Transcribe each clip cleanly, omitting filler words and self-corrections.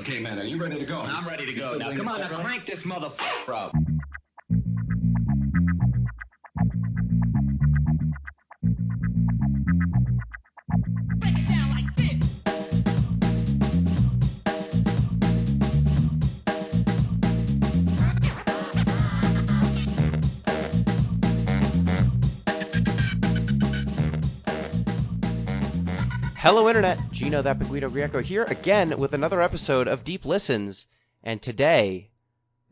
Okay, man, are you ready to go? I'm ready to go. Now, come on, now crank this motherfucker up. Break it down like this. Hello, Internet. Gino, that Guido Greco here again with another episode of Deep Listens. And today,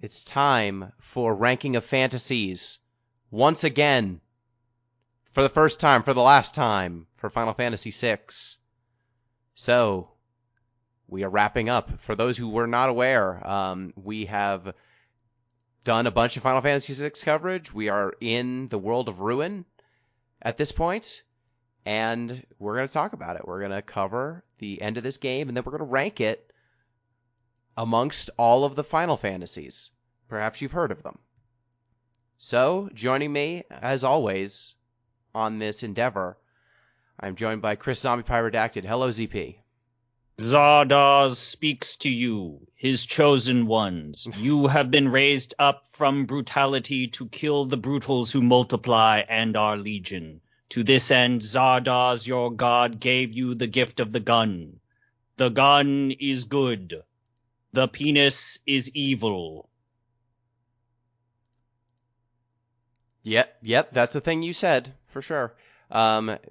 it's time for Ranking of Fantasies. Once again, for the first time, for the last time, for Final Fantasy VI. So, we are wrapping up. For those who were not aware, we have done a bunch of Final Fantasy VI coverage. We are in the world of Ruin at this point. And we're going to talk about it. We're going to cover the end of this game, and then we're going to rank it amongst all of the Final Fantasies. Perhaps you've heard of them. So, joining me, as always, on this endeavor, I'm joined by Chris ZombiePie Redacted. Hello, ZP. Zardoz speaks to you, his chosen ones. You have been raised up from brutality to kill the brutals who multiply and are legion. To this end, Zardoz, your god, gave you the gift of the gun. The gun is good. The penis is evil. Yep, that's a thing you said, for sure.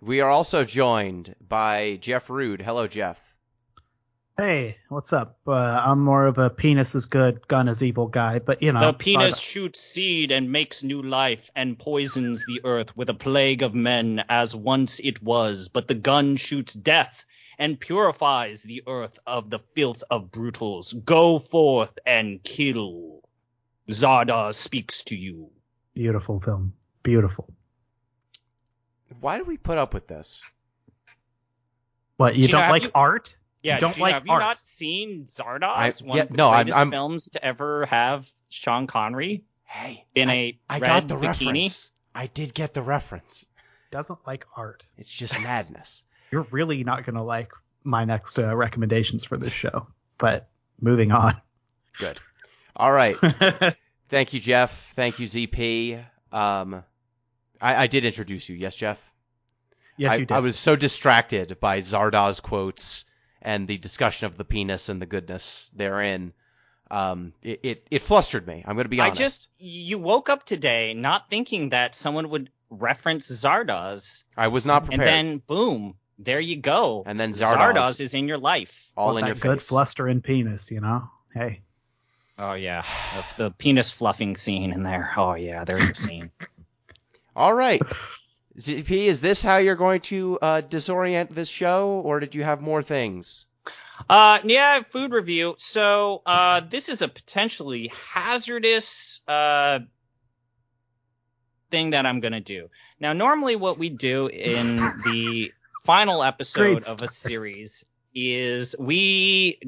We are also joined by Jeff Rude. Hello, Jeff. Hey, what's up? I'm more of a penis is good, gun is evil guy, but you know. The penis shoots seed and makes new life and poisons the earth with a plague of men as once it was, but the gun shoots death and purifies the earth of the filth of brutals. Go forth and kill. Zardoz speaks to you. Beautiful film. Beautiful. Why do we put up with this? What, you Gino, don't like art? Yeah, you don't Gino, like have you art. not seen Zardoz? One yeah, of the no, greatest I'm films to ever have Sean Connery Hey, in I red got the bikini. reference. I did get the reference. Doesn't like art. It's just madness. You're really not going to like my next recommendations for this show. But moving on. Good. All right. Thank you, Jeff. Thank you, ZP. I did introduce you. Yes, Jeff? Yes, you did. I was so distracted by Zardoz quotes and the discussion of the penis and the goodness therein. It flustered me. I'm going to be honest. You woke up today not thinking that someone would reference Zardoz. I was not prepared. And then, boom, there you go. And then Zardoz is in your life. all in that your good face. flustering penis, you know? Hey. Oh, yeah. The penis fluffing scene in there. Oh, yeah, there's a scene. All right. ZP, is this how you're going to disorient this show, or did you have more things? Yeah, food review. So this is a potentially hazardous thing that I'm going to do. Now, normally what we do in the final episode of a series is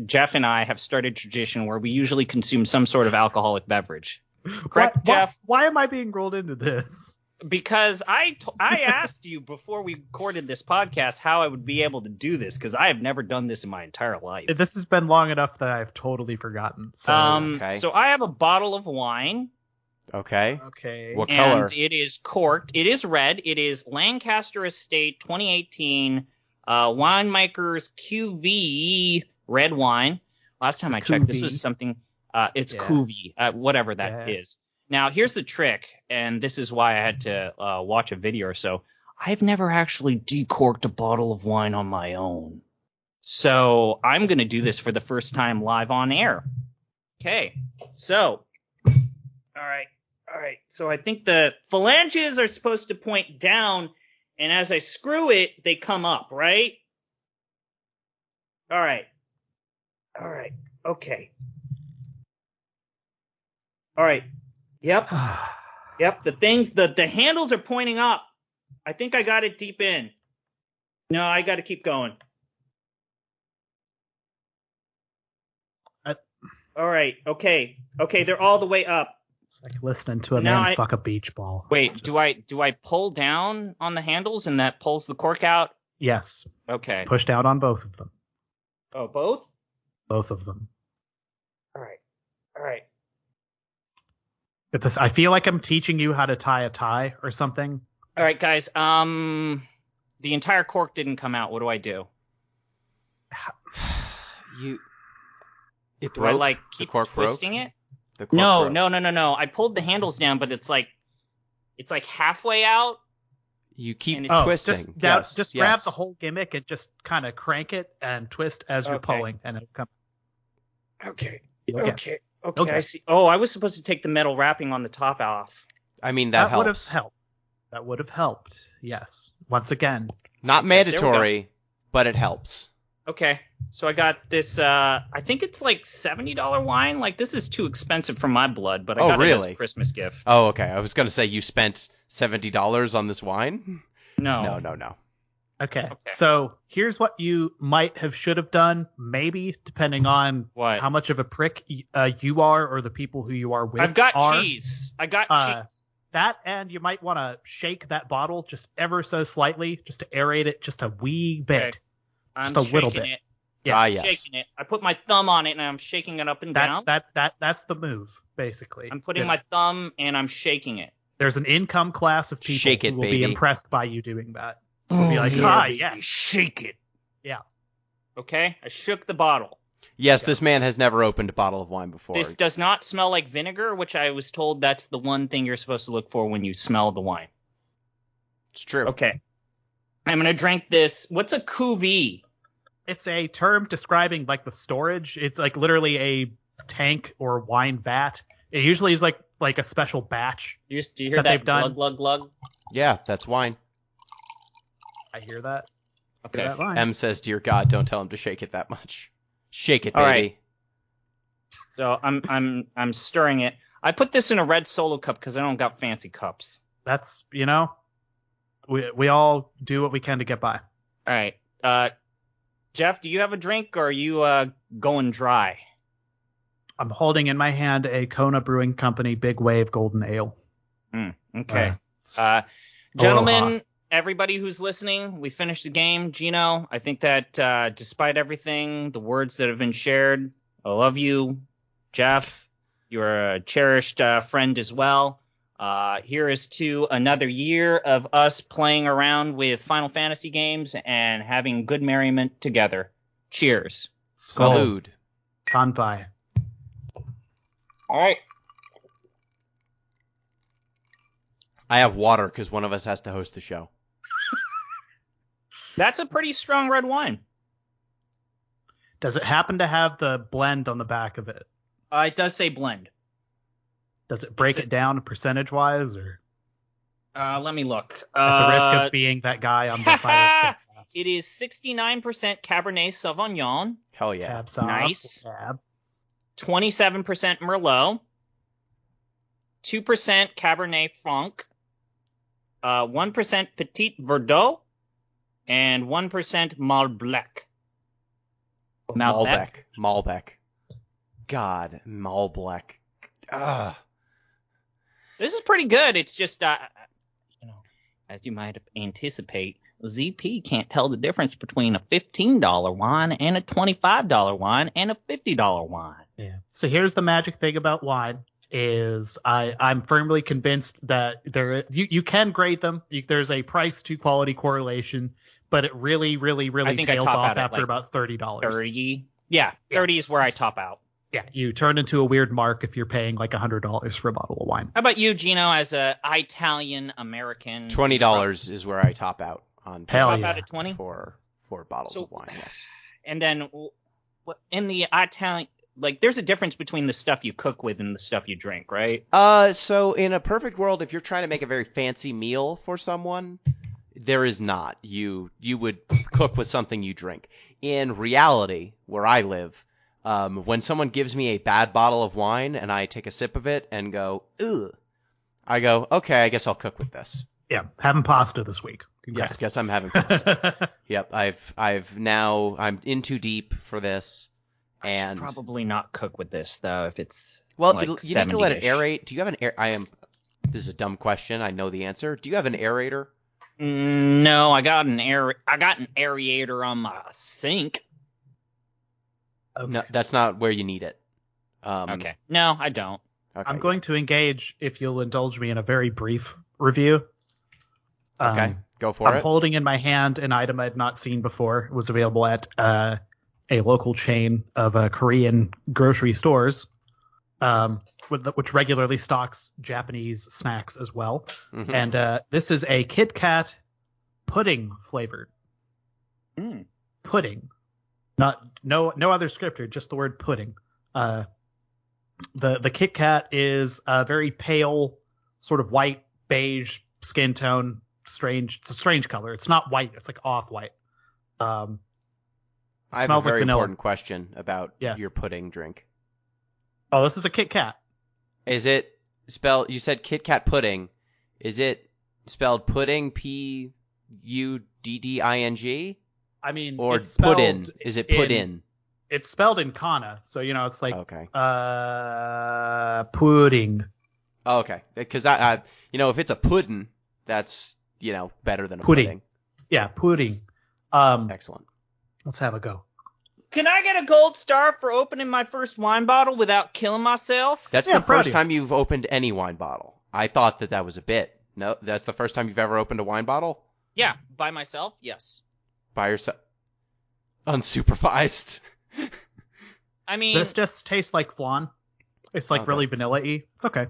Jeff and I have started a tradition where we usually consume some sort of alcoholic beverage. Correct, Jeff? Why am I being rolled into this? Because I asked you before we recorded this podcast how I would be able to do this, because I have never done this in my entire life. This has been long enough that I've totally forgotten. So, Okay. So I have a bottle of wine. Okay. Okay. What color? And it is corked. It is red. It is Lancaster Estate 2018 Winemakers QV red wine. Last time I checked, this was something. It's Cuvée, whatever that is. Now, here's the trick, and this is why I had to watch a video or so. I've never actually decorked a bottle of wine on my own. So I'm going to do this for the first time live on air. Okay, so, all right. So I think the phalanges are supposed to point down, and as I screw it, they come up, right? All right, okay. All right. Yep. The handles are pointing up. I think I got it deep in. No, I got to keep going. All right. Okay. They're all the way up. It's like listening to a Now man fuck a beach ball. Wait, do I pull down on the handles and that pulls the cork out? Yes. Okay. Push down on both of them. Oh, both? Both of them. All right. I feel like I'm teaching you how to tie a tie or something. All right, guys. The entire cork didn't come out. What do I do? It Do I broke? keep The cork twisting broke? it? The cork No. broke. I pulled the handles down, but it's like halfway out. You keep And it's- twisting. Just grab the whole gimmick and just kind of crank it and twist as you're Okay. pulling, and it'll come. Okay. Okay. Okay. I see. Oh, I was supposed to take the metal wrapping on the top off. I mean, that would have helps. helped. That would have helped. Yes. Once again. Not there we mandatory, but it helps. Okay. So I got this. I think it's like $70 wine. Like, this is too expensive for my blood, but I got it as really? a Christmas gift. Oh, okay. I was going to say you spent $70 on this wine? No. No. Okay. So here's what you should have done, maybe, depending on What? how much of a prick you are or the people who you are with I've got are. cheese. I got cheese. That, and you might want to shake that bottle just ever so slightly, just to aerate it just a wee bit. Okay. I'm Just a little shaking bit. it. Yeah. Ah, yes. Shaking it. I put my thumb on it and I'm shaking it up and down. That's the move, basically. I'm putting my thumb and I'm shaking it. There's an income class of people Shake it, who will be baby. impressed by you doing that. Will be like, yes. Shake it. Yeah. Okay? I shook the bottle. Yes, this man has never opened a bottle of wine before. This does not smell like vinegar, which I was told that's the one thing you're supposed to look for when you smell the wine. It's true. Okay. I'm going to drink this. What's a cuvee? It's a term describing like the storage. It's like literally a tank or wine vat. It usually is like a special batch. Do you hear that that they've done. glug, glug, glug? Yeah, that's wine. I hear that. Okay. Hear that line. M says, "Dear God, don't tell him to shake it that much. Shake it, All baby." right. So I'm stirring it. I put this in a red Solo cup because I don't got fancy cups. That's, we all do what we can to get by. All right. Jeff, do you have a drink or are you going dry? I'm holding in my hand a Kona Brewing Company Big Wave Golden Ale. Okay. Aloha. Gentlemen, everybody who's listening, we finished the game. Gino, I think that despite everything, the words that have been shared, I love you. Jeff, you're a cherished friend as well. Here is to another year of us playing around with Final Fantasy games and having good merriment together. Cheers. Salud. Kanpai. All right. I have water because one of us has to host the show. That's a pretty strong red wine. Does it happen to have the blend on the back of it? It does say blend. Does it break it down percentage-wise, or Let me look. at the risk of being that guy on the final It is 69% Cabernet Sauvignon, Hell yeah. Cab sauce? Nice. Cab. 27% Merlot, 2% Cabernet Franc, 1% Petit Verdot, and 1% Malbec. Malbec. God, Malbec. Ugh. This is pretty good. It's just, as you might anticipate, ZP can't tell the difference between a $15 wine and a $25 wine and a $50 wine. Yeah. So here's the magic thing about wine is I'm firmly convinced that you can grade them. There's a price to quality correlation, but it really think I tails top off out at, after like, about $30. 30? Yeah, 30 is where I top out. Yeah, you turn into a weird mark if you're paying like $100 for a bottle of wine. How about you, Gino, as a Italian American? $20 is where I top out on Hell Top yeah. out at 20? for bottles So- of wine. Yes. And then in the Italian, like, there's a difference between the stuff you cook with and the stuff you drink, right? So in a perfect world, if you're trying to make a very fancy meal for someone, there is not. You would cook with something you drink. In reality, where I live, when someone gives me a bad bottle of wine and I take a sip of it and go, ugh, I go, okay, I guess I'll cook with this. Yeah, having pasta this week. Yes, guess I'm having pasta. Yep, I'm in too deep for this. And Probably not cook with this, though, if it's well, like you need to let it 70-ish. aerate. Do you have an air? This is a dumb question. I know the answer. Do you have an aerator? No, I got an aerator on my sink. Okay. No, that's not where you need it. Okay. No, I don't. Okay, I'm going to engage, if you'll indulge me, in a very brief review. Okay, go for I'm it. holding in my hand an item I had not seen before. It was available at a local chain of Korean grocery stores, which regularly stocks Japanese snacks as well. Mhm. And this is a Kit Kat pudding flavored. Pudding. No other scripter, just the word pudding. The Kit Kat is a very pale, sort of white, beige skin tone. It's a strange color. It's not white. It's like off-white. I have a smells like very vanilla. important question about Yes. your pudding drink. Oh, this is a Kit Kat. Is it spelled? You said Kit Kat pudding. Is it spelled pudding? Pudding? I mean, Or it's spelled puddin? Is it put in? It's spelled in kana, so it's like Okay. pudding. Oh, okay. Because I if it's a pudding, that's better than a Pudding. pudding. Yeah, pudding. Excellent. Let's have a go. Can I get a gold star for opening my first wine bottle without killing myself? That's Yeah, the proud of first you. time you've opened any wine bottle. I thought that was a bit. No, that's the first time you've ever opened a wine bottle Yeah, by myself. Yes. by yourself, unsupervised. I mean, This just tastes like flan. It's like Okay. really vanilla-y. It's okay.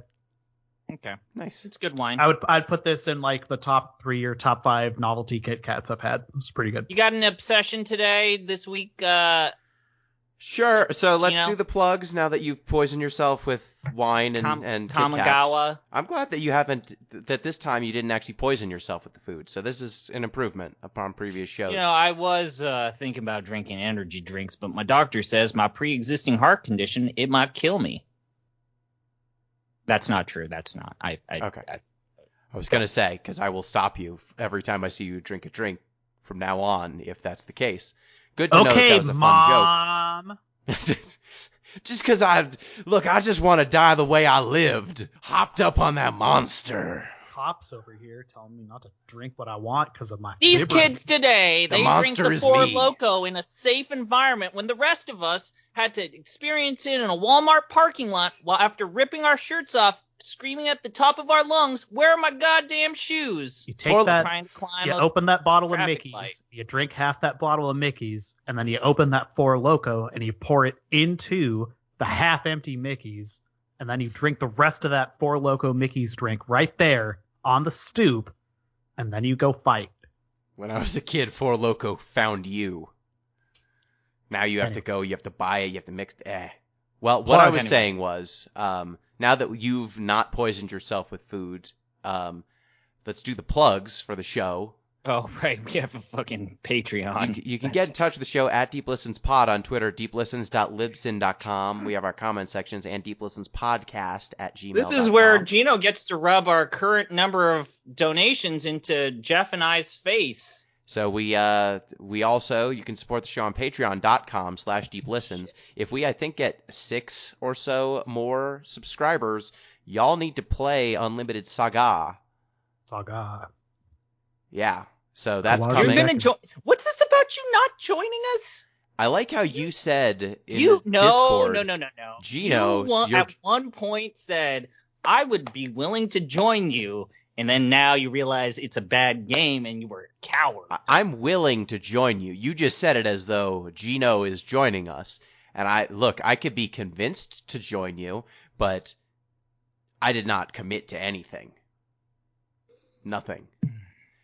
okay, Nice. it's good wine. I'd put this in like the top 3 or top 5 novelty Kit Kats I've had. It's pretty good. You got an obsession today, this week? Sure. So let's Gino? do the plugs now that you've poisoned yourself with wine and Kit Kats. Kamigawa. I'm glad that you haven't. That this time you didn't actually poison yourself with the food. So this is an improvement upon previous shows. I was thinking about drinking energy drinks, but my doctor says my pre-existing heart condition, it might kill me. That's not true. That's not. Okay. I was gonna say, because I will stop you every time I see you drink a drink from now on, if that's the case. Good to know that was a Mom. fun joke. Just because I just want to die the way I lived. Hopped up on that monster. Pops over here telling me not to drink what I want because of my These fibrin. kids today, The they drink monster the is Four me. Loko in a safe environment when the rest of us had to experience it in a Walmart parking lot while after ripping our shirts off, screaming at the top of our lungs, "Where are my goddamn shoes?" You take Or that, Trying to climb you a open that bottle of traffic Mickey's, light. you drink half that bottle of Mickey's, and then you open that Four Loko and you pour it into the half-empty Mickey's, and then you drink the rest of that Four Loko Mickey's drink right there on the stoop, and then you go fight. When I was a kid, Four Loko found you. Now you have to go, you have to buy it, you have to mix it. Well, what Plug, I was anyways. saying was, now that you've not poisoned yourself with food, let's do the plugs for the show. Oh, right. We have a fucking Patreon. You can get in touch with the show at Deep Listens Pod on Twitter, deeplistens.libsyn.com. We have our comment sections and Deep Listens Podcast at gmail.com. This is where Gino gets to rub our current number of donations into Jeff and I's face. So we also, you can support the show on patreon.com/deeplistens. If we, I think, get 6 or so more subscribers, y'all need to play Unlimited Saga. Saga. Yeah. So that's You're coming. You're gonna join. What's this about you not joining us? I like how you said in You the no, Discord. no. Gino, You you're- at one point said I would be willing to join you, and then now you realize it's a bad game and you were a coward. I'm willing to join you. You just said it as though Gino is joining us. And I could be convinced to join you, but I did not commit to anything. Nothing.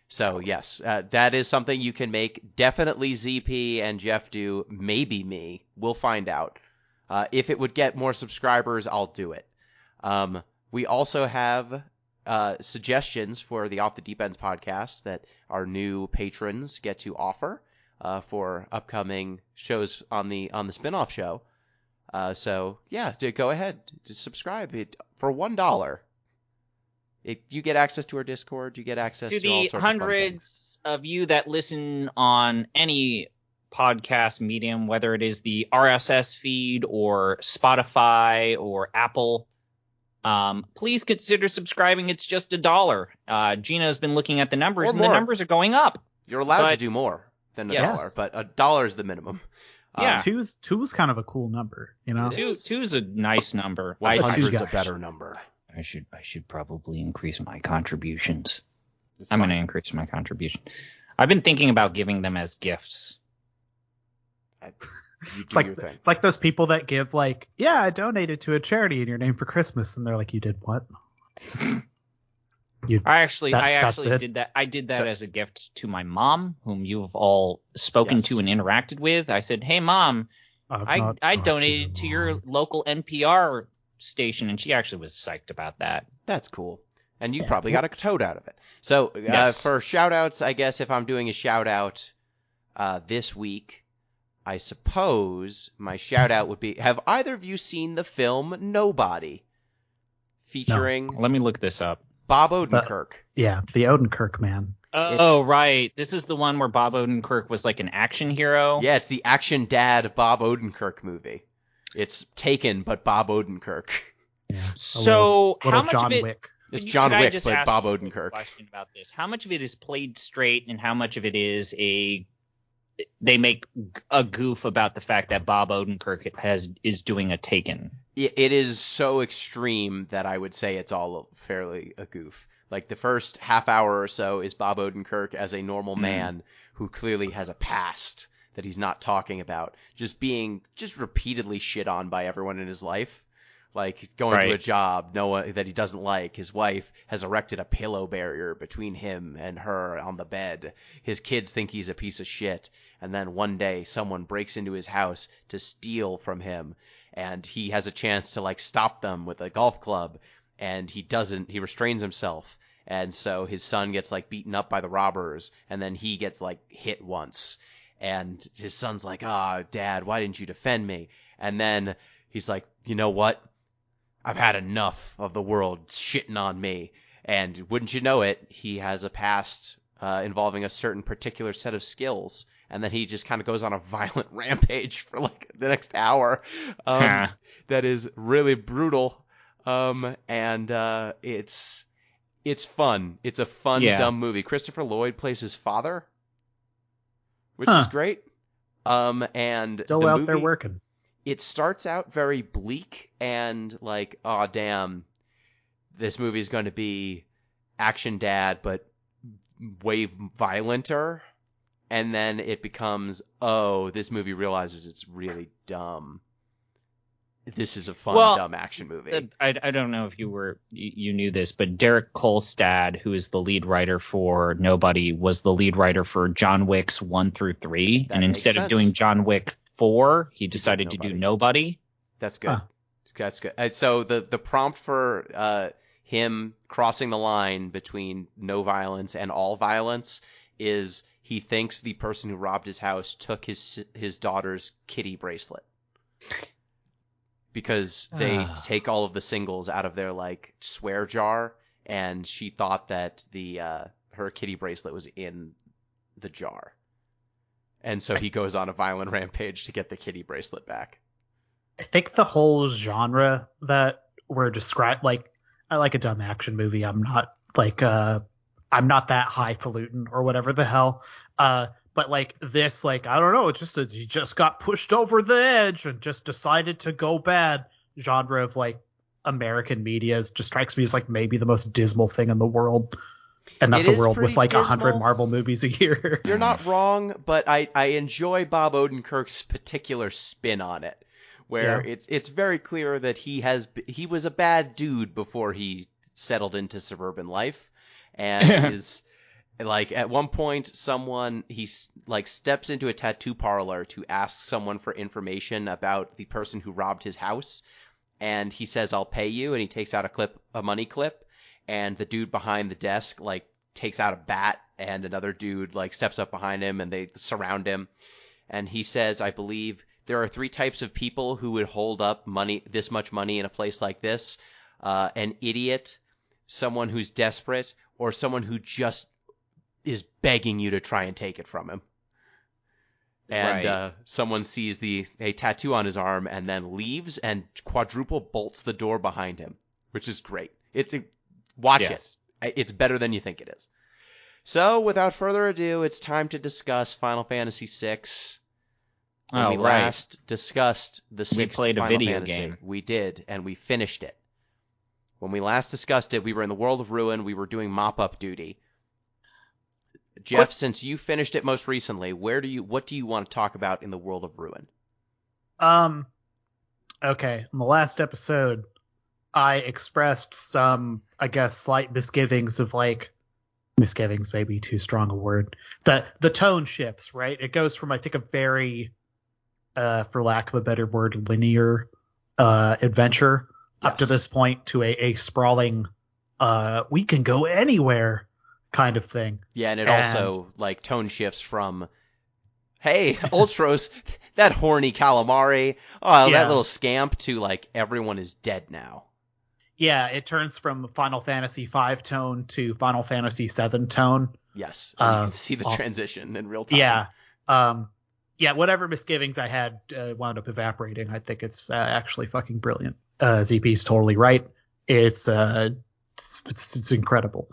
So, yes, that is something you can make. Definitely ZP and Jeff do. Maybe me. We'll find out. If it would get more subscribers, I'll do it. We also have suggestions for the Off the Deep Ends podcast that our new patrons get to offer for upcoming shows on the spin-off show. So, yeah, go ahead. Just subscribe for $1. You get access to our Discord. You get access to To all the sorts of fun things. hundreds of you that listen on any podcast medium, whether it is the RSS feed or Spotify or Apple, please consider subscribing. It's just $1. Gino's been looking at the numbers, Or and the more. numbers are going up. You're allowed to But- do more than $1, Yes. but $1 is the minimum. Yeah. Two's kind of a cool number, you know. Two's a nice number. 100's a better number. I should probably increase my contributions. It's I'm fine. going to increase my contribution. I've been thinking about giving them as gifts. You It's do like your thing. it's like those people that give like, yeah, I donated to a charity in your name for Christmas, and they're like, you did what? I actually That's it? did that. I did that So- as a gift to my mom, whom you've all spoken Yes. to and interacted with. I said, "Hey, Mom, I donated to your local NPR station," and she actually was psyched about that. That's cool. And you probably got a toad out of it. So Yes. for shout-outs, I guess if I'm doing a shout-out this week, I suppose my shout-out would be, have either of you seen the film Nobody? Featuring Let me look this up. Bob Odenkirk. Yeah, the Odenkirk man. Oh, right. This is the one where Bob Odenkirk was like an action hero. Yeah, it's the action dad Bob Odenkirk movie. It's Taken, but Bob Odenkirk. Yeah. So little how much John of it? Wick. It's Could John I Wick, just but ask Bob you a quick Odenkirk. question about this. How much of it is played straight, and how much of it is they make a goof about the fact that Bob Odenkirk is doing a Taken? It is so extreme that I would say it's all fairly a goof. Like the first half hour or so is Bob Odenkirk as a normal man who clearly has a past that he's not talking about, just being repeatedly shit on by everyone in his life. Like going to a job that he doesn't like. His wife has erected a pillow barrier between him and her on the bed. His kids think he's a piece of shit. And then one day someone breaks into his house to steal from him. And he has a chance to like stop them with a golf club. And he doesn't. He restrains himself. And so his son gets like beaten up by the robbers. And then he gets like hit once. And his son's like, Dad, why didn't you defend me? And then he's like, you know what? I've had enough of the world shitting on me. And wouldn't you know it, he has a past involving a certain particular set of skills. And then he just kind of goes on a violent rampage for like the next hour. That is really brutal. And it's fun. It's a fun, dumb movie. Christopher Lloyd plays his father, which is great. And Still the out movie, there working. It starts out very bleak and like, oh damn, this movie is going to be action dad, but way violenter. And then it becomes, oh, this movie realizes it's really dumb. This is a fun, dumb action movie. I don't know if you knew this, but Derek Kolstad, who is the lead writer for Nobody, was the lead writer for John Wick's 1 through 3. And instead of doing John Wick 4, he decided to do Nobody. That's good. That's good. So the prompt for him crossing the line between no violence and all violence is he thinks the person who robbed his house took his daughter's kitty bracelet. Because they take all of the singles out of their like swear jar, and she thought that her kitty bracelet was in the jar, and so he goes on a violent rampage to get the kitty bracelet back. I think the whole genre that we're described, like, I like a dumb action movie. I'm not like I'm not that highfalutin or whatever the hell. But like this, like, I don't know, it's just that he just got pushed over the edge and just decided to go bad. Genre of like American media just strikes me as like maybe the most dismal thing in the world. And that's a world with like 100 Marvel movies a year. You're not wrong, but I enjoy Bob Odenkirk's particular spin on it, where it's very clear that he was a bad dude before he settled into suburban life, and is like at one point he steps into a tattoo parlor to ask someone for information about the person who robbed his house, and he says, "I'll pay you," and he takes out a money clip, and the dude behind the desk like takes out a bat, and another dude like steps up behind him and they surround him, and he says, "I believe there are 3 types of people who would hold up this much money in a place like this: an idiot, someone who's desperate, or someone who just is begging you to try and take it from him." And someone sees a tattoo on his arm and then leaves and quadruple bolts the door behind him, which is great. Watch it. It's better than you think it is. So, without further ado, it's time to discuss Final Fantasy VI. When we last discussed the sixth played a Final video Fantasy. game. We did, and we finished it. When we last discussed it, we were in the World of Ruin. We were doing mop-up duty. Jeff, since you finished it most recently, what do you want to talk about in the World of Ruin? Okay. In the last episode, I expressed some, I guess, slight misgivings of misgivings may be too strong a word. The tone shifts, right? It goes from, I think, a very, for lack of a better word, linear adventure up to this point to a sprawling, we can go anywhere kind of thing. Yeah, and it also tone shifts from, hey, Ultros, that horny calamari, that little scamp, to everyone is dead now. Yeah, it turns from Final Fantasy V tone to Final Fantasy VII tone. Yes, and you can see the transition in real time. Yeah. Whatever misgivings I had wound up evaporating. I think it's actually fucking brilliant. ZP's totally right. It's incredible.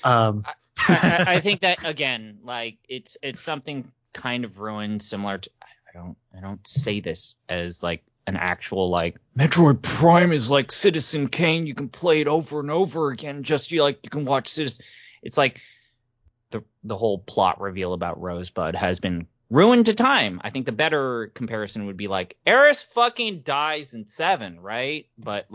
I think that again, it's something kind of ruined, similar to I don't say this as an actual Metroid Prime is like Citizen Kane, you can play it over and over again, just you can watch Citizen. It's the whole plot reveal about Rosebud has been ruined to time. I think the better comparison would be Aerith fucking dies in 7, right? But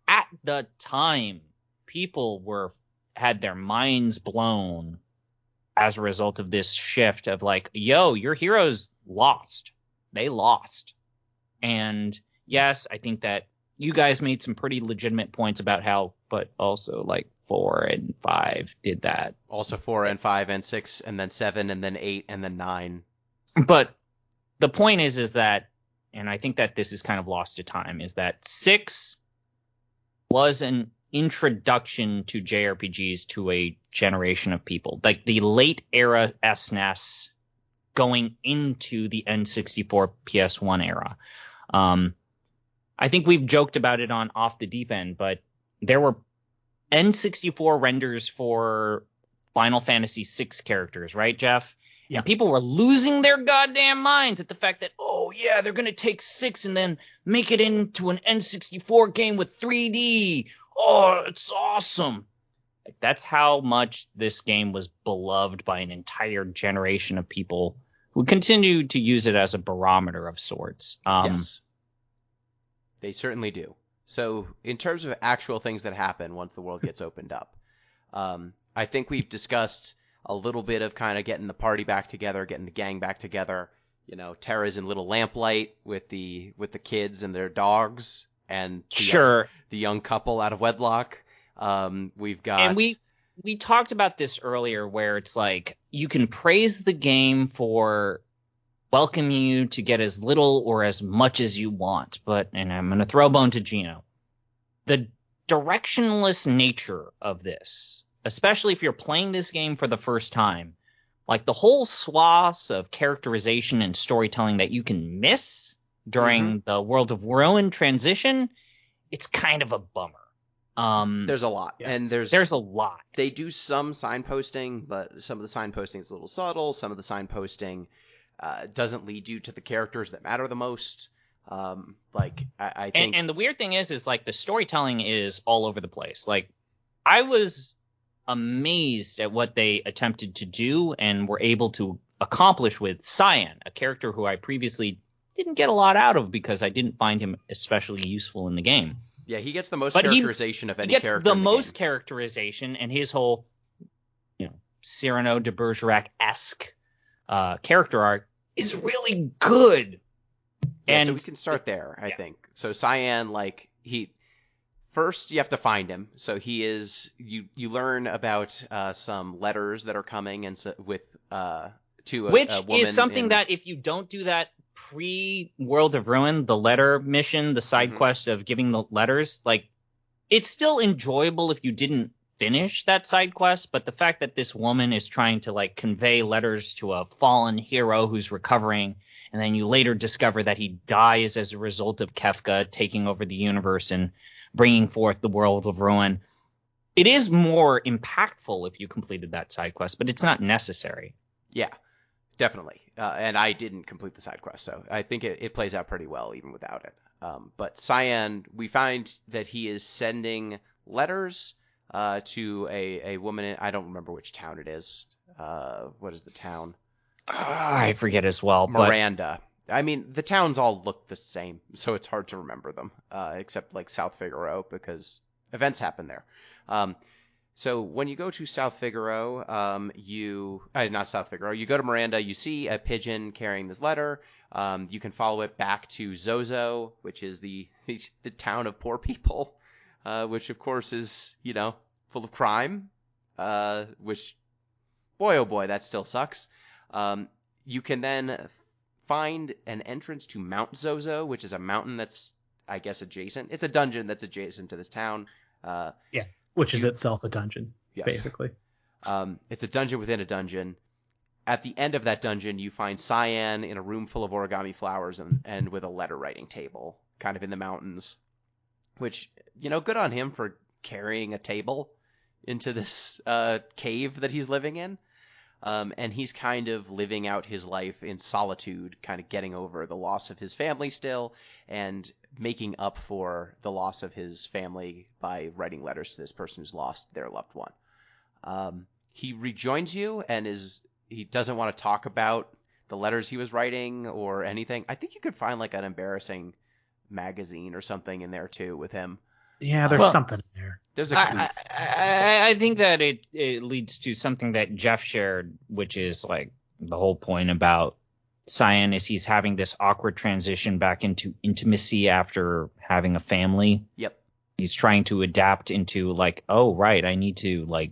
at the time, people had their minds blown as a result of this shift of yo, your heroes lost. They lost. And yes, I think that you guys made some pretty legitimate points about how, but also 4 and 5 did that. Also 4 and 5 and 6 and then 7 and then 8 and then 9. But the point is that, and I think that this is kind of lost to time, is that 6 was an introduction to JRPGs to a generation of people. The late era SNES going into the N64 PS1 era. I think we've joked about it on Off the Deep End, but there were N64 renders for Final Fantasy VI characters, right, Jeff? Yeah. And people were losing their goddamn minds at the fact that, oh yeah, they're going to take 6 and then make it into an N64 game with 3D. Oh, it's awesome. That's how much this game was beloved by an entire generation of people who continue to use it as a barometer of sorts. Yes. They certainly do. So in terms of actual things that happen once the world gets opened up, I think we've discussed a little bit of kind of getting the party back together, getting the gang back together. Terra's in Little Lamplight with the kids and their dogs, and the young couple out of wedlock. We've got, and we talked about this earlier, where it's you can praise the game for welcoming you to get as little or as much as you want, and I'm going to throw a bone to Gino. The directionless nature of this, especially if you're playing this game for the first time, the whole swaths of characterization and storytelling that you can miss during the World of Ruin transition, it's kind of a bummer. There's a lot, and there's a lot. They do some signposting, but some of the signposting is a little subtle. Some of the signposting doesn't lead you to the characters that matter the most. I think, and the weird thing is the storytelling is all over the place. I was amazed at what they attempted to do and were able to accomplish with Cyan, a character who I previously didn't get a lot out of because I didn't find him especially useful in the game. Yeah, he gets the most characterization of any character. He gets the most characterization, and his whole, Cyrano de Bergerac-esque character arc is really good. Yeah, so we can start there, I think. So Cyan, first you have to find him. So he is, you learn about some letters that are coming and to a woman. Which is something that if you don't do that pre-World of Ruin, the letter mission, the side quest of giving the letters, it's still enjoyable if you didn't finish that side quest, but the fact that this woman is trying to convey letters to a fallen hero who's recovering, and then you later discover that he dies as a result of Kefka taking over the universe and bringing forth the World of Ruin, it is more impactful if you completed that side quest, but it's not necessary. Yeah. Definitely. And I didn't complete the side quest, so I think it plays out pretty well even without it. But Cyan, we find that he is sending letters to a woman. I don't remember which town it is. What is the town? I forget as well. Miranda. I mean, the towns all look the same, so it's hard to remember them, except like South Figaro, because events happen there. So when you go to South Figaro, not South Figaro, you go to Miranda, you see a pigeon carrying this letter. You can follow it back to Zozo, which is the town of poor people, which of course is, full of crime, which, boy, oh boy, that still sucks. You can then find an entrance to Mount Zozo, which is a mountain that's, I guess, adjacent. It's a dungeon that's adjacent to this town. Which is itself a dungeon, yes. Basically. It's a dungeon within a dungeon. At the end of that dungeon, you find Cyan in a room full of origami flowers and with a letter writing table, kind of in the mountains. Which, good on him for carrying a table into this cave that he's living in. And he's kind of living out his life in solitude, kind of getting over the loss of his family still, and making up for the loss of his family by writing letters to this person who's lost their loved one. He rejoins you and he doesn't want to talk about the letters he was writing or anything. I think you could find like an embarrassing magazine or something in there too with him. Yeah, there's something in there. There's a I think that it leads to something that Jeff shared, which is like the whole point about Cyan is he's having this awkward transition back into intimacy after having a family. Yep. He's trying to adapt into like, oh, right, I need to like,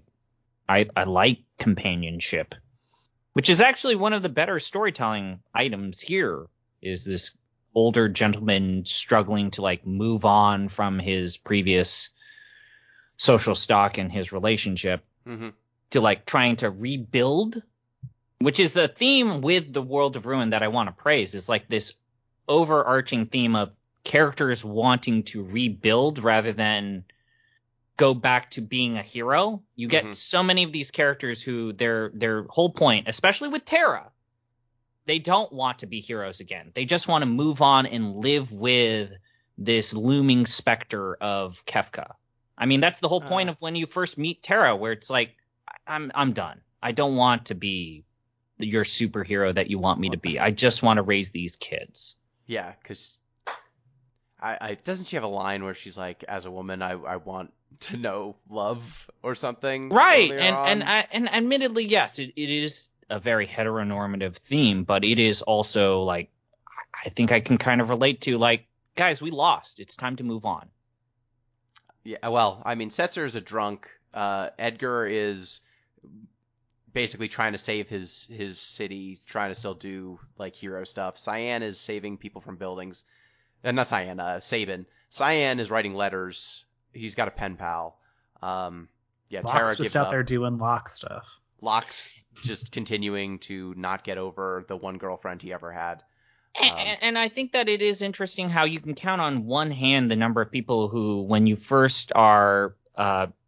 I like companionship, which is actually one of the better storytelling items here is this older gentleman struggling to like move on from his previous social stock in his relationship to like trying to rebuild, which is the theme with the World of Ruin that I want to praise is like this overarching theme of characters wanting to rebuild rather than go back to being a hero. You get so many of these characters who their whole point, especially with Terra, they don't want to be heroes again. They just want to move on and live with this looming specter of Kefka. I mean, that's the whole point of when you first meet Terra, where it's like, I'm done. I don't want to be your superhero that you want me to be. I just want to raise these kids. Yeah, because doesn't she have a line where she's like, as a woman, I want to know love or something? Right, and admittedly, yes, it is a very heteronormative theme, but it is also like, I think I can kind of relate to like, guys, we lost. It's time to move on. Yeah, well, I mean, Setzer is a drunk. Edgar is basically trying to save his city, trying to still do like hero stuff. Cyan is saving people from buildings. Not Cyan, Sabin. Cyan is writing letters. He's got a pen pal. Locke's Terra just gives out up. there doing Locke stuff. Locke's just continuing to not get over the one girlfriend he ever had. And I think that it is interesting how you can count on one hand the number of people who, when you first are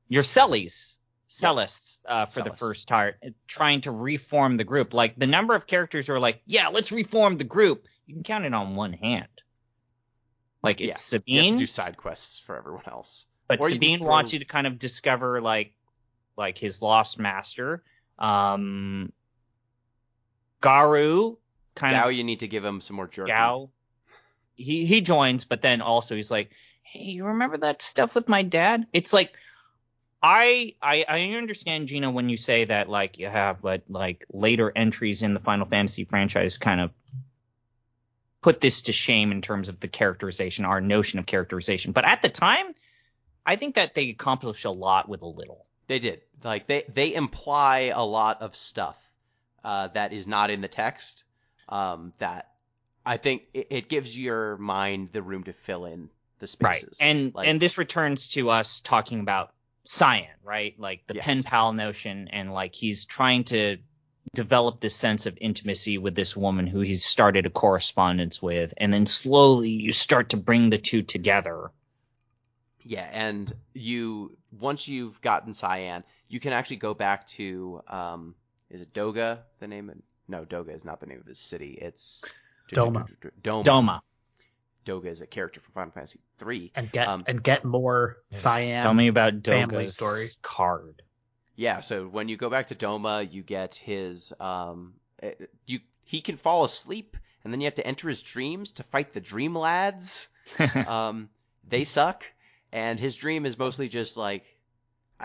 your Cellies for the first time, trying to reform the group. Like the number of characters who are like, yeah, let's reform the group. You can count it on one hand. Like it's Sabine. You have to do side quests for everyone else. But or Sabine wants you to kind of discover like his lost master. Garu. Gao, you need to give him some more jerky. Gao, he joins, but then also he's like, hey, you remember that stuff with my dad? It's like, I understand, Gino, when you say that like you have like later entries in the Final Fantasy franchise kind of put this to shame in terms of the characterization, our notion of characterization. But at the time, I think that they accomplished a lot with a little. They did. Like they imply a lot of stuff that is not in the text. That I think it gives your mind the room to fill in the spaces. Right. And this returns to us talking about Cyan, right? Like the pen pal notion, and like he's trying to develop this sense of intimacy with this woman who he's started a correspondence with, and then slowly you start to bring the two together. Yeah, and once you've gotten Cyan, you can actually go back to is it Doga, the name? No, Doga is not the name of his city. It's Doma. Doma. Doga is a character from Final Fantasy 3. And get more Cyan. Tell me about family Doga's story. card. Yeah, so when you go back to Doma, you get his he can fall asleep, and then you have to enter his dreams to fight the Dream Lads. They suck, and his dream is mostly just like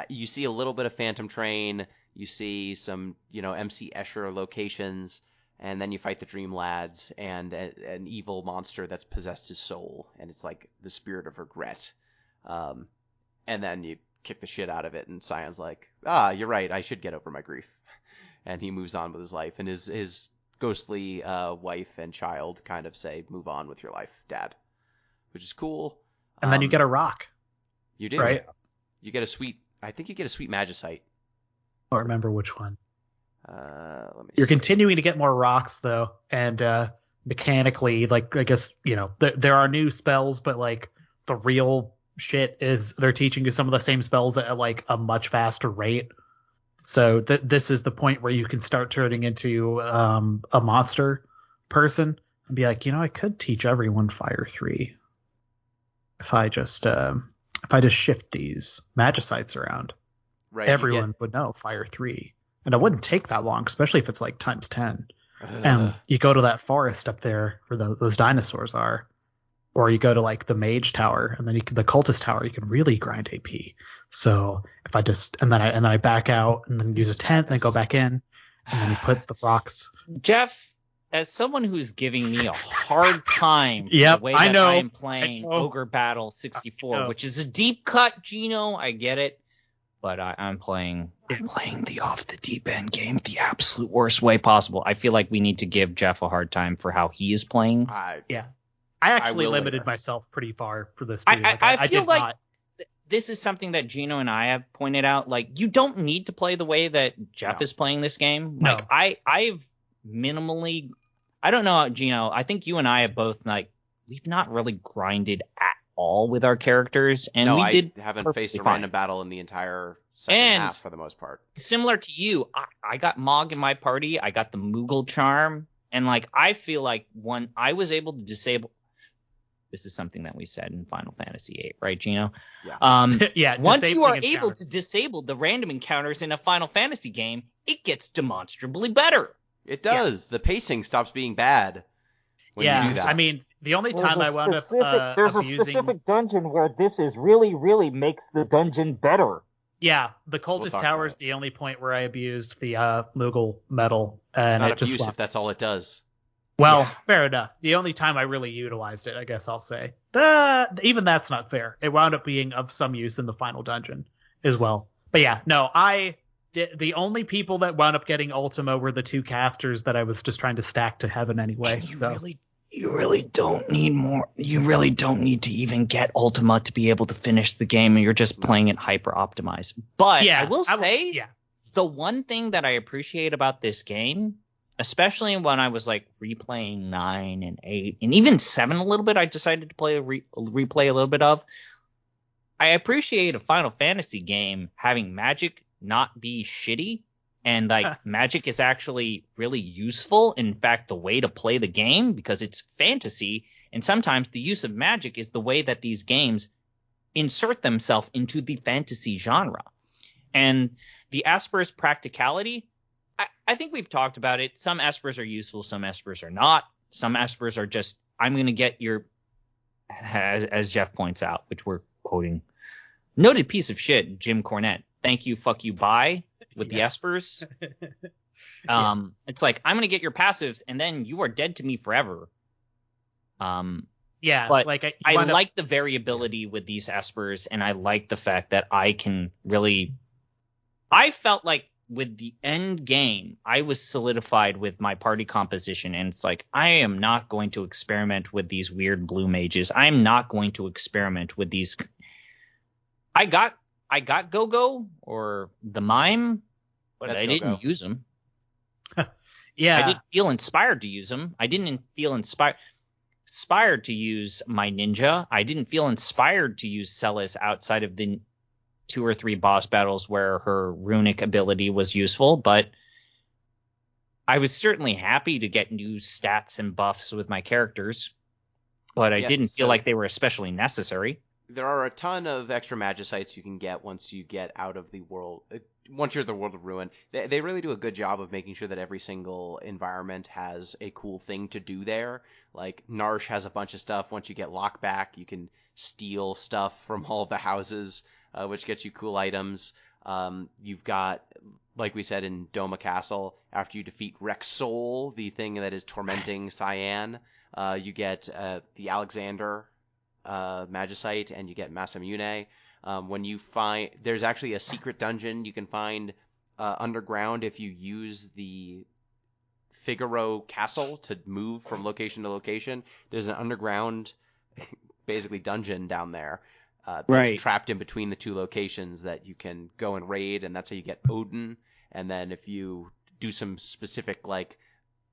you see a little bit of Phantom Train, you see some MC Escher locations, and then you fight the Dream Lads and an evil monster that's possessed his soul, and it's like the spirit of regret. And then you kick the shit out of it, and Cyan's like, you're right, I should get over my grief. And he moves on with his life, and his ghostly wife and child kind of say, move on with your life, Dad. Which is cool. And then you get a rock. You do. Right? You get a sweet Magicite. I don't remember which one. Let me You're see. continuing to get more rocks, though, and mechanically, like, I guess, there are new spells, but, like, the real shit is they're teaching you some of the same spells at, like, a much faster rate. So this is the point where you can start turning into a monster person and be like, I could teach everyone Fire 3 if I just shift these Magicites around. Right, Everyone would know Fire 3. And it wouldn't take that long, especially if it's like times 10. And you go to that forest up there where those dinosaurs are, or you go to like the Mage Tower, and then the Cultist Tower, you can really grind AP. So if I just and then I back out and then use a tent, and then go back in, and then you put the rocks. Jeff, as someone who's giving me a hard time for Yep, the way I that know. I am playing I know. Ogre Battle 64, which is a deep cut, Gino, I get it. But I'm playing the off the deep end game the absolute worst way possible. I feel like we need to give Jeff a hard time for how he is playing. Yeah. I actually will limited later. myself pretty far for this too. I feel did like not. This is something that Gino and I have pointed out. Like, you don't need to play the way that Jeff is playing this game. No. Like, I've minimally, I don't know, Gino, I think you and I have both, like, we've not really grinded at all with our characters. And no, we I did haven't perfectly faced a fine. random battle in the entire second And- half for the most part. Similar to you, I got Mog in my party. I got the Moogle charm. And, like, I feel like when I was able to disable, this is something that we said in Final Fantasy VIII, right, Gino? Yeah. Yeah. Once you are disabling able encounters. to disable the random encounters in a Final Fantasy game, it gets demonstrably better. It does. The pacing stops being bad when you do that. I mean, the only time I wound up abusing. dungeon where this is really makes the dungeon better. Yeah, the Cultist talk Tower about is the only point where I abused the Moogle metal, it's and not it just abuse if flopped. that's all it does. Well, Yeah. fair enough. The only time I really utilized it, I guess I'll say. Even that's not fair. It wound up being of some use in the final dungeon as well. But yeah, no, the only people that wound up getting Ultima were the two casters that I was just trying to stack to heaven anyway. You really don't need more. You really don't need to even get Ultima to be able to finish the game, and you're just playing it hyper optimized. But yeah, I will say, yeah. the one thing that I appreciate about this game, especially when I was like replaying 9 and 8 and even 7 a little bit, I decided to play replay a little bit of. I appreciate a Final Fantasy game having magic not be shitty, and like magic is actually really useful. In fact, the way to play the game, because it's fantasy, and sometimes the use of magic is the way that these games insert themselves into the fantasy genre. And the Esper's practicality, I think we've talked about it. Some Espers are useful, some Espers are not. Some Espers are just, I'm going to get your, as Jeff points out, which we're quoting, noted piece of shit, Jim Cornette. Thank you, fuck you, bye, with the Espers. It's like, I'm going to get your passives, and then you are dead to me forever. Yeah, but like I like the variability with these Espers, and I like the fact that I can really... I felt like with the end game, I was solidified with my party composition, and it's like, I am not going to experiment with these weird blue mages. I'm not going to experiment with these... I got Go-Go, or the Mime, but That's I Go-Go. didn't use them. yeah. I didn't feel inspired to use them. I didn't feel inspired to use my ninja. I didn't feel inspired to use Celis outside of the 2 or 3 boss battles where her runic ability was useful, but I was certainly happy to get new stats and buffs with my characters, but I didn't feel like they were especially necessary. There are a ton of extra magicites you can get once you get out of the world. Once you're in the world of Ruin, they really do a good job of making sure that every single environment has a cool thing to do there. Like Narsh has a bunch of stuff. Once you get Lockback, you can steal stuff from all of the houses, which gets you cool items. You've got, like we said in Doma Castle, after you defeat Rexol, the thing that is tormenting Cyan, you get the Alexander Magicite, and you get Masamune. When you find, there's actually a secret dungeon you can find underground if you use the Figaro Castle to move from location to location. There's an underground, basically dungeon down there that's trapped in between the two locations that you can go and raid, and that's how you get Odin. And then if you do some specific like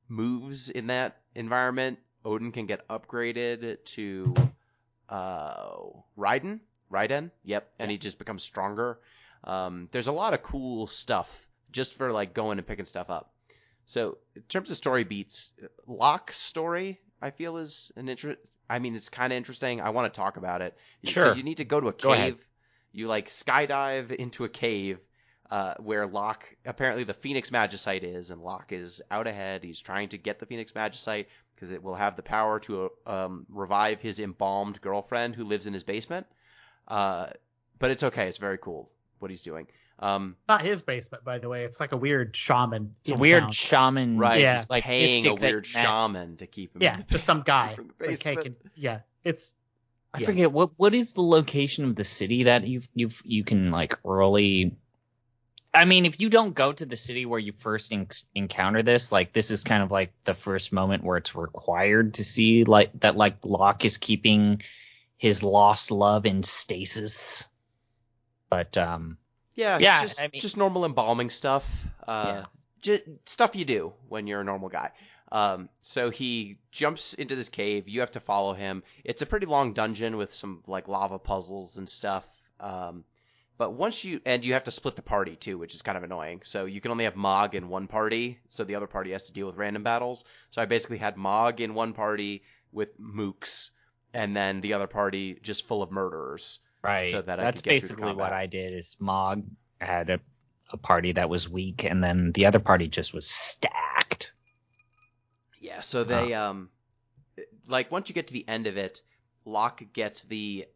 moves in that environment, Odin can get upgraded to Raiden, yep, and he just becomes stronger. There's a lot of cool stuff just for like going and picking stuff up. So in terms of story beats, Locke's story I feel is it's kind of interesting. I want to talk about it. Sure. So you need to go to a Go ahead. cave. You like skydive into a cave where Locke, apparently the Phoenix Magicite is, and Locke is out ahead. He's trying to get the Phoenix Magicite because it will have the power to revive his embalmed girlfriend who lives in his basement. But it's okay. It's very cool what he's doing. Not his basement, by the way. It's like a weird shaman. It's a weird shaman. Right. Yeah. He's like paying a weird shaman to keep him. Yeah, just some guy. from the Like, hey, basement. I forget what is the location of the city that you can like really. I mean, if you don't go to the city where you first encounter this, like this is kind of like the first moment where it's required to see like that, like Locke is keeping his lost love in stasis. But just normal embalming stuff. Just stuff you do when you're a normal guy. So he jumps into this cave. You have to follow him. It's a pretty long dungeon with some like lava puzzles and stuff. But once you have to split the party too, which is kind of annoying. So you can only have Mog in one party, so the other party has to deal with random battles. So I basically had Mog in one party with mooks, and then the other party just full of murderers. Right. So that that's I could get through basically combat. what I did. Is Mog had a party that was weak, and then the other party just was stacked. Yeah. So they like once you get to the end of it, Locke gets the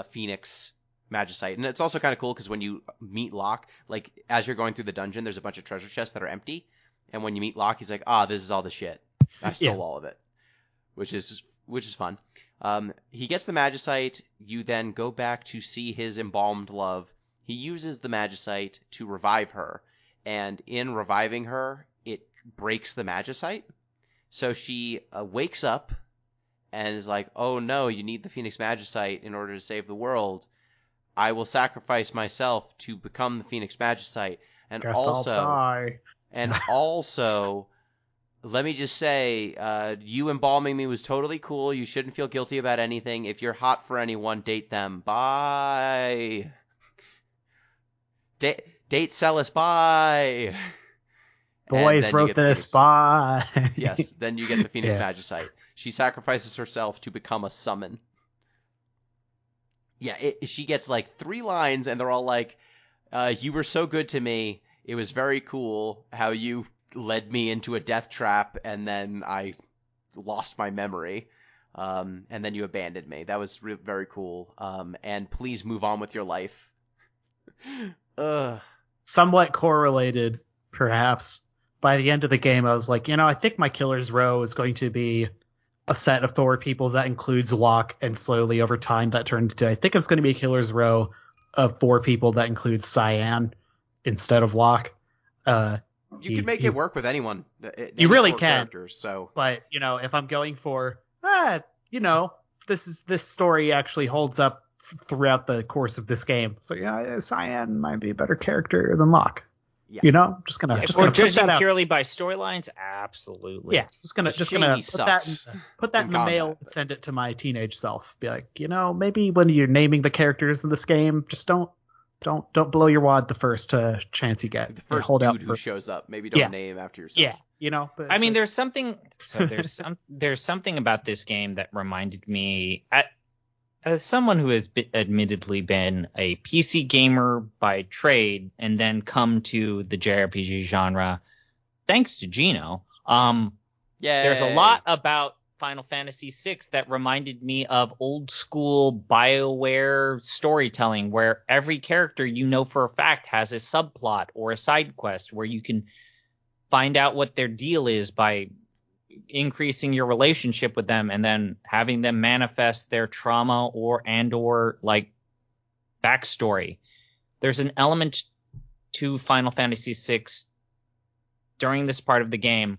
Phoenix Magicite, and it's also kind of cool because when you meet Locke, like as you're going through the dungeon, there's a bunch of treasure chests that are empty, and when you meet Locke, he's like, this is all the shit. I stole all of it, which is fun. He gets the Magicite. You then go back to see his embalmed love. He uses the Magicite to revive her, and in reviving her, it breaks the Magicite. So she wakes up and is like, oh no, you need the Phoenix Magicite in order to save the world. I will sacrifice myself to become the Phoenix Magicite. And Guess also, I'll die. and also, let me just say, you embalming me was totally cool. You shouldn't feel guilty about anything. If you're hot for anyone, date them. Bye. Date Celis. Bye. Boys wrote this. Bye. Yes, then you get the Phoenix Yeah. Magicite. She sacrifices herself to become a summon. Yeah, she gets like 3 lines, and they're all like, you were so good to me. It was very cool how you led me into a death trap, and then I lost my memory, and then you abandoned me. That was very cool. And please move on with your life. Somewhat correlated, perhaps. By the end of the game, I was like, I think my killer's row is going to be a set of 4 people that includes Locke, and slowly over time that turned into, I think it's going to be a killer's row of 4 people that includes Cyan instead of Locke. You can make it work with anyone. You really 4 can. characters, so. But, if I'm going for, this story actually holds up throughout the course of this game. So, Cyan might be a better character than Locke. Yeah. Just gonna Or put that judging out. purely by storylines, absolutely. Yeah, just gonna put that in the mail and send it to my teenage self. Be like, maybe when you're naming the characters in this game, just don't blow your wad the first chance you get. The first hold dude out who shows up. Maybe don't name after yourself. Yeah, you know. But, I mean, there's something about this game that reminded me, as someone who has admittedly been a PC gamer by trade and then come to the JRPG genre thanks to Gino. There's a lot about Final Fantasy VI that reminded me of old school BioWare storytelling, where every character you know for a fact has a subplot or a side quest where you can find out what their deal is by increasing your relationship with them and then having them manifest their trauma or like backstory. There's an element to Final Fantasy VI during this part of the game.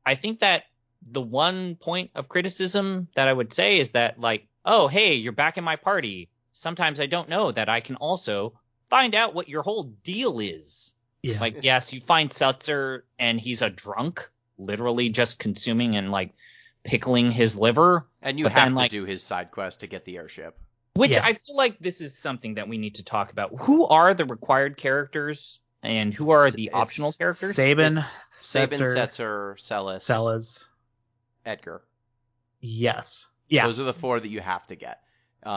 I think that the one point of criticism that I would say is that, like, oh, hey, you're back in my party. Sometimes I don't know that I can also find out what your whole deal is. Yeah. Like, yes, you find Setzer and he's a drunk, literally just consuming and like pickling his liver. And you have to do his side quest to get the airship. Which I feel like this is something that we need to talk about. Who are the required characters and who are the optional characters? Sabin, Setzer, Celes, Edgar. Yes. Yeah. Those are the 4 that you have to get.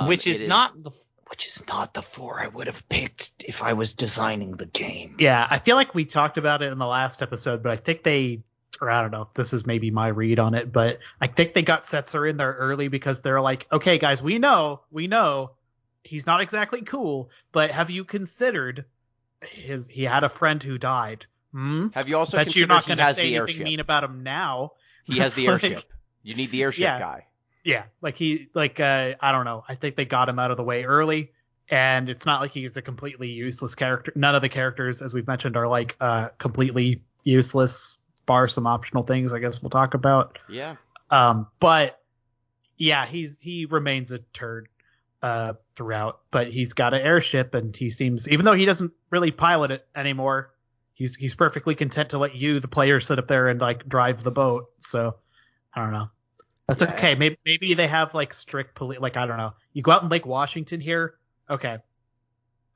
Which is not the 4 I would have picked if I was designing the game. Yeah, I feel like we talked about it in the last episode, but I think I don't know, this is maybe my read on it, but I think they got Setzer in there early because they're like, okay, guys, we know he's not exactly cool, but have you considered he had a friend who died? Have you also considered you're not he has say the anything airship? Mean about him now. He has the airship. You need the airship guy. Yeah, I don't know. I think they got him out of the way early, and it's not like he's a completely useless character. None of the characters, as we've mentioned, are like completely useless, bar some optional things I guess we'll talk about. Yeah. But yeah, he remains a turd throughout, but he's got an airship, and he seems, even though he doesn't really pilot it anymore, he's perfectly content to let you, the player, sit up there and like drive the boat. So I don't know. That's okay. Maybe they have like strict like, I don't know. You go out in Lake Washington here. Okay.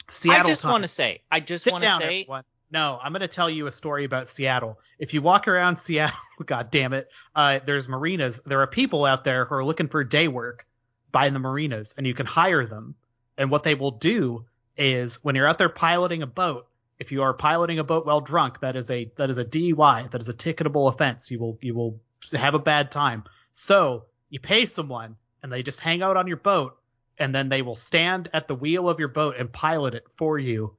Seattle. I just want to say. Everyone. No, I'm going to tell you a story about Seattle. If you walk around Seattle, God damn it, there's marinas. There are people out there who are looking for day work by the marinas, and you can hire them. And what they will do is, when you're out there piloting a boat, if you are piloting a boat while drunk, that is a DUI. That is a ticketable offense. You will have a bad time. So you pay someone, and they just hang out on your boat, and then they will stand at the wheel of your boat and pilot it for you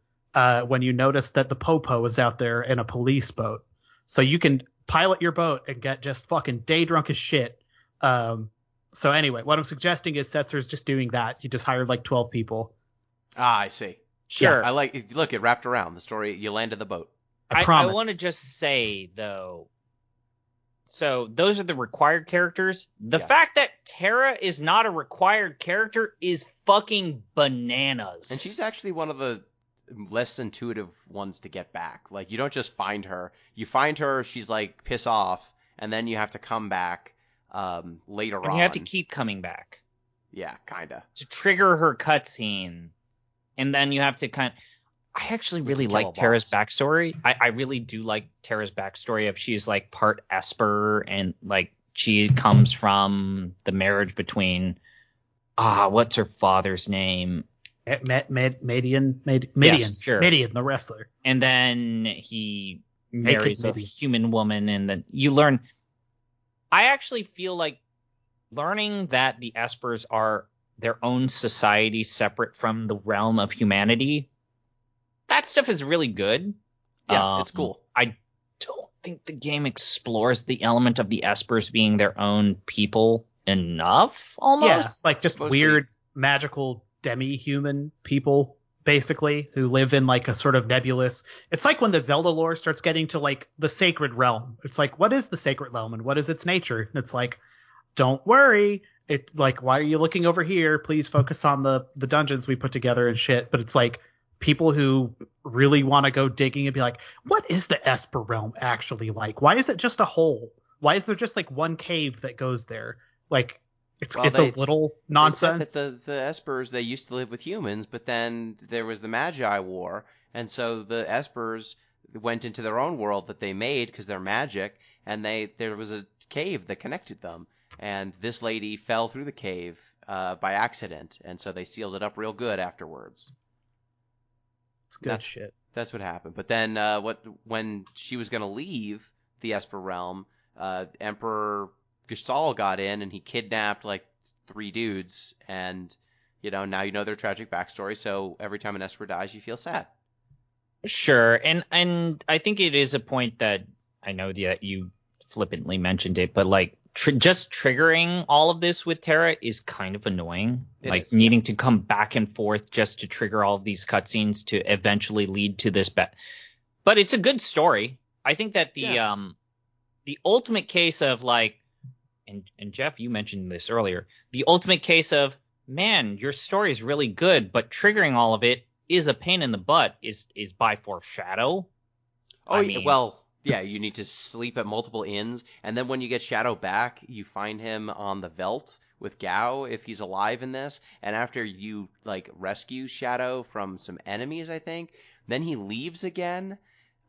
when you notice that the popo is out there in a police boat. So you can pilot your boat and get just fucking day drunk as shit. So anyway, what I'm suggesting is Setzer's just doing that. He just hired like 12 people. Ah, I see. Sure. Yeah, look, it wrapped around the story. You landed the boat. I want to just say, though, so those are the required characters. The fact that Terra is not a required character is fucking bananas. And she's actually one of the less intuitive ones to get back. Like, you don't just find her. You find her, she's like, piss off, and then you have to come back later on. And you have to keep coming back. Yeah, kinda. To trigger her cutscene. And then you have to I actually really like Terra's backstory. I really do like Terra's backstory of she's like part Esper, and like she comes from the marriage between what's her father's name? Median, yes, sure. Median, the wrestler. And then he marries a human woman, and then you learn. I actually feel like learning that the Espers are their own society separate from the realm of humanity, that stuff is really good. Yeah, it's cool. I don't think the game explores the element of the Espers being their own people enough, almost. Yeah, like just weird magical demi-human people, basically, who live in like a sort of nebulous. It's like when the Zelda lore starts getting to like the sacred realm. It's like, what is the sacred realm and what is its nature? And it's like, don't worry. It's like, why are you looking over here? Please focus on the dungeons we put together and shit. But it's like people who really want to go digging and be like, what is the Esper realm actually like? Why is it just a hole? Why is there just like one cave that goes there? Like, it's a little nonsense. They said that the Espers, they used to live with humans, but then there was the Magi War, and so the Espers went into their own world that they made because they're magic, and there was a cave that connected them, and this lady fell through the cave by accident, and so they sealed it up real good afterwards. It's good shit. That's what happened. But then when she was going to leave the Esper realm, Emperor Gestalt got in, and he kidnapped like 3 dudes, and now you know their tragic backstory, so every time an Esper dies, you feel sad. Sure, and I think it is a point that I know that you flippantly mentioned it, but like just triggering all of this with Terra is kind of annoying. Needing to come back and forth just to trigger all of these cutscenes to eventually lead to this but it's a good story. I think that the ultimate case of like, and Jeff, you mentioned this earlier, the ultimate case of, man, your story is really good, but triggering all of it is a pain in the butt is by Foreshadow. Yeah, you need to sleep at multiple inns, and then when you get Shadow back, you find him on the Veldt with Gao if he's alive in this, and after you like rescue Shadow from some enemies, I think, then he leaves again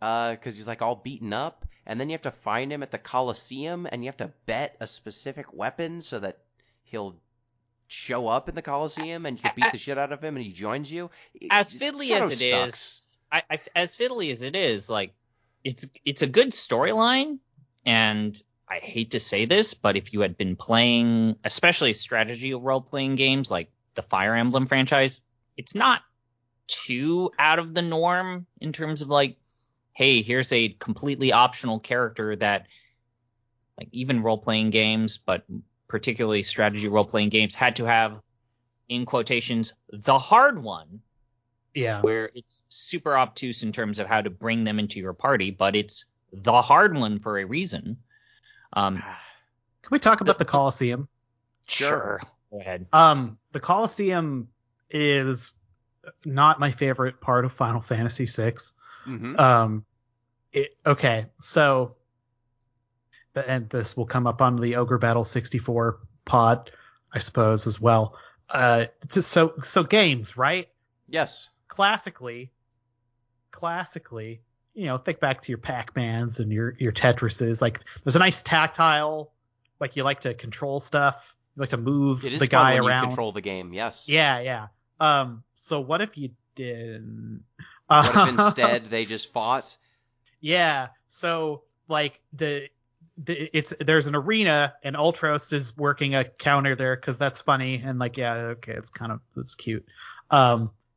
because he's like all beaten up, and then you have to find him at the Colosseum, and you have to bet a specific weapon so that he'll show up in the Colosseum, and you can beat the shit out of him, and he joins you. As fiddly as it is, like, it's a good storyline, and I hate to say this, but if you had been playing, especially strategy role-playing games like the Fire Emblem franchise, it's not too out of the norm in terms of like, hey, here's a completely optional character that, like, even role-playing games, but particularly strategy role-playing games, had to have, in quotations, the hard one. Yeah. Where it's super obtuse in terms of how to bring them into your party, but it's the hard one for a reason. Can we talk about the Colosseum? Sure. Go ahead. The Colosseum is not my favorite part of Final Fantasy VI. Mm-hmm. Okay, so, and this will come up on the Ogre Battle 64 pod, I suppose, as well. So games, right? Yes. Classically, think back to your Pac-Mans and your Tetrises. Like, there's a nice tactile, like, you like to control stuff, you like to move the guy around. You control the game, yes. Yeah. So what if you didn't? What if instead they just fought? Yeah. So like there's an arena, and Ultros is working a counter there because that's funny, and like, yeah, okay, it's cute.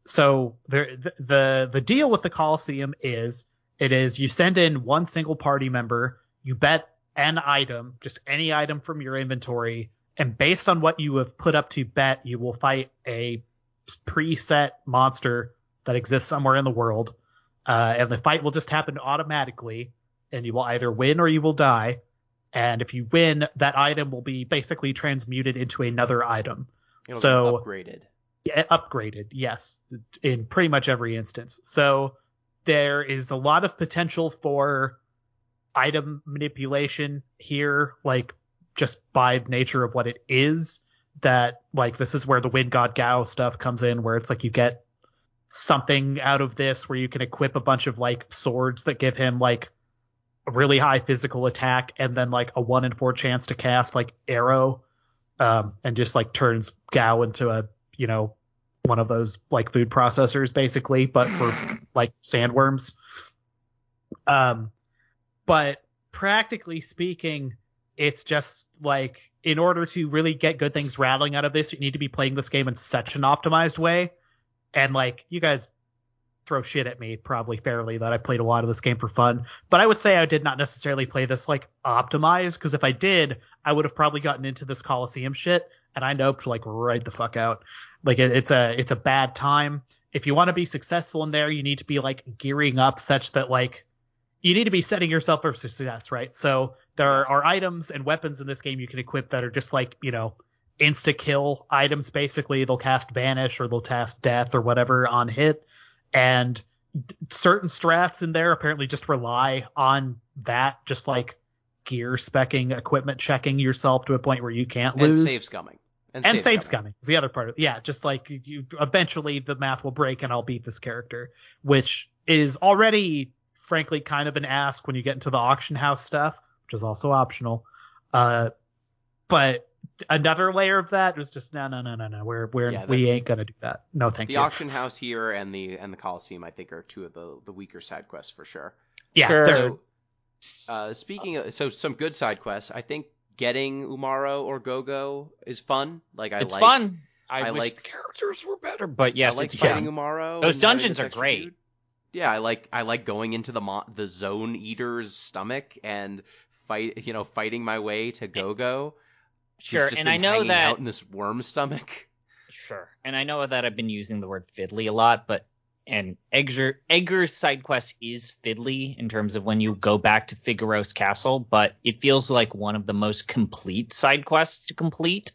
So the deal with the Colosseum is you send in one single party member, you bet an item, just any item from your inventory, and based on what you have put up to bet, you will fight a preset monster that exists somewhere in the world, and the fight will just happen automatically, and you will either win or you will die. And if you win, that item will be basically transmuted into another item. It'll be upgraded. Yeah, upgraded, yes, in pretty much every instance. So there is a lot of potential for item manipulation here, like, just by nature of what it is. That, like, this is where the Wind God Gao stuff comes in, where it's like you get something out of this where you can equip a bunch of, like, swords that give him, like, a really high physical attack, and then, like, a 1 in 4 chance to cast, like, arrow, and just, like, turns Gao into a, one of those, like, food processors, basically, but for, like, sandworms. But practically speaking, it's just, like, in order to really get good things rattling out of this, you need to be playing this game in such an optimized way. And, like, you guys throw shit at me probably fairly that I played a lot of this game for fun, but I would say I did not necessarily play this, like, optimized, because if I did, I would have probably gotten into this Colosseum shit, and I noped, like, right the fuck out. Like, it's a bad time. If you want to be successful in there, you need to be, like, gearing up such that, like, you need to be setting yourself up for success, right? So there are items and weapons in this game you can equip that are just, like, insta-kill items, basically. They'll cast Vanish, or they'll cast Death, or whatever on hit. And certain strats in there apparently just rely on that, just, like, gear specking, equipment checking yourself to a point where you can't lose. And save scumming. And save scumming is the other part of it. Yeah, just like you eventually the math will break and I'll beat this character, which is already, frankly, kind of an ask when you get into the auction house stuff. which is also optional. But another layer of that was just no. We ain't gonna do that. No, thank you. The auction house here and the Coliseum, I think, are two of the weaker side quests for sure. Yeah. Sure. So, speaking of some good side quests, I think getting Umaro or Gogo is fun. It's fun. I wish the characters were better, but yes, I like it's fighting fun. Umaro. Those and dungeons having are this extra great. dude. Yeah, I like going into the Zone Eater's stomach and fighting my way to Gogo. Sure, just and been I know hanging that. out in this worm stomach. Sure, and I know that I've been using the word fiddly a lot, and Edgar's side quest is fiddly in terms of when you go back to Figaro's castle, but it feels like one of the most complete side quests to complete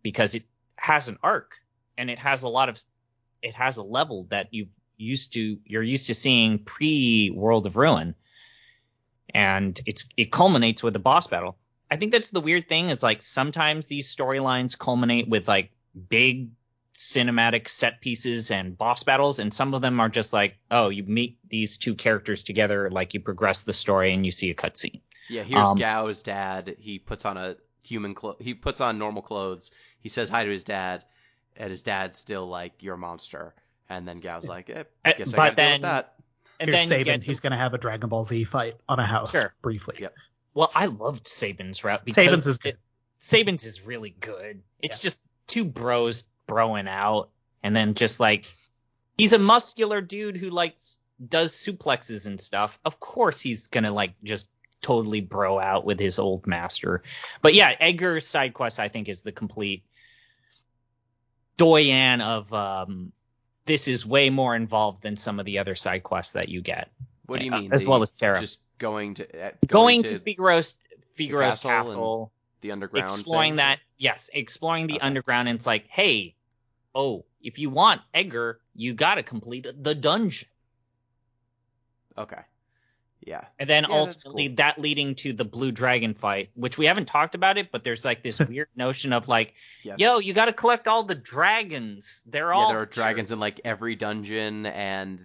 because it has an arc and it has a level that you're used to seeing pre-World of Ruin, and it culminates with a boss battle. I think that's the weird thing is like sometimes these storylines culminate with like big cinematic set pieces and boss battles, and some of them are just like, oh, you meet these two characters together, like you progress the story and you see a cutscene. Yeah, here's Gao's dad. He puts on normal clothes. He says hi to his dad, and his dad's still like, "You're a monster." And then Gao's like, I guess I gotta deal with that. And here's Sabin. He's gonna have a Dragon Ball Z fight on a house briefly. Yep. Well, I loved Sabin's route because Sabin's is good. Sabin's is really good. It's just two bros broing out, and then just like he's a muscular dude who does suplexes and stuff. Of course, he's gonna just totally bro out with his old master. But yeah, Edgar's side quest I think is the complete doyen of this is way more involved than some of the other side quests that you get. What do you mean? As well as Terra. Just going to Figaro's castle, the underground, exploring thing? Exploring the underground, and it's like, hey, if you want Edgar, you gotta complete the dungeon. Okay. Yeah. And then that's ultimately cool. that leading to the blue dragon fight, which we haven't talked about it, but there's like this weird notion of like, yo, you got to collect all the dragons. There are dragons in like every dungeon, and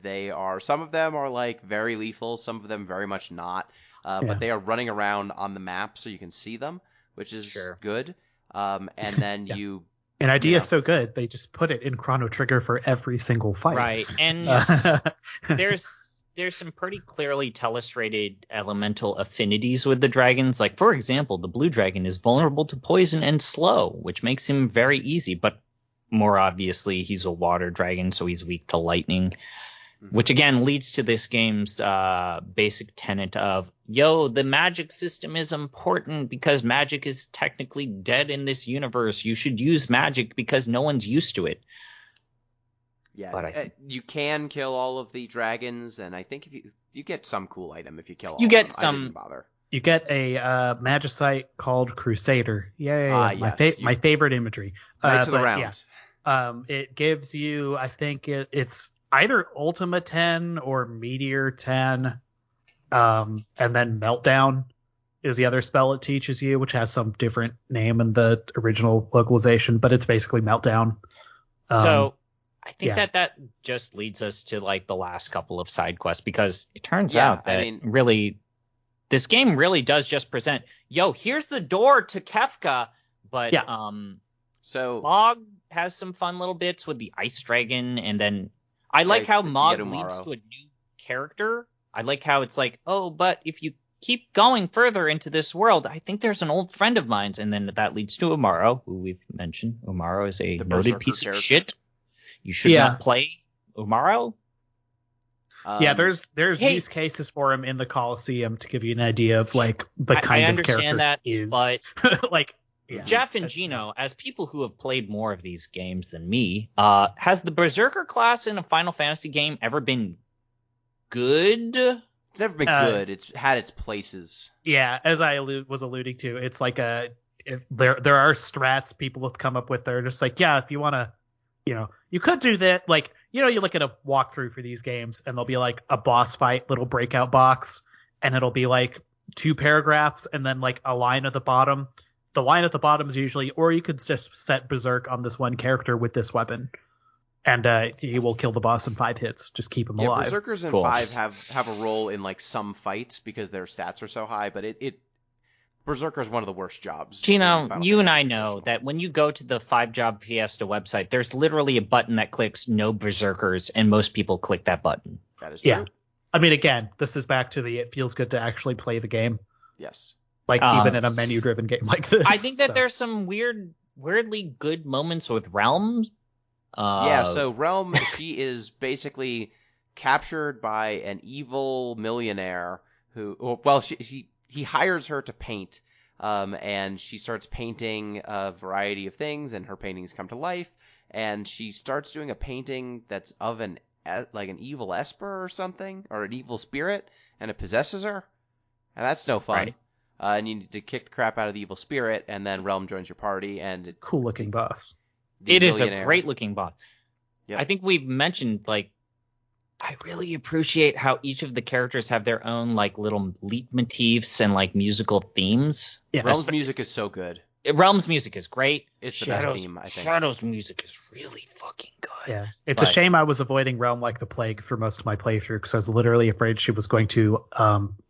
some of them are like very lethal, some of them very much not. But they are running around on the map so you can see them, which is good. And then you. An idea is so good, they just put it in Chrono Trigger for every single fight. Right. And there's some pretty clearly illustrated elemental affinities with the dragons. Like, for example, the blue dragon is vulnerable to poison and slow, which makes him very easy. But more obviously, he's a water dragon, so he's weak to lightning, which again leads to this game's basic tenet of, the magic system is important because magic is technically dead in this universe. You should use magic because no one's used to it. Yeah, but you can kill all of the dragons, and I think if you get some cool item if you kill all of them. I didn't bother. You get a magicite called Crusader. Yay! My favorite imagery. Knights of the Round. Yeah. It gives you, I think it's either Ultima 10 or Meteor 10, and then Meltdown is the other spell it teaches you, which has some different name in the original localization, but it's basically Meltdown. So I think that just leads us to like the last couple of side quests, because it turns out that really this game really does just present, here's the door to Kefka, but so Mog has some fun little bits with the ice dragon, and then I like how Mog leads to a new character. I like how it's like, but if you keep going further into this world, I think there's an old friend of mine's, and then that leads to Umaro, who we've mentioned. Umaro is a noted piece of shit. You should not play Umaro. There's use cases for him in the Coliseum to give you an idea of like the kind of character that he is. But like Jeff and Gino, as people who have played more of these games than me, has the Berserker class in a Final Fantasy game ever been good? It's never been good. It's had its places. Yeah, as I was alluding to, it's like there are strats people have come up with. They're just like, if you want to. You could do that. Like, you look at a walkthrough for these games and there'll be like a boss fight, little breakout box, and it'll be like 2 paragraphs and then like a line at the bottom. The line at the bottom is usually, or you could just set Berserk on this one character with this weapon, and he will kill the boss in 5 hits. Just keep him alive. Berserkers in 5 have a role in like some fights because their stats are so high, but Berserker's one of the worst jobs. Gino, you and I know that when you go to the 5-Job Fiesta website, there's literally a button that clicks no Berserkers, and most people click that button. That is true. Yeah. I mean, again, this is back to it feels good to actually play the game. Yes. Like, even in a menu-driven game like this. I think that there's some weirdly good moments with Realms. So Realm, she is basically captured by an evil millionaire who, well, he hires her to paint, and she starts painting a variety of things, and her paintings come to life, and she starts doing a painting that's of an evil esper or something, or an evil spirit, and it possesses her, and that's no fun. Right. And you need to kick the crap out of the evil spirit, and then Realm joins your party, and cool-looking boss. It is a great-looking boss. Yep. I think we've mentioned, like, I really appreciate how each of the characters have their own, like, little leitmotifs and, like, musical themes. Yeah. Realm's music is so good. Realm's music is great. It's the best theme, I think. Shadow's music is really fucking good. Yeah, it's a shame I was avoiding Realm like the plague for most of my playthrough because I was literally afraid she was going to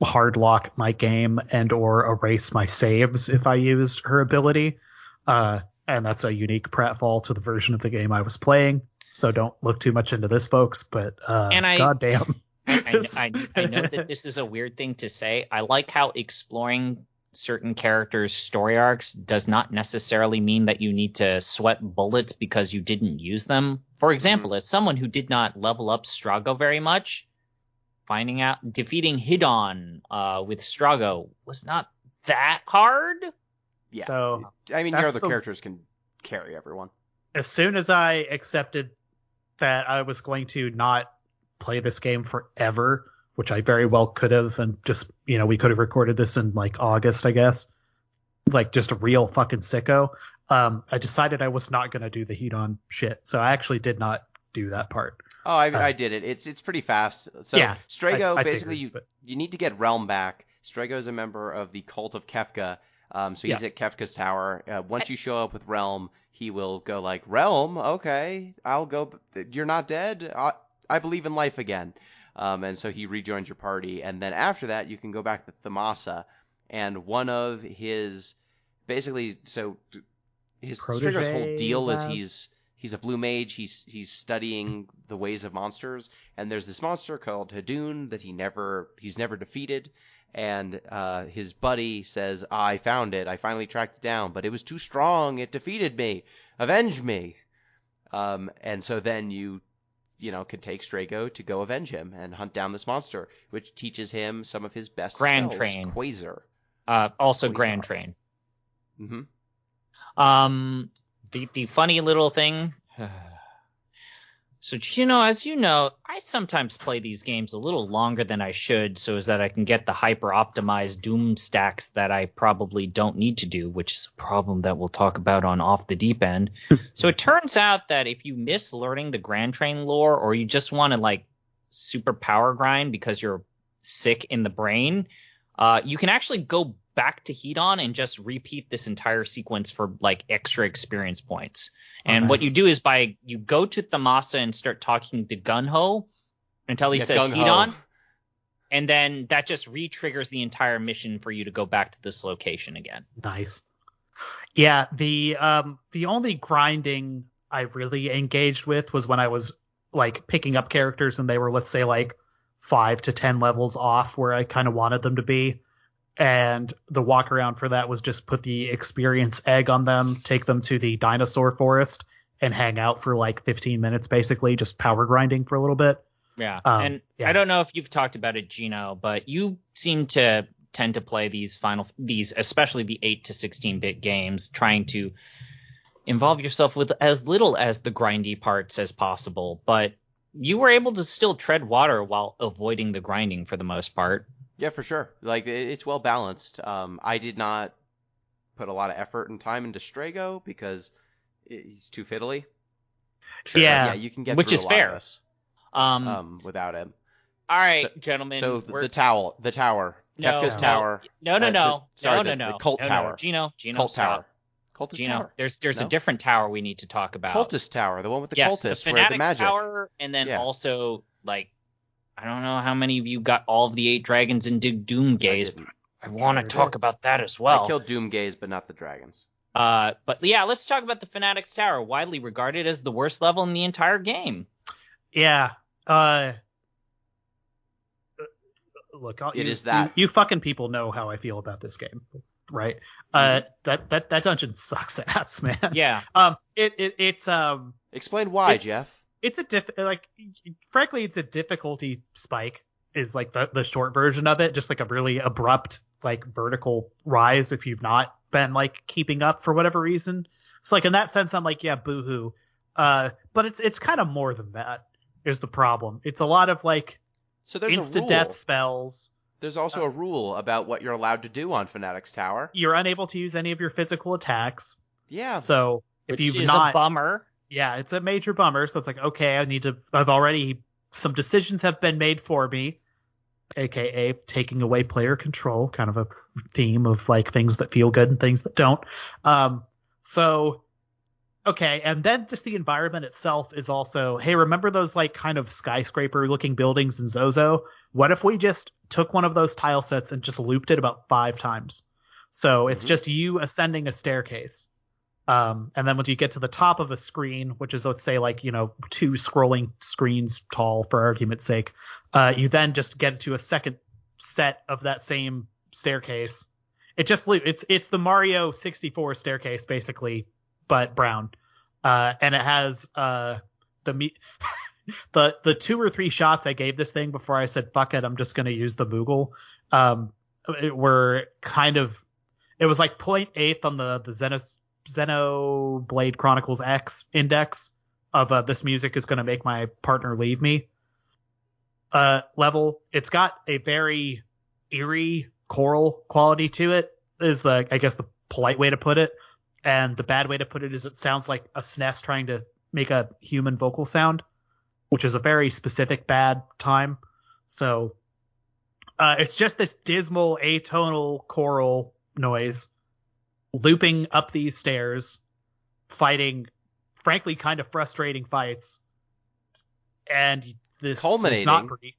hard lock my game and or erase my saves if I used her ability. And that's a unique pratfall to the version of the game I was playing. So don't look too much into this, folks. But goddamn. I know that this is a weird thing to say. I like how exploring certain characters' story arcs does not necessarily mean that you need to sweat bullets because you didn't use them. For example, as someone who did not level up Strago very much, defeating Hidon with Strago was not that hard. Yeah. So I mean, your other characters can carry everyone. As soon as I accepted that I was going to not play this game forever, which I very well could have, and just, we could have recorded this in like August, I guess, like just a real fucking sicko. I decided I was not going to do the Hedon shit. So I actually did not do that part. Oh, I did it. It's pretty fast. So yeah, Strago, I basically figured, you need to get Realm back. Strago is a member of the cult of Kefka. So he's at Kefka's tower. Once you show up with Realm, he will go like, Realm, okay, I'll go. You're not dead. I believe in life again. And so he rejoins your party, and then after that, you can go back to Thamasa, and one of his, basically, so his Strago's whole deal is he's a blue mage, he's studying the ways of monsters, and there's this monster called Hadun that he's never defeated, and his buddy says, I found it, I finally tracked it down, but it was too strong, it defeated me, avenge me, and so then you can take Strago to go avenge him and hunt down this monster, which teaches him some of his best Grand spells. Train. Quasar. Also Quasar. Grand Train. Mm-hmm. The funny little thing. So, Gino, as you know, I sometimes play these games a little longer than I should so as that I can get the hyper-optimized Doom stacks that I probably don't need to do, which is a problem that we'll talk about on Off the Deep End. So it turns out that if you miss learning the Grand Train lore, or you just want to, like, super power grind because you're sick in the brain, you can actually go back to Hedon and just repeat this entire sequence for like extra experience points. And nice. What you do is you go to Thamasa and start talking to Gunho until he says Hedon, and then that just re-triggers the entire mission for you to go back to this location again. Nice. Yeah, the only grinding I really engaged with was when I was like picking up characters and they were, let's say, like 5 to 10 levels off where I kind of wanted them to be. And the walk around for that was just put the experience egg on them, take them to the dinosaur forest, and hang out for like 15 minutes, basically, just power grinding for a little bit. Yeah. Yeah. I don't know if you've talked about it, Gino, but you seem to tend to play these especially the 8 to 16-bit games, trying to involve yourself with as little as the grindy parts as possible. But you were able to still tread water while avoiding the grinding for the most part. Yeah, for sure. Like, it's well balanced. I did not put a lot of effort and time into Strago because he's too fiddly. Sure. Yeah, you can get which through is a lot fair. of this, without him. All right, gentlemen. So the tower, No, Kefka's tower. No. The cult tower. Gino, cult stop. tower. Cultist Gino, tower. There's a different tower we need to talk about. Cultist tower, the one with the yes, cultists, the where the Fanatics magic. tower, and then also like I don't know how many of you got all of the 8 dragons and did Doom Gaze. I want to talk about that as well. I killed Doomgaze, but not the dragons. But yeah, let's talk about the Fanatics Tower, widely regarded as the worst level in the entire game. Yeah. Look, you fucking people know how I feel about this game, right? That dungeon sucks ass, man. Yeah. It's Explain why, Jeff. It's frankly, it's a difficulty spike is like the short version of it, just like a really abrupt like vertical rise if you've not been like keeping up for whatever reason. It's like in that sense, I'm like, yeah, boohoo. But it's kind of more than that is the problem. It's a lot of like instant death spells. There's also a rule about what you're allowed to do on Fanatics Tower. You're unable to use any of your physical attacks. Yeah. So if you've is not, a bummer. Yeah, it's a major bummer. So it's like, okay, some decisions have been made for me, aka taking away player control, kind of a theme of like things that feel good and things that don't. So okay, and then just the environment itself is also, hey, remember those like kind of skyscraper looking buildings in Zozo? What if we just took one of those tile sets and just looped it about 5 times? So it's just you ascending a staircase. And then once you get to the top of a screen, which is, let's say, like, 2 scrolling screens tall for argument's sake, you then just get to a second set of that same staircase. It just it's the Mario 64 staircase, basically, but brown. And it has the 2 or 3 shots I gave this thing before I said, fuck it, I'm just going to use the Moogle. It was like 0.8 on the Xenoblade Chronicles X index of this music is going to make my partner leave me level. It's got a very eerie choral quality to it, is I guess the polite way to put it. And the bad way to put it is it sounds like a SNES trying to make a human vocal sound, which is a very specific bad time. So it's just this dismal atonal choral noise looping up these stairs, fighting, frankly, kind of frustrating fights. And this is not pretty.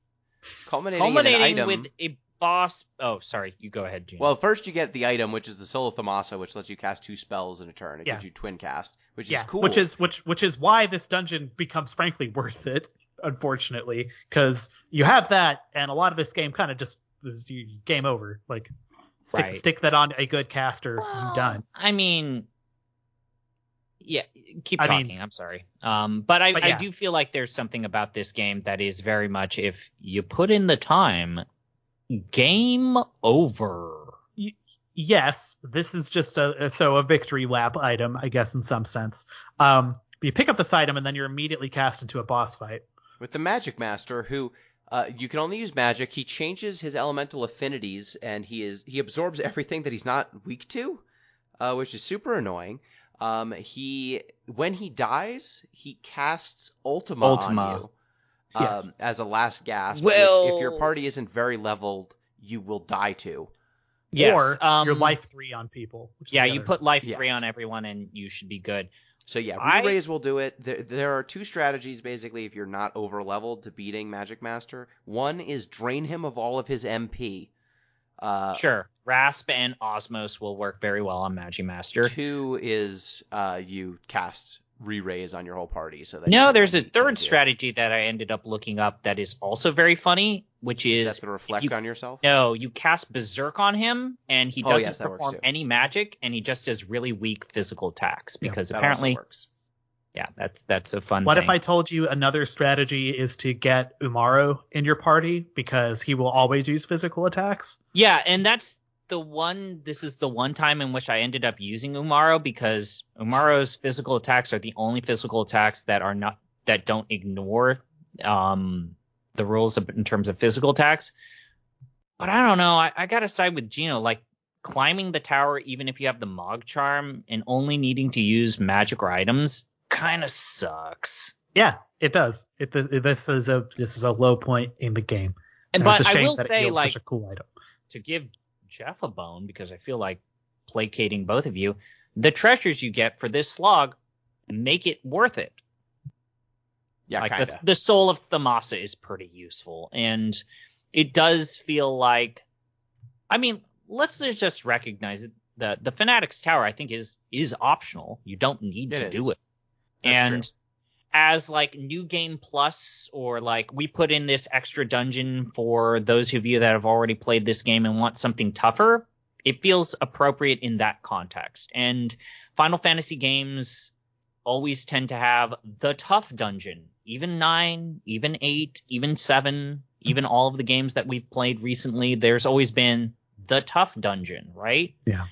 Culminating with a boss. Oh, sorry. You go ahead, Gino. Well, first you get the item, which is the Soul of Thamasa, which lets you cast 2 spells in a turn. It gives you twin cast, which is cool. Which is why this dungeon becomes frankly worth it, unfortunately, because you have that, and a lot of this game kind of just is game over. Like stick that on a good caster, you're done. I mean, yeah, keep talking. I'm sorry. But I do feel like there's something about this game that is very much, if you put in the time, game over. Yes, this is just a victory lap item, I guess, in some sense. You pick up this item and then you're immediately cast into a boss fight with the Magic Master, who you can only use magic. He changes his elemental affinities, and he absorbs everything that he's not weak to, which is super annoying. When he dies, he casts Ultima. On you. Yes. As a last gasp, well, which if your party isn't very leveled, you will die to. Yes, or your life 3 on people. Yeah, you put life 3 on everyone and you should be good. So yeah, re-raise will do it. There are 2 strategies, basically, if you're not over-leveled to beating Magic Master. One is drain him of all of his MP. Sure. Rasp and Osmos will work very well on Magic Master. 2 is you cast re-raise on your whole party. There's a third strategy that I ended up looking up that is also very funny, which is that to reflect on yourself? No, you cast Berserk on him, and he doesn't perform any magic, and he just does really weak physical attacks because apparently, works. Yeah, that's a fun. What if I told you another strategy is to get Umaro in your party because he will always use physical attacks? Yeah, and that's the one. This is the one time in which I ended up using Umaro because Umaro's physical attacks are the only physical attacks that don't ignore the rules in terms of physical attacks. But I don't know. I gotta side with Gino. Like climbing the tower, even if you have the Mog Charm and only needing to use magic or items, kind of sucks. Yeah, it does. This is a low point in the game. But I will say, like, such a cool item. To give Jeff a bone, because I feel like placating both of you, the treasures you get for this slog make it worth it. Yeah, like the Soul of Thamasa is pretty useful, and it does feel like, I mean, let's just recognize it. The Fanatics Tower, I think, is optional. You don't need to do it. That's and true. As like New Game Plus, or like we put in this extra dungeon for those of you that have already played this game and want something tougher, it feels appropriate in that context. And Final Fantasy games always tend to have the tough dungeon. Even 9, even 8, even 7, even all of the games that we've played recently, there's always been the tough dungeon, right? Yeah.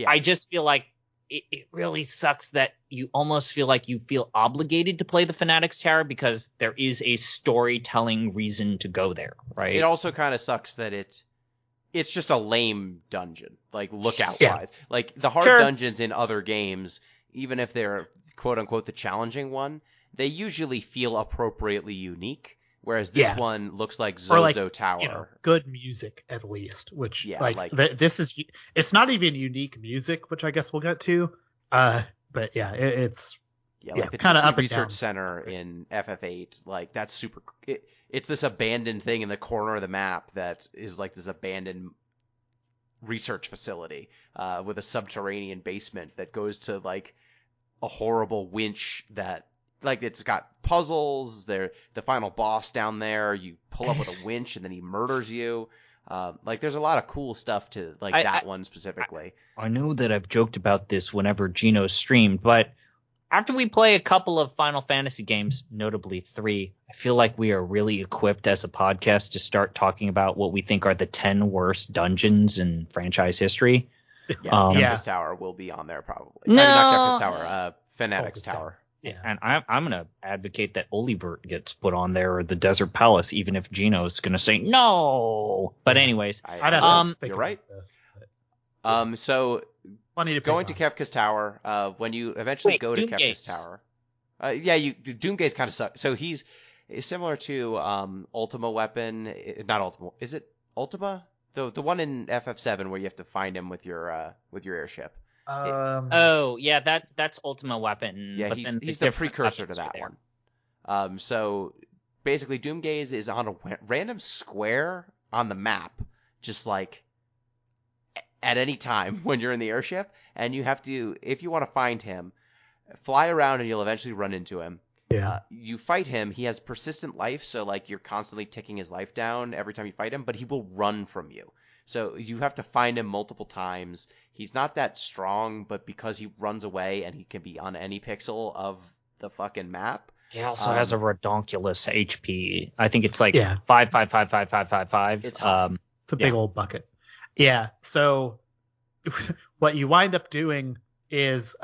I just feel like it really sucks that you almost feel like you feel obligated to play the Fanatics Tower because there is a storytelling reason to go there, right? It also kind of sucks that it's just a lame dungeon, like lookout-wise. Like the hard dungeons in other games, even if they're quote-unquote the challenging one, they usually feel appropriately unique. Whereas this one looks like Zozo Tower. You know, good music at least, which this is, it's not even unique music, which I guess we'll get to. But yeah, it's like the kind of up and Research down. Center in FF8, like that's super. It's this abandoned thing in the corner of the map that is like this abandoned research facility with a subterranean basement that goes to like a horrible winch that. Like, it's got puzzles. The final boss down there, you pull up with a winch, and then he murders you. Like, there's a lot of cool stuff to, like, that one specifically. I know that I've joked about this whenever Gino streamed, but after we play a couple of Final Fantasy games, notably 3, I feel like we are really equipped as a podcast to start talking about what we think are the 10 worst dungeons in franchise history. Yeah, Kefka's Tower will be on there, probably. No. I mean, not Kefka's Tower, Fanatics Tower. Yeah, and I'm going to advocate that Olivert gets put on there, or the Desert Palace, even if Gino's going to say no. But anyways, you're right. So going to Kefka's Tower, when you eventually go to Kefka's Tower, Doomgaze kind of sucks. So he's similar to Ultima Weapon, not Ultima. Is it Ultima? The one in FF7 where you have to find him with your airship. That's Ultima Weapon. Yeah, but he's the precursor to that one. So basically, Doomgaze is on a random square on the map, just like at any time when you're in the airship, and you have to, if you want to find him, fly around and you'll eventually run into him. Yeah. You fight him. He has persistent life, so like you're constantly ticking his life down every time you fight him, but he will run from you. So you have to find him multiple times. He's not that strong, but because he runs away and he can be on any pixel of the fucking map. He also has a redonkulous HP. I think it's like 5. It's it's a big old bucket. Yeah. So what you wind up doing is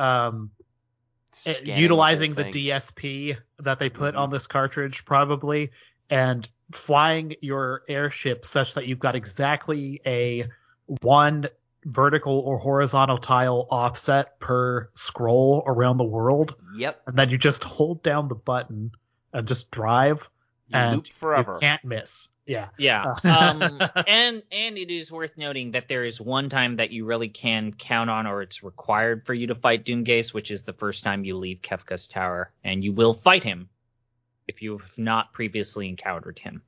utilizing the DSP that they put on this cartridge, probably, and flying your airship such that you've got exactly a 1 vertical or horizontal tile offset per scroll around the world. Yep. And then you just hold down the button and just drive. And loop forever. You can't miss. Yeah. Yeah. And it is worth noting that there is one time that you really can count on, or it's required for you to fight Doomgaze, which is the first time you leave Kefka's Tower, and you will fight him if you have not previously encountered him.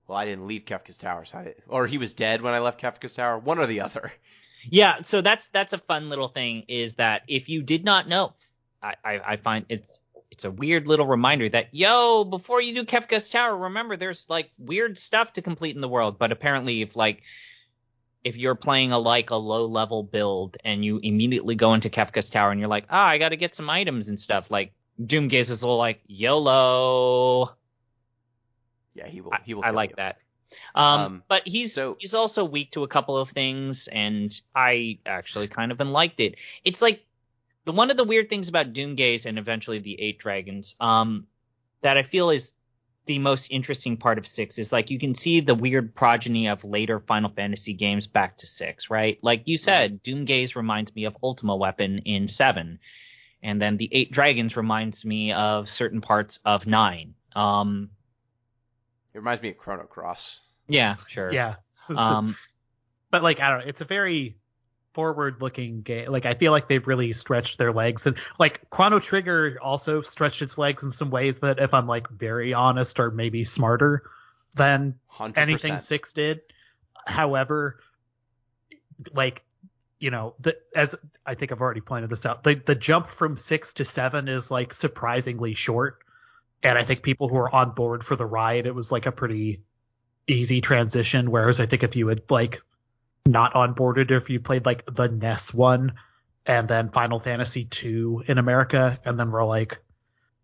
Well, I didn't leave Kefka's Tower, or he was dead when I left Kefka's Tower. One or the other. Yeah, so that's a fun little thing, is that if you did not know, I find it's a weird little reminder that, before you do Kefka's Tower, remember there's like weird stuff to complete in the world. But apparently if you're playing a low level build and you immediately go into Kefka's Tower and you're like, I got to get some items and stuff, like Doomgaze is all like, YOLO. Yeah, he will. I like that. But he's also weak to a couple of things, and I actually kind of liked it. It's like one of the weird things about Doomgaze and eventually the 8 Dragons, that I feel is the most interesting part of 6 is like you can see the weird progeny of later Final Fantasy games back to 6, right? Like you said, Doomgaze reminds me of Ultima Weapon in 7, and then the 8 Dragons reminds me of certain parts of 9. It reminds me of Chrono Cross. Yeah, sure. Yeah. But like, I don't know, it's a very forward-looking game. Like, I feel like they've really stretched their legs, and like Chrono Trigger also stretched its legs in some ways that, if I'm like very honest, are maybe smarter than 100%. anything 6 did. However, like, as I think I've already pointed this out, the jump from 6 to 7 is like surprisingly short. And I think people who are on board for the ride, it was like a pretty easy transition. Whereas I think if you had like not onboarded, or if you played like the NES one and then Final Fantasy 2 in America, and then we're like,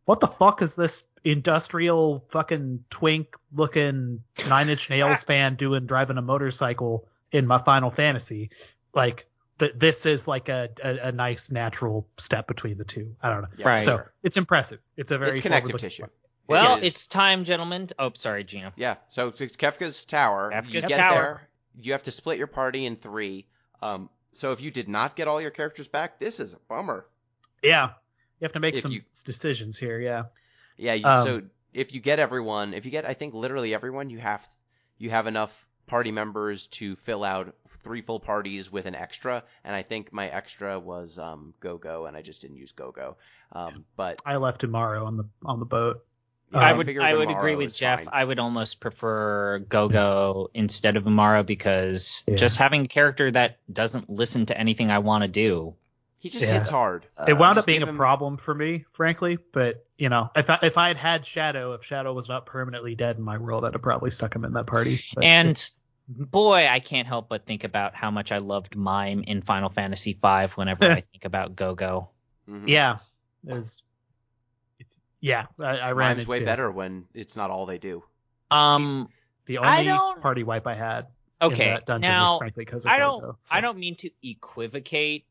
what the fuck is this industrial fucking twink looking Nine Inch Nails fan driving a motorcycle in my Final Fantasy? Like, this is like a nice natural step between the two. I don't know. Yeah, Right. So sure. it's impressive. It's a very It's connective forward-looking tissue. part. Well, is. it's time, gentlemen. Oh, sorry, Gino. Yeah, so it's Kefka's Tower. Kefka's You get Tower. there, you have to split your party in 3. So if you did not get all your characters back, this is a bummer. Yeah. You have to make If some you- decisions here. Yeah. Yeah, so if you get everyone, I think literally everyone, you have enough party members to fill out 3 full parties with an extra, and I think my extra was Go-Go, and I just didn't use Go-Go. But I left tomorrow on the boat. I would figured agree Amaro with is Jeff. fine. I would almost prefer Go-Go instead of Amaro, because Yeah. just having a character that doesn't listen to anything I want to do. he just Yeah. hits hard. It wound just up being give a him- problem for me, frankly. But if I had Shadow, if Shadow was not permanently dead in my world, I'd have probably stuck him in that party. But And boy, I can't help but think about how much I loved Mime in Final Fantasy V whenever I think about Go-Go. Mhm. yeah, I ran Mine's way into better when it's not all they do. the I only don't- party wipe I had. In Okay, that dungeon now was frankly because of I Go-Go, so. don't mean to equivocate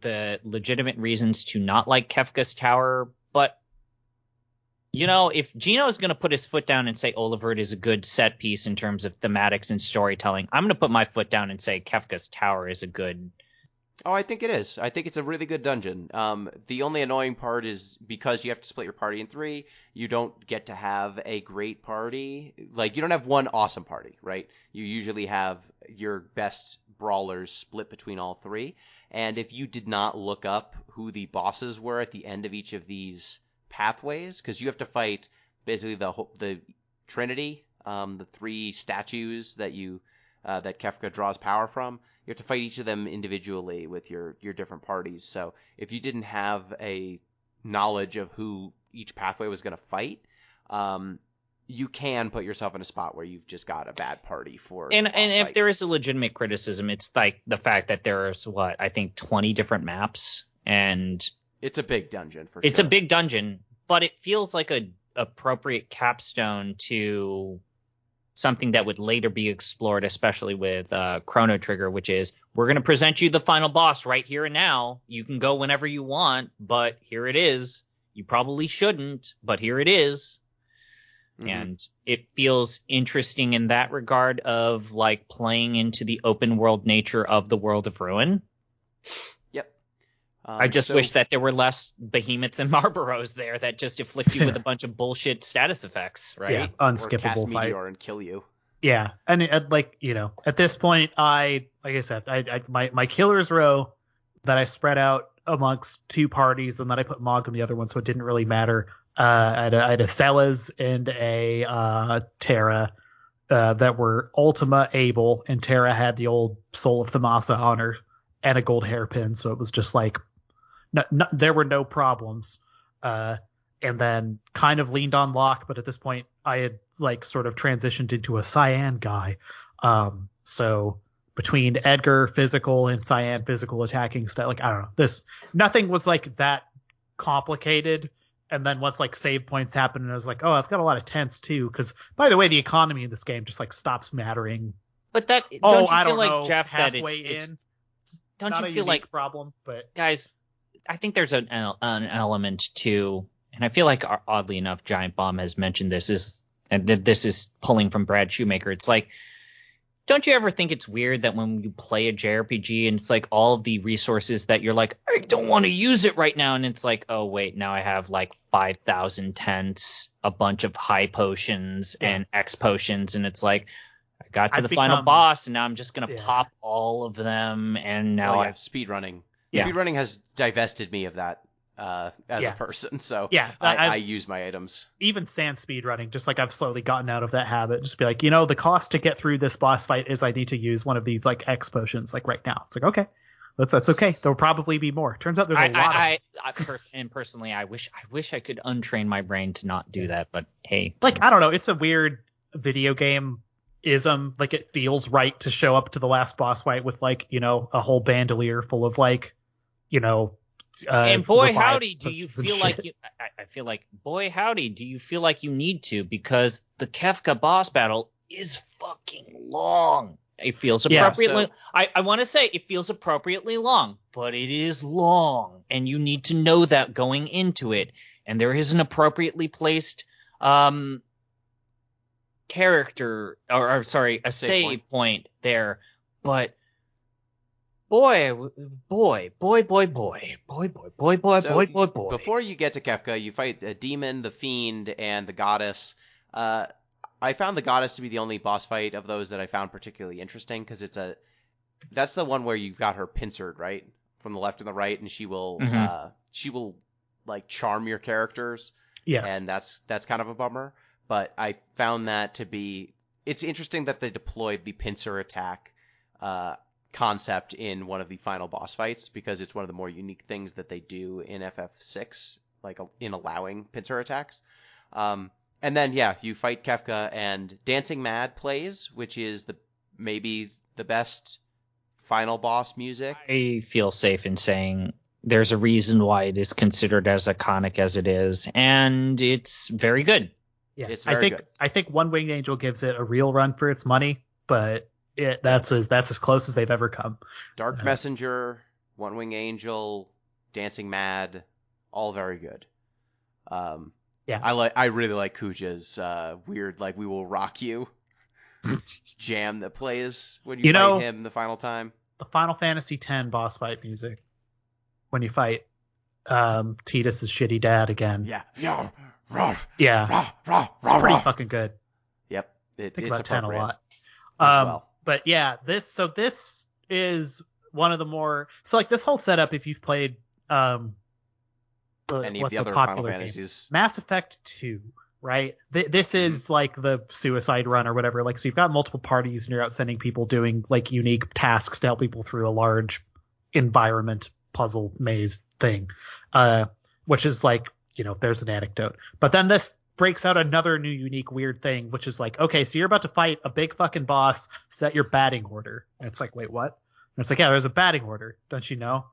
the legitimate reasons to not like Kefka's Tower, but if Gino is going to put his foot down and say Olivert is a good set piece in terms of thematics and storytelling, I'm going to put my foot down and say Kefka's Tower is a good. Oh, I think it is. I think it's a really good dungeon. The only annoying part is because you have to split your party in 3, you don't get to have a great party. Like, you don't have one awesome party, right? You usually have your best brawlers split between all 3. And if you did not look up who the bosses were at the end of each of these pathways, because you have to fight basically the Trinity, the 3 statues that that Kefka draws power from. You have to fight each of them individually with your different parties. So if you didn't have a knowledge of who each pathway was going to fight, you can put yourself in a spot where you've just got a bad party for. And the boss if fight. there is a legitimate criticism, it's like the fact that there's 20 different maps, and It's a big dungeon for it's sure. a big dungeon, but it feels like a appropriate capstone to something that would later be explored, especially with Chrono Trigger, which is, we're going to present you the final boss right here and now. You can go whenever you want, but here it is. You probably shouldn't, but here it is. Mhm. And it feels interesting in that regard of like playing into the open world nature of the World of Ruin. Yep. I just So- wish that there were less behemoths and Marlboros there that just afflict you with a bunch of bullshit status effects, right? Yeah, or cast unskippable meteor fights. and kill you. Yeah, and at this point, like I said, my killers row that I spread out amongst 2 parties, and then I put Mog in the other one, so it didn't really matter. I had a Celes and a Terra that were Ultima able, and Terra had the old Soul of Thamasa on her and a gold hairpin, so it was just like there were no problems. And then kind of leaned on Locke, but at this point I had like sort of transitioned into a Cyan guy. So between Edgar physical and Cyan physical attacking stuff, like I don't know, nothing was like that complicated. And then once like save points happened, and I was like, oh, I've got a lot of tents too, because by the way, the economy in this game just like stops mattering. But that Oh, don't you I feel don't like know, Jeff that halfway it's in. don't Not you a feel unique like, problem, but guys, I think there's an element to, and I feel like oddly enough, Giant Bomb has mentioned this this is pulling from Brad Shoemaker. It's like, don't you ever think it's weird that when you play a JRPG and it's like all of the resources that you're like, I don't want to use it right now, and it's like, oh wait, now I have like 5,000 tents, a bunch of high potions and X potions, and it's like, I got to I've the final become- boss and now I'm just gonna Yeah. pop all of them, and now Oh, I yeah, speedrunning. Yeah. Speedrunning has divested me of that as Yeah. a person. So Yeah, I use my items. even sand speed running, just like I've slowly gotten out of that habit. Just be like, the cost to get through this boss fight is I need to use one of these like X potions like right now. It's like, okay, that's okay. There'll probably be more. Turns out there's a lot of Personally, I wish I could untrain my brain to not do that, but hey. Like, I don't know, it's a weird video game ism. Like, it feels right to show up to the last boss fight with like, a whole bandolier full of like, and boy howdy, do revive you and feel shit. like I feel like boy howdy, do you feel like you need to, because the Kefka boss battle is fucking long. It feels appropriately. I want to say it feels appropriately long, but it is long, and you need to know that going into it. And there is an appropriately placed character, or sorry, a save point there. But boy. So, Boy. Before you get to Kefka, you fight a demon, the fiend, and the goddess. I found the goddess to be the only boss fight of those that I found particularly interesting, because that's the one where you've got her pincered, right, from the left and the right, and she will like charm your characters. Yes. And that's kind of a bummer. But I found that to be, it's interesting that they deployed the pincer attack concept in one of the final boss fights, because it's one of the more unique things that they do in FF6, like in allowing pincer attacks. And then, you fight Kefka, and Dancing Mad plays, which is maybe the best final boss music. I feel safe in saying there's a reason why it is considered as iconic as it is, and it's very good. Yeah, it's very good. I think One Winged Angel gives it a real run for its money, but that's as close as they've ever come. Dark Messenger, One Winged Angel, Dancing Mad, all very good. Yeah, I really like Kuja's weird, like, we will rock you jam that plays when you fight him the final time. The Final Fantasy X boss fight music when you fight Tidus's shitty dad again. Yeah. It's pretty fucking good. Yep. Think it's about 10 a appropriate lot. as well. But yeah, this is one of the more, so like this whole setup, if you've played Any of the other Final Fantasies. Mass Effect 2, right? This is like the Suicide Run or whatever. Like, so you've got multiple parties and you're out sending people doing like unique tasks to help people through a large environment puzzle maze thing, which is like, there's an anecdote. But then this breaks out another new unique weird thing, which is like, okay, so you're about to fight a big fucking boss, set your batting order. And it's like, wait, what? And it's like, yeah, there's a batting order, don't you know?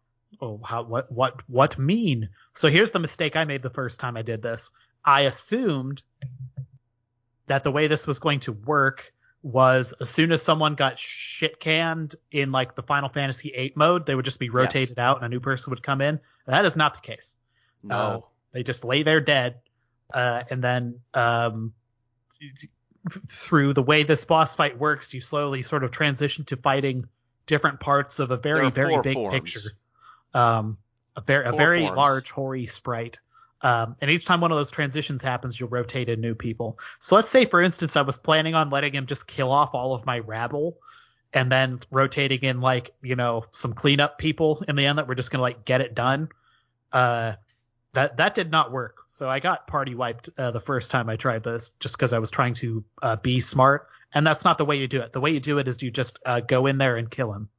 Oh, what mean? So here's the mistake I made the first time I did this. I assumed that the way this was going to work was as soon as someone got shit canned in like the Final Fantasy VIII mode, they would just be rotated out and a new person would come in. That is not the case. No. They just lay there dead. And then through the way this boss fight works, you slowly sort of transition to fighting different parts of a very, very big picture. A very large, hoary sprite. And each time one of those transitions happens, you'll rotate in new people. So let's say, for instance, I was planning on letting him just kill off all of my rabble and then rotating in like, some cleanup people in the end that were just going to like get it done. That did not work. So I got party wiped the first time I tried this just because I was trying to be smart. And that's not the way you do it. The way you do it is you just go in there and kill him.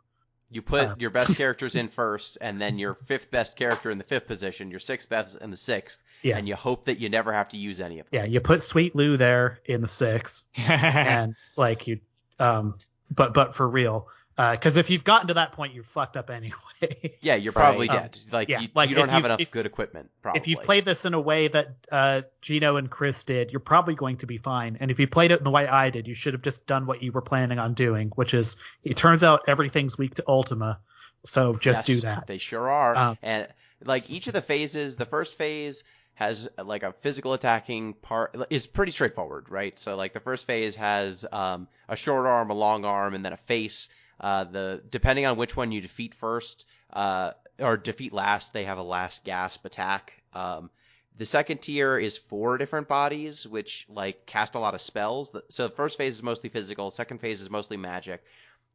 You put your best characters in first, and then your fifth best character in the fifth position, your sixth best in the sixth, and you hope that you never have to use any of them. Yeah, you put Sweet Lou there in the sixth, and like you, but for real, because if you've gotten to that point, you're fucked up anyway. Yeah, you're probably dead. You don't have enough good equipment. Probably. If you've played this in a way that Gino and Chris did, you're probably going to be fine. And if you played it in the way I did, you should have just done what you were planning on doing, which is, it turns out everything's weak to Ultima, so just do that. They sure are. And like each of the phases, the first phase has like a physical attacking part, is pretty straightforward, right? So like the first phase has a short arm, a long arm, and then a face. Depending on which one you defeat first or defeat last, they have a last gasp attack. The second tier is 4 different bodies, which like cast a lot of spells. So the first phase is mostly physical. Second phase is mostly magic.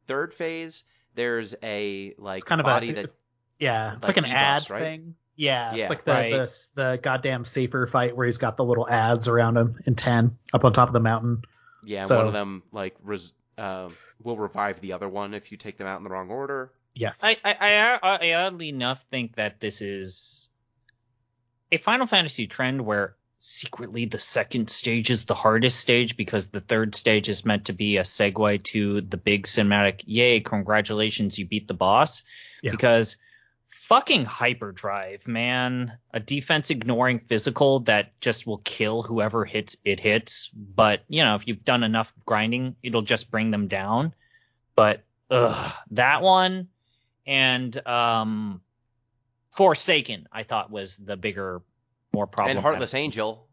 Third phase, there's a like it's kind body of that it's like an debuffs, ad right? thing. Yeah, Yeah, it's like right. the goddamn safer fight where he's got the little ads around him in 10 up on top of the mountain. Yeah, and So- one of them like will revive the other one if you take them out in the wrong order. Yes. I oddly enough think that this is a Final Fantasy trend where secretly the second stage is the hardest stage because the third stage is meant to be a segue to the big cinematic. Yay, congratulations, you beat the boss. Yeah. Because fucking hyperdrive, man. A defense ignoring physical that just will kill whoever hits. But, if you've done enough grinding, it'll just bring them down. But that one and Forsaken, I thought was the bigger, more problematic. And Heartless Angel.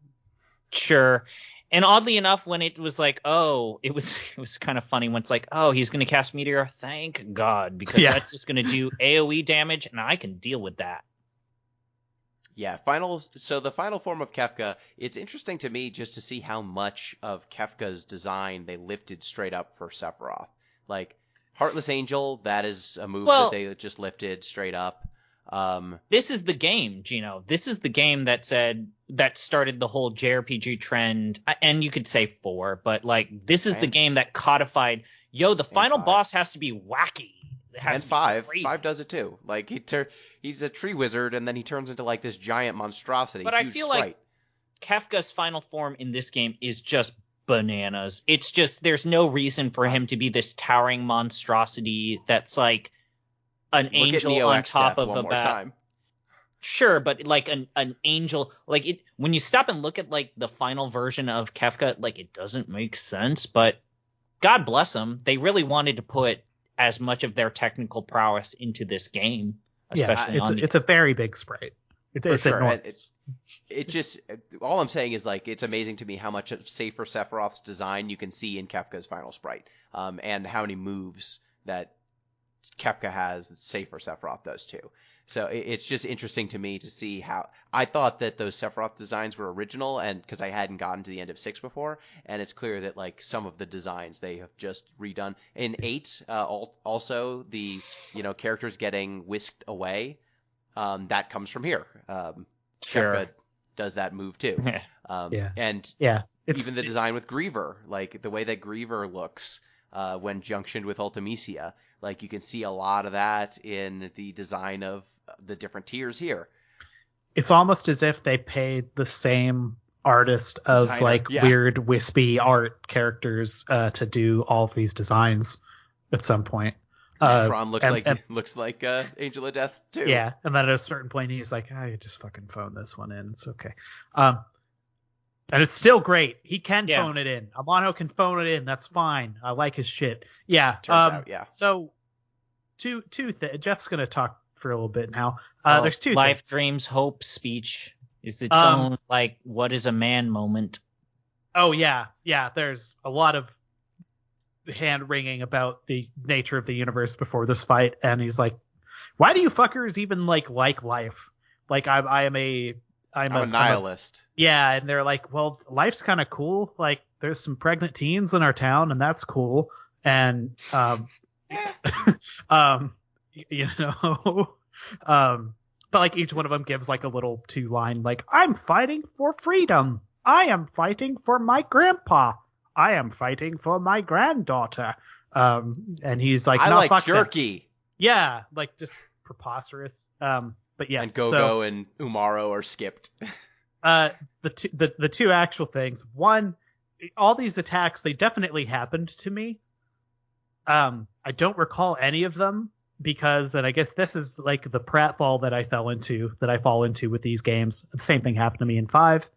Sure. And oddly enough, when it was like, it was kind of funny when it's like, he's going to cast Meteor. Thank God, because that's just going to do AoE damage, and I can deal with that. Yeah, so the final form of Kefka, it's interesting to me just to see how much of Kefka's design they lifted straight up for Sephiroth. Like, Heartless Angel, that is a move that they just lifted straight up. This is the game, Gino. This is the game that started the whole JRPG trend, and you could say 4, but like this is the game that codified. The final boss has to be wacky. It has to be 5. crazy. 5 does it too. Like he's a tree wizard, and then he turns into like this giant monstrosity. But I feel like Kefka's final form in this game is just bananas. It's just there's no reason for him to be this towering monstrosity that's like an angel on top of a bat. Sure, but like an angel, like it when you stop and look at like the final version of Kefka, like it doesn't make sense, but God bless them. They really wanted to put as much of their technical prowess into this game, especially it's a very big sprite. It's enormous. It just all I'm saying is like it's amazing to me how much of Safer Sephiroth's design you can see in Kefka's final sprite, and how many moves that Kefka has Safer Sephiroth does too. So it's just interesting to me to see how I thought that those Sephiroth designs were original, and because I hadn't gotten to the end of 6 before, and it's clear that like some of the designs they have just redone in 8. Also the characters getting whisked away, that comes from here. Sure. Kefka does that move too. And even the design with Griever, like the way that Griever looks when junctioned with Ultimisia, like you can see a lot of that in the design of the different tiers here. It's almost as if they paid the same artist of weird wispy art characters to do all of these designs at some point. Ron looks like Angel of Death too. Yeah, and then at a certain point he's like, you just fucking phone this one in. It's okay. And it's still great. He can phone it in. Amano can phone it in. That's fine. I like his shit. Yeah. Turns out, yeah. So, Jeff's going to talk for a little bit now. There's two Life, things. Dreams, Hope speech is its own, like, what is a man moment. Oh, yeah. Yeah, there's a lot of hand-wringing about the nature of the universe before this fight. And he's like, why do you fuckers even, like life? Like, I'm a nihilist. And they're like, well, life's kind of cool. Like, there's some pregnant teens in our town, and that's cool. And, but like each one of them gives like a little 2-line, like, I'm fighting for freedom. I am fighting for my grandpa. I am fighting for my granddaughter. And he's like, I no, like fuck jerky. That. Yeah, like just preposterous. But yes, and Go-Go and Umaro are skipped. The two actual things. One, all these attacks, they definitely happened to me. I don't recall any of them because, and I guess this is like the pratfall that I fall into with these games. The same thing happened to me in 5.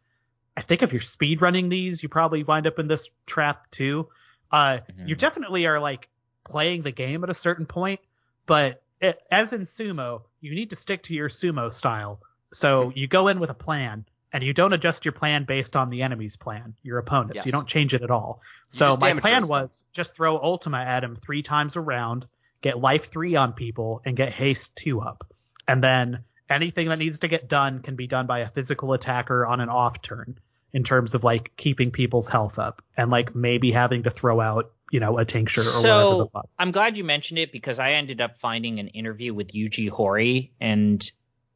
I think if you're speed running these, you probably wind up in this trap too. You definitely are like playing the game at a certain point, but as in sumo, you need to stick to your sumo style. So you go in with a plan, and you don't adjust your plan based on the enemy's plan, your opponent's. Yes. You don't change it at all. So my plan was just throw Ultima at him 3 times around, get life 3 on people, and get haste 2 up. And then anything that needs to get done can be done by a physical attacker on an off turn in terms of like keeping people's health up and like maybe having to throw out, a tincture or whatever the fuck. I'm glad you mentioned it because I ended up finding an interview with Yuji Horii, and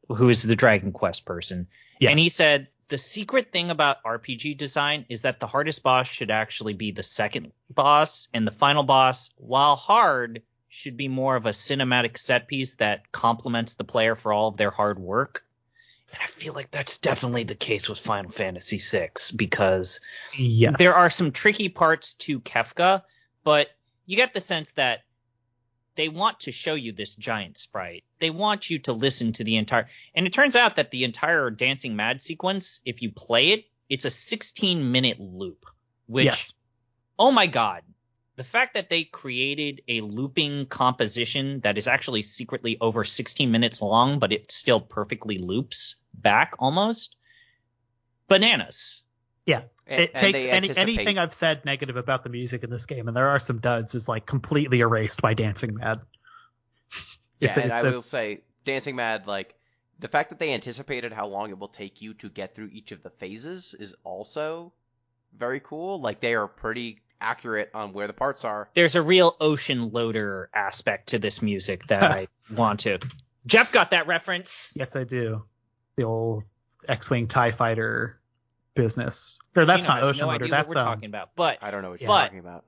who is the Dragon Quest person. Yes. And he said the secret thing about RPG design is that the hardest boss should actually be the second boss, and the final boss, while hard, should be more of a cinematic set piece that complements the player for all of their hard work. And I feel like that's definitely the case with Final Fantasy VI, because there are some tricky parts to Kefka, but you get the sense that they want to show you this giant sprite. They want you to listen to the entire... And it turns out that the entire Dancing Mad sequence, if you play it, it's a 16-minute loop, which, oh my god, the fact that they created a looping composition that is actually secretly over 16 minutes long, but it still perfectly loops back almost. Bananas. Yeah. It takes anything I've said negative about the music in this game, and there are some duds, is like completely erased by Dancing Mad. I will say, Dancing Mad, like, the fact that they anticipated how long it will take you to get through each of the phases is also very cool. Like, they are pretty accurate on where the parts are. There's a real ocean loader aspect to this music that I want to. Jeff got that reference. Yes, I do. The old X-Wing TIE Fighter business. That's not ocean loader. That's what we're talking about. But I don't know what you're talking about.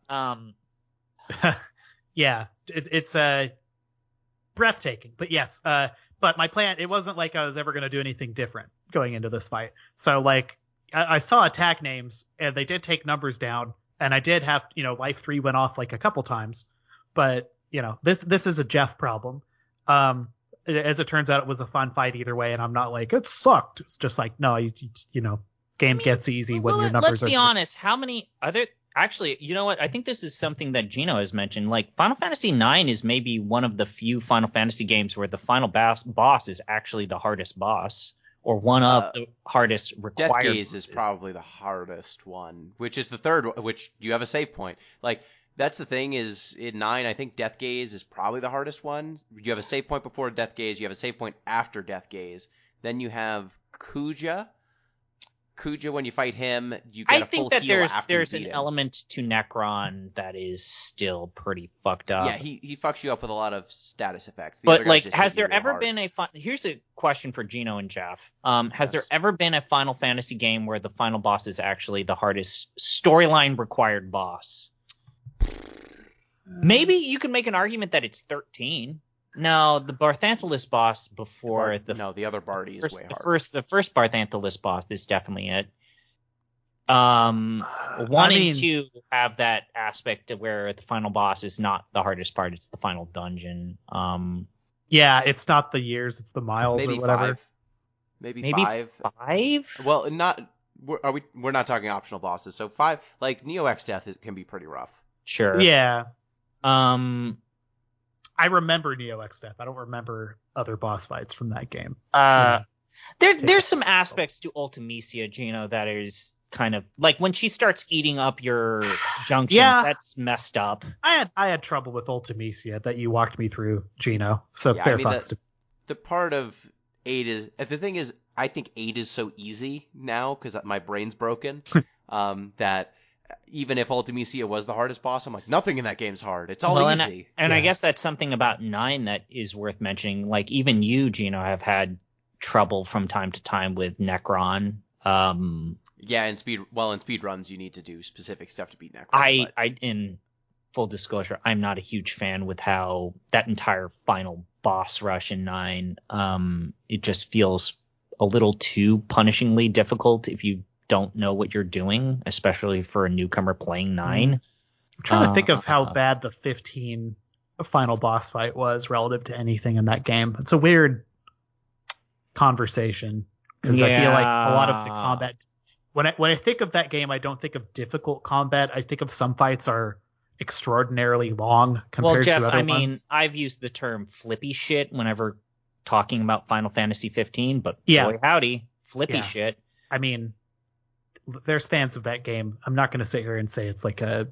Yeah, it's breathtaking. But yes, but my plan, it wasn't like I was ever going to do anything different going into this fight. So like I saw attack names and they did take numbers down, and I did have, life 3 went off like a couple times, but this is a Jeff problem. As it turns out, it was a fun fight either way, and I'm not like it sucked. It's just like, no, game gets easy when your numbers are. Let's be honest. How many other? Actually, you know what? I think this is something that Gino has mentioned. Like, Final Fantasy IX is maybe one of the few Final Fantasy games where the final boss is actually the hardest boss, or one of the hardest required. Death Gaze is probably the hardest one, which is the third one, which you have a save point. Like, that's the thing is, in 9, I think Death Gaze is probably the hardest one. You have a save point before Death Gaze. You have a save point after Death Gaze. Then you have Kuja. When you fight him, you get a full heal after you beat him. I think that there's an element to Necron that is still pretty fucked up. Yeah, he fucks you up with a lot of status effects. But like, has there ever been here's a question for Gino and Jeff. Has there ever been a Final Fantasy game where the final boss is actually the hardest storyline required boss? Maybe you could make an argument that it's 13. No, the Barthanthelis boss before the other Barty is way hard. The first Barthanthelis boss is definitely it. 1 and 2 have that aspect of where the final boss is not the hardest part; it's the final dungeon. Yeah, it's not the years; it's the miles or whatever. Maybe 5. 5? Well, we're not talking optional bosses. So 5, like Neo X Death, can be pretty rough. Sure. Yeah. I remember Neo X Death. I don't remember other boss fights from that game. There's some aspects to Ultimecia, Gino, that is kind of like when she starts eating up your junctions. That's messed up. I had trouble with Ultimecia that you walked me through, Gino. So fair fucks. The part of 8 is the thing is, I think 8 is so easy now because my brain's broken that. Even if Ultimecia was the hardest boss, I'm like, nothing in that game's hard. It's all easy. I guess that's something about 9 that is worth mentioning. Like, even you, Gino, have had trouble from time to time with Necron. Yeah, in speed runs, you need to do specific stuff to beat Necron. In full disclosure, I'm not a huge fan with how that entire final boss rush in 9. It just feels a little too punishingly difficult if you don't know what you're doing, especially for a newcomer playing 9. I'm trying to think of how bad the 15 final boss fight was relative to anything in that game. It's a weird conversation because I feel like a lot of the combat. When I think of that game, I don't think of difficult combat. I think of some fights are extraordinarily long compared to other ones. Well, Jeff, I've used the term flippy shit whenever talking about Final Fantasy 15, but boy howdy, flippy shit. I mean, there's fans of that game. I'm not going to sit here and say it's like a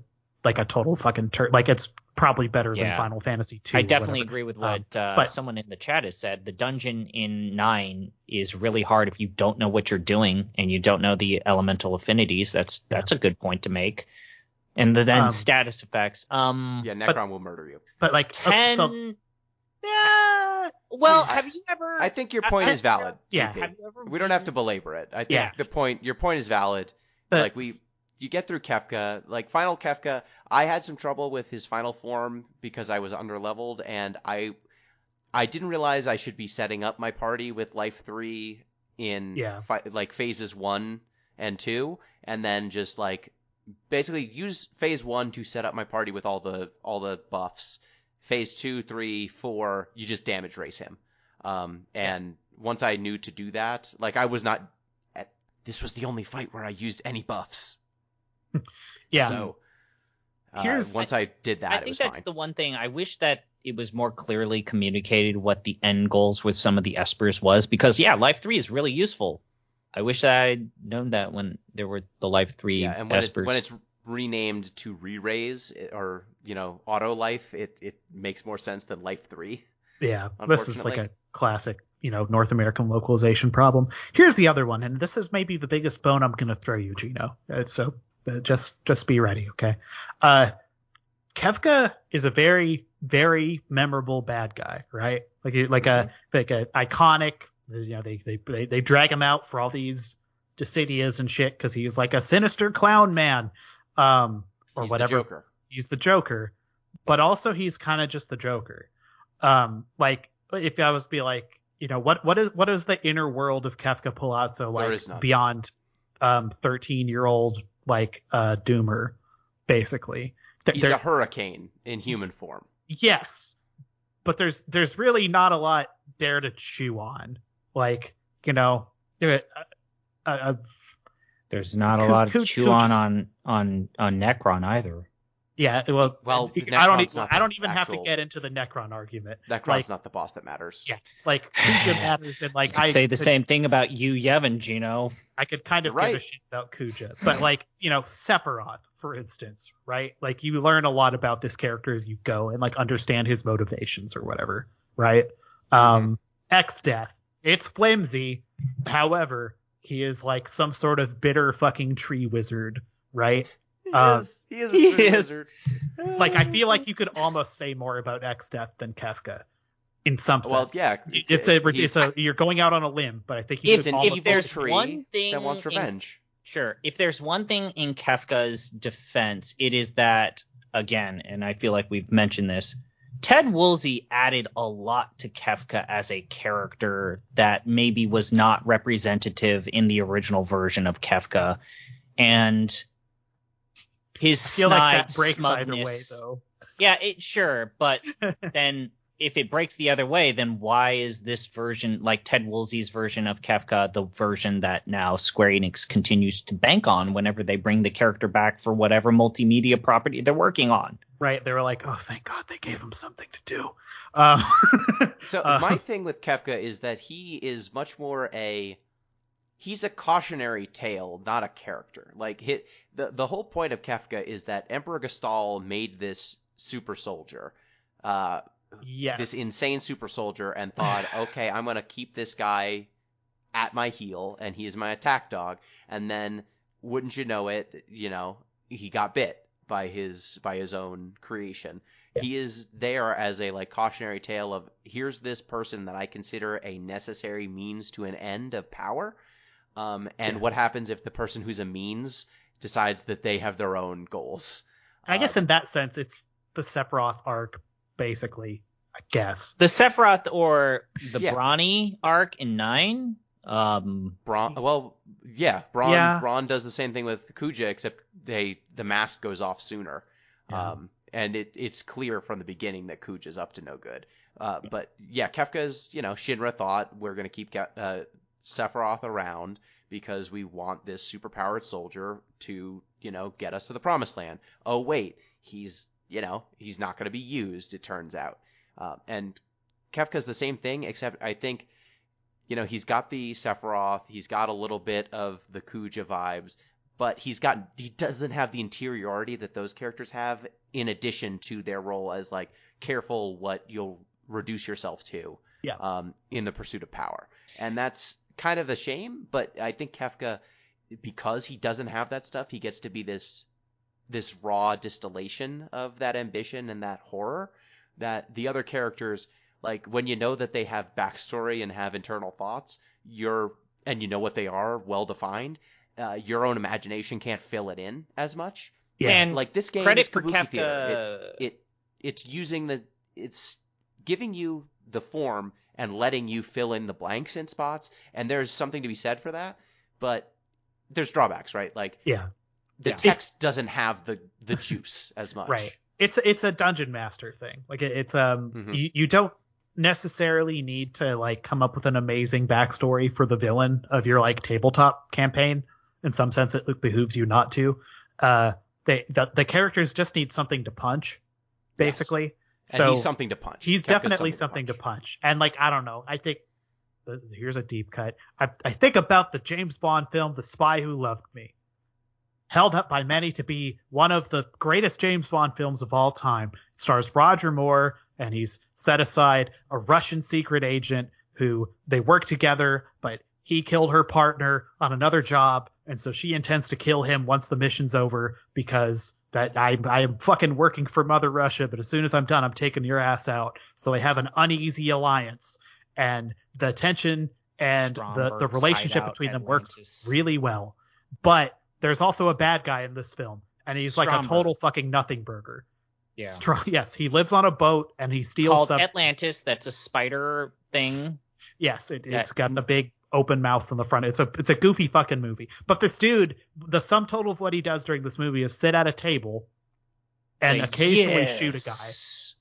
total fucking like it's probably better than Final Fantasy 2. I definitely agree with what someone in the chat has said. The dungeon in 9 is really hard if you don't know what you're doing and you don't know the elemental affinities. That's a good point to make. And then status effects. Necron will murder you. But like 10. Well, have you ever? I think your point is valid. Yeah. CP. Have you ever? We don't have to belabor it. I think your point is valid. Like you get through Kefka, like Final Kefka. I had some trouble with his final form because I was underleveled, and I didn't realize I should be setting up my party with life 3 in like phases 1 and 2, and then just like basically use phase 1 to set up my party with all the buffs. Phase 2, 3, 4, you just damage race him. And once I knew to do that, like I was not. This was the only fight where I used any buffs. Yeah. So once I did that, I it think was that's fine. the one thing. I wish that it was more clearly communicated what the end goals with some of the espers was, because life 3 is really useful. I wish I'd known that when there were the life 3 and espers. when it's renamed to re-raise or auto life, it makes more sense than life 3. Yeah, this is like a classic, North American localization problem. Here's the other one, and this is maybe the biggest bone I'm going to throw you, Gino. So just be ready, okay? Kefka is a very, very memorable bad guy, right? Like a iconic. They drag him out for all these Dissidias and shit because he's like a sinister clown man, or he's whatever. The Joker. He's the Joker, but also he's kind of just the Joker. Like if I was to be like, what is the inner world of Kefka Palazzo like beyond 13-year-old like Doomer, basically? He's a hurricane in human form. Yes, but there's really not a lot there to chew on. Like, there's not a lot to chew on Necron either. Yeah, well, I don't even have to get into the Necron argument. Necron's not the boss that matters. Yeah, like Kuja matters, and like I say the same thing about you, Yevon, Gino. I could kind of give a shit about Kuja, but like Sephiroth, for instance, right? Like you learn a lot about this character as you go and like understand his motivations or whatever, right? X-Death, it's flimsy, however, he is like some sort of bitter fucking tree wizard, right? He is a tree wizard. Like I feel like you could almost say more about X-Death than Kefka, in some sense. Well, yeah, you're going out on a limb, but I think if there's one thing that wants revenge. Sure, if there's one thing in Kefka's defense, it is that, again, and I feel like we've mentioned this, Ted Woolsey added a lot to Kefka as a character that maybe was not representative in the original version of Kefka, and his snide smugness. Though. Yeah, sure, but then if it breaks the other way, then why is this version, like Ted Woolsey's version of Kefka, the version that now Square Enix continues to bank on whenever they bring the character back for whatever multimedia property they're working on? Right, they were like, oh, thank God they gave him something to do. So my thing with Kefka is that he is much more he's a cautionary tale, not a character. Like the whole point of Kefka is that Emperor Gestal made this super soldier, this insane super soldier, and thought, okay, I'm gonna keep this guy at my heel, and he is my attack dog. And then, wouldn't you know it, he got bit by his own creation. Yeah. He is there as a like cautionary tale of, here's this person that I consider a necessary means to an end of power. What happens if the person who's a means decides that they have their own goals? I guess in that sense, it's the Sephiroth arc, basically, I guess. The Sephiroth or the Brawny arc in 9? Braun does the same thing with Kuja, except the mask goes off sooner. Yeah. And it's clear from the beginning that Kuja's up to no good. But yeah, Kefka's, Shinra thought we're going to keep Sephiroth around because we want this superpowered soldier to, get us to the promised land. Oh, wait, he's not going to be used, it turns out. And Kefka's the same thing, except I think, he's got the Sephiroth, he's got a little bit of the Kuja vibes, but he doesn't have the interiority that those characters have, in addition to their role as like careful what you'll reduce yourself to in the pursuit of power. And that's kind of a shame, but I think Kefka, because he doesn't have that stuff, he gets to be this raw distillation of that ambition and that horror that the other characters, Like, when you know that they have backstory and have internal thoughts, and you know what they are, well defined, your own imagination can't fill it in as much. Yeah. And like this game credit is for Kabuki Kefka. Theater. It's giving you the form and letting you fill in the blanks in spots, and there's something to be said for that. But there's drawbacks, right? Like, the text doesn't have the juice as much. Right. It's a dungeon master thing. Like, it's you don't necessarily need to like come up with an amazing backstory for the villain of your like tabletop campaign. In some sense, it behooves you not to. The characters just need something to punch, basically. Yes. And so he's something to punch. He's definitely something to punch. And like, I don't know. I think here's a deep cut. I think about the James Bond film, The Spy Who Loved Me, held up by many to be one of the greatest James Bond films of all time. It stars Roger Moore, and he's set aside a Russian secret agent who they work together, but he killed her partner on another job, and so she intends to kill him once the mission's over, because that I am fucking working for Mother Russia, but as soon as I'm done, I'm taking your ass out. So they have an uneasy alliance, and the tension and the relationship between them works really well. But there's also a bad guy in this film, and he's like a total fucking nothing burger. Yeah. Yes, he lives on a boat and he steals called Atlantis. That's a spider thing. Yes, it's got the big open mouth on the front. It's a goofy fucking movie. But this dude, the sum total of what he does during this movie is sit at a table and occasionally shoot a guy.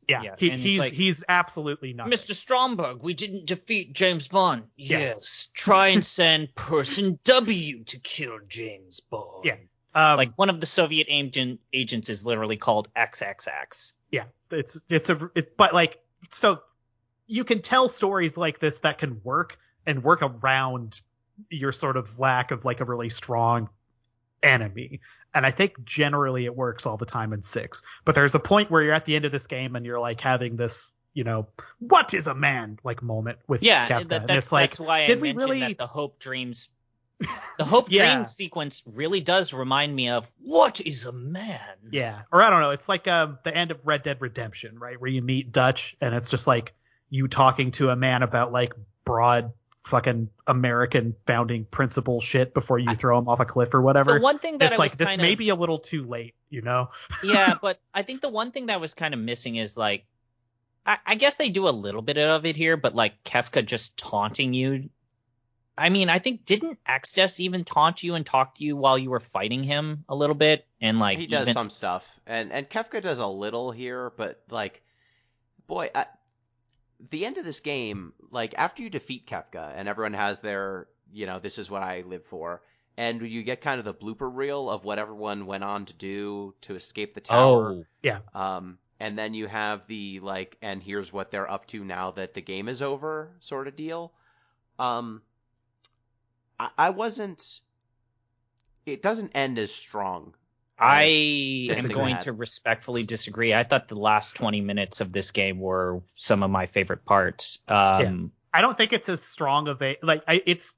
Yeah, he's absolutely nuts. Mr. Stromberg, we didn't defeat James Bond. Yes, try and send Person W to kill James Bond. Yeah. Like one of the Soviet agents is literally called XXX. Yeah, but like, so you can tell stories like this that can work and work around your sort of lack of like a really strong enemy. And I think generally it works all the time in 6. But there's a point where you're at the end of this game and you're like having this, what is a man like moment with Kefka. That's why I mentioned that the Hope Dreams. The Hope Dream sequence really does remind me of what is a man? Yeah. Or I don't know. It's like the end of Red Dead Redemption, right? Where you meet Dutch and it's just like you talking to a man about like broad fucking American founding principle shit before you throw him off a cliff or whatever. The one thing that it's like this may be a little too late, Yeah, but I think the one thing that was kind of missing is like, I guess they do a little bit of it here, but like Kefka just taunting you. I mean, I think didn't Exdes even taunt you and talk to you while you were fighting him a little bit? And like he does some stuff, and Kefka does a little here, but like, boy, the end of this game, like after you defeat Kefka and everyone has their, this is what I live for, and you get kind of the blooper reel of what everyone went on to do to escape the tower. Oh, yeah. And then you have the like, and here's what they're up to now that the game is over sort of deal. I wasn't. It doesn't end as strong. I am going to respectfully disagree. I thought the last 20 minutes of this game were some of my favorite parts. I don't think it's as strong of a it's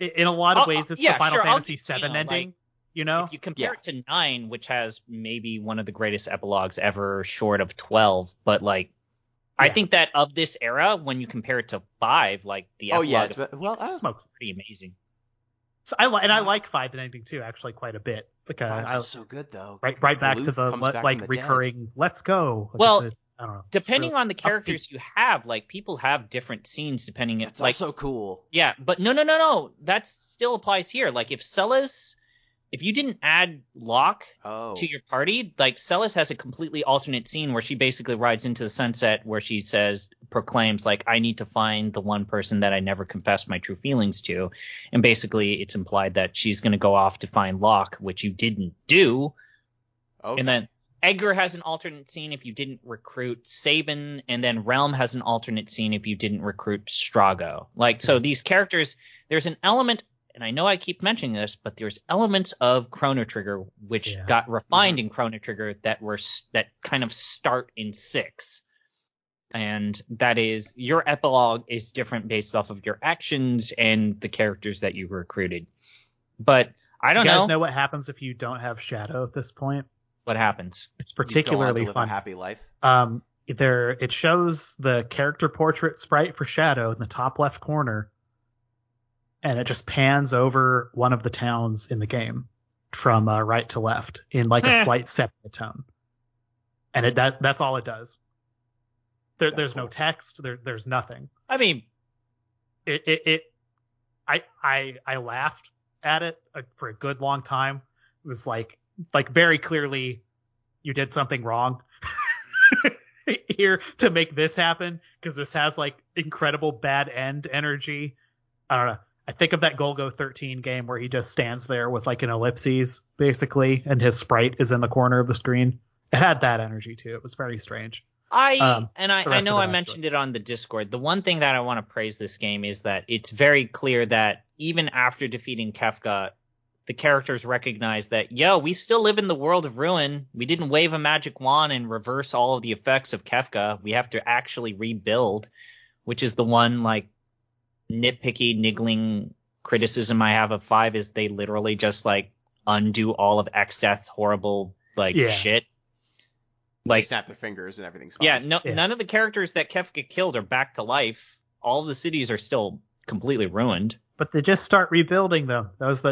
in a lot of ways it's the Final Fantasy VII ending. If you compare it to 9, which has maybe one of the greatest epilogues ever, short of 12, but like. I think that of this era, when you compare it to 5, like the epilogue Smoke's pretty amazing. So I like 5 and ending too, actually quite a bit. Like it's so good though. Right back to the like recurring. Let's go. Like well, I don't know. Depending on the characters you have, like people have different scenes depending. It's like so cool. Yeah, but no. That still applies here. Like if you didn't add Locke to your party, like Celes has a completely alternate scene where she basically rides into the sunset where she proclaims like, I need to find the one person that I never confessed my true feelings to. And basically it's implied that she's going to go off to find Locke, which you didn't do. Okay. And then Edgar has an alternate scene if you didn't recruit Sabin, and then Realm has an alternate scene if you didn't recruit Strago. Like, so these characters, there's an element. And I know I keep mentioning this, but there's elements of Chrono Trigger which got refined in Chrono Trigger that kind of start in 6. And that is your epilogue is different based off of your actions and the characters that you recruited. But I don't know. You guys know what happens if you don't have Shadow at this point? What happens? It's particularly fun. A happy life. it shows the character portrait sprite for Shadow in the top left corner, and it just pans over one of the towns in the game from right to left in like a slight sepia tone, and that's all it does. There's no text. There's nothing. I mean, I laughed at it for a good long time. It was like very clearly you did something wrong here to make this happen, because this has like incredible bad end energy. I don't know. I think of that Golgo 13 game where he just stands there with like an ellipses basically, and his sprite is in the corner of the screen. It had that energy too. It was very strange. I know I mentioned it on the Discord. The one thing that I want to praise this game is that it's very clear that even after defeating Kefka, the characters recognize that, we still live in the world of Ruin. We didn't wave a magic wand and reverse all of the effects of Kefka. We have to actually rebuild, which is the one like nitpicky, niggling criticism I have of 5 is they literally just like undo all of X-Death's horrible shit. Like snap their fingers and everything's fine. None of the characters that Kefka killed are back to life. All of the cities are still completely ruined. But they just start rebuilding them. That was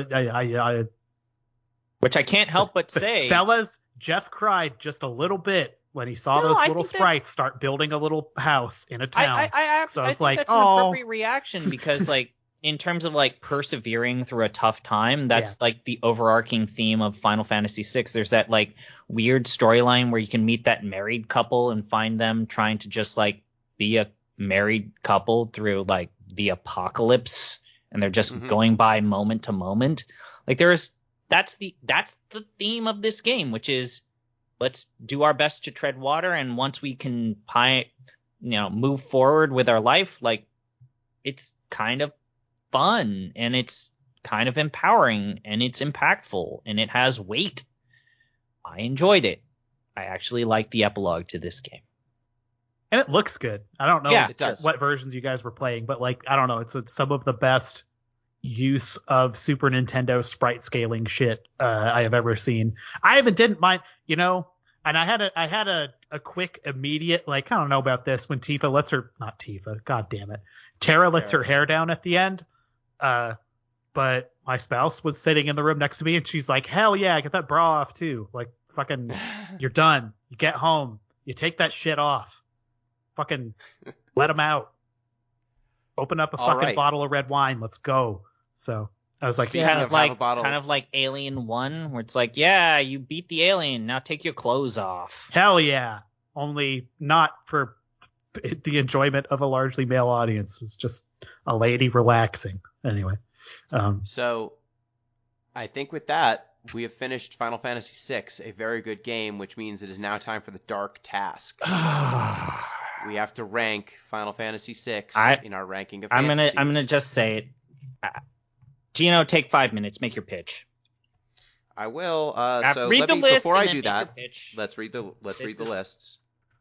which I can't help but say. Fellas, Jeff cried just a little bit when he saw those little sprites start building a little house in a town. I think that's an appropriate reaction because like in terms of like persevering through a tough time, that's like the overarching theme of Final Fantasy VI. There's that like weird storyline where you can meet that married couple and find them trying to just like be a married couple through like the apocalypse, and they're just going by moment to moment. Like that's the theme of this game, which is let's do our best to tread water, and once we can move forward with our life, like it's kind of fun and it's kind of empowering and it's impactful and it has weight. I enjoyed it. I actually like the epilogue to this game. And it looks good. I don't know what versions you guys were playing, but like, I don't know. It's some of the best use of Super Nintendo sprite scaling shit I have ever seen. I didn't mind, and I had a quick immediate, like, I don't know about this when Tifa lets her, not Tifa, god damn it. Terra lets her hair down at the end. But my spouse was sitting in the room next to me and she's like, hell yeah, get that bra off too. Like, fucking, you're done. You get home. You take that shit off. Fucking let them out. Open up a fucking bottle of red wine. Let's go. So I was like, kind of like Alien 1, where it's like, yeah, you beat the alien. Now take your clothes off. Hell yeah. Only not for the enjoyment of a largely male audience. It's just a lady relaxing. Anyway. So I think with that, we have finished Final Fantasy VI, a very good game, which means it is now time for the dark task. We have to rank Final Fantasy VI in our ranking of fantasies. I'm gonna just say it. Gino, take 5 minutes. Make your pitch. I will. So read the list before I do make that, your pitch. let's read the lists.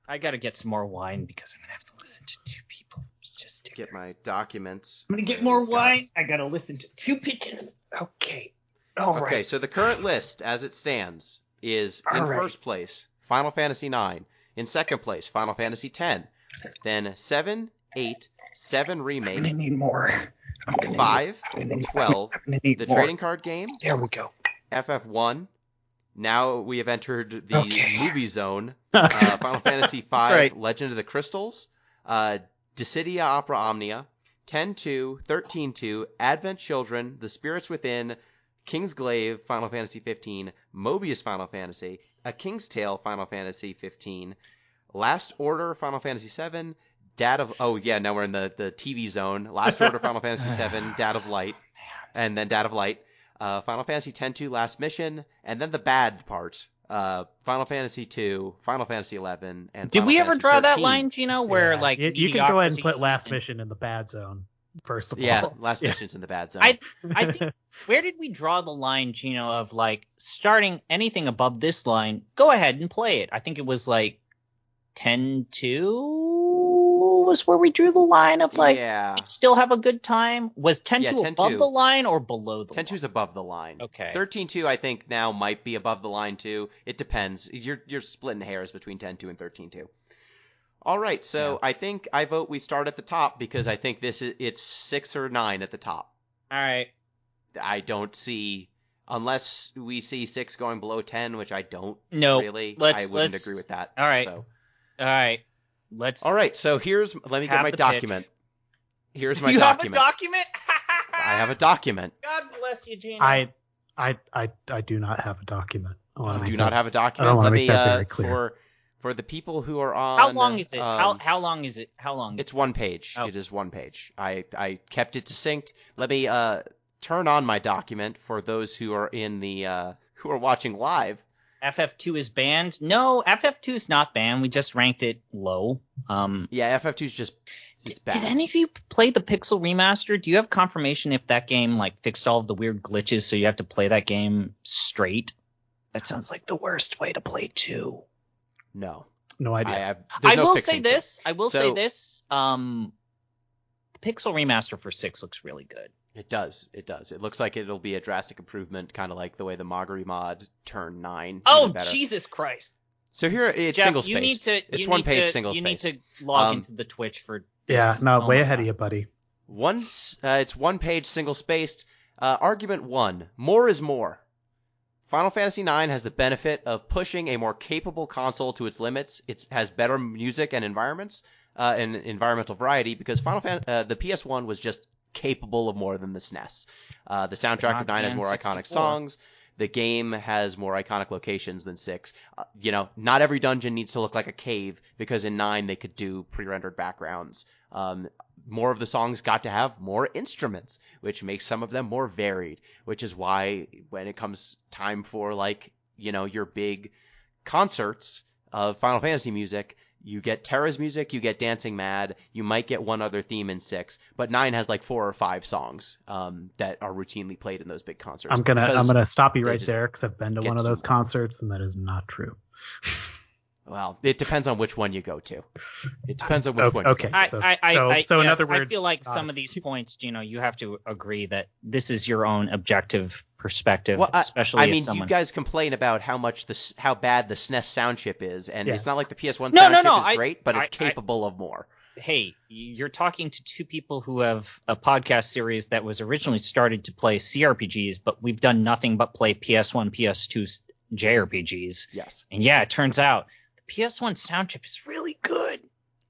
I gotta get some more wine because I'm gonna have to listen to 2 people. Just get my documents. I'm gonna get more wine. I gotta listen to 2 pitches. Okay. All right. Okay. So the current list, as it stands, is in first place Final Fantasy IX. In second place, Final Fantasy X. Then 7, 8, 7 Remake. I'm gonna need more. 5, 12, the trading card game. There we go. FF1. Now we have entered the movie zone. Final Fantasy V, Legend of the Crystals. Dissidia Opera Omnia. 10-2, 13-2, Advent Children, The Spirits Within, Kingsglaive, Final Fantasy 15, Mobius Final Fantasy, A King's Tale, Final Fantasy 15, Last Order, Final Fantasy 7, now we're in the TV zone. Last Order, Final Fantasy 7, Dad of Light, and then Dad of Light, Final Fantasy 10-2, Last Mission, and then the bad part, Final Fantasy 2, Final Fantasy 11, and Did Final we ever Fantasy draw 13. that line, Gino, where like you can go ahead and put Last Mission in the bad zone? First of all. Yeah, Last Mission's in the bad zone. I think, where did we draw the line, Gino, of like starting anything above this line, go ahead and play it. I think it was like 10-2 was where we drew the line of like, still have a good time. Was 10-2 above the line or below the line? 10-2's above the line. Okay. 13-2 I think now might be above the line too. It depends. You're splitting hairs between 10-2 and 13-2. All right, so I think I vote we start at the top because I think it's 6 or 9 at the top. All right. I don't see, unless we see 6 going below 10, which I don't really. I wouldn't agree with that. All right. So. All right. All right, so let me get my document. Pitch. Here's my document. document. You have a document? I have a document. God bless you, Gino. I do not have a document. You do not have a document? Let me very clear. For the people who are on... How long is it? How long is it? How long? It's one page. Oh. It is one page. I kept it succinct. Let me turn on my document for those who are in the who are watching live. FF2 is banned? No, FF2 is not banned. We just ranked it low. Yeah, FF2 is just bad. Did any of you play the Pixel remaster? Do you have confirmation if that game fixed all of the weird glitches so you have to play that game straight? That sounds like the worst way to play 2. No idea. I will say this. The Pixel remaster for 6 looks really good. It does. It looks like it'll be a drastic improvement, kind of like the way the Moguri mod turned 9. Oh, Jesus Christ. So here it's Jeff, single spaced. It's one page single spaced. You need to log into the Twitch for this. Way ahead of you, buddy. It's one page single spaced. Argument 1. More is more. Final Fantasy IX has the benefit of pushing a more capable console to its limits. It has better music and environments and environmental variety because the PS1 was just capable of more than the SNES. The soundtrack of 9 has more iconic songs. The game has more iconic locations than 6. Not every dungeon needs to look like a cave because in 9 they could do pre-rendered backgrounds. More of the songs got to have more instruments, which makes some of them more varied, which is why when it comes time for your big concerts of Final Fantasy music, you get Terra's music, you get Dancing Mad, you might get one other theme in 6, but 9 has 4 or 5 songs that are routinely played in those big concerts. I'm gonna stop you right there because I've been to one of those concerts and that is not true. Well, it depends on which one you go to. It depends on which one. Okay. So in other words, I feel like some of these points, Gino, you have to agree that this is your own objective perspective, especially as someone. You guys complain about how bad the SNES sound chip is, and it's not like the PS1 sound chip is great, but it's capable of more. Hey, you're talking to two people who have a podcast series that was originally started to play CRPGs, but we've done nothing but play PS1, PS2 JRPGs. Yes. And it turns out PS1 sound chip is really good.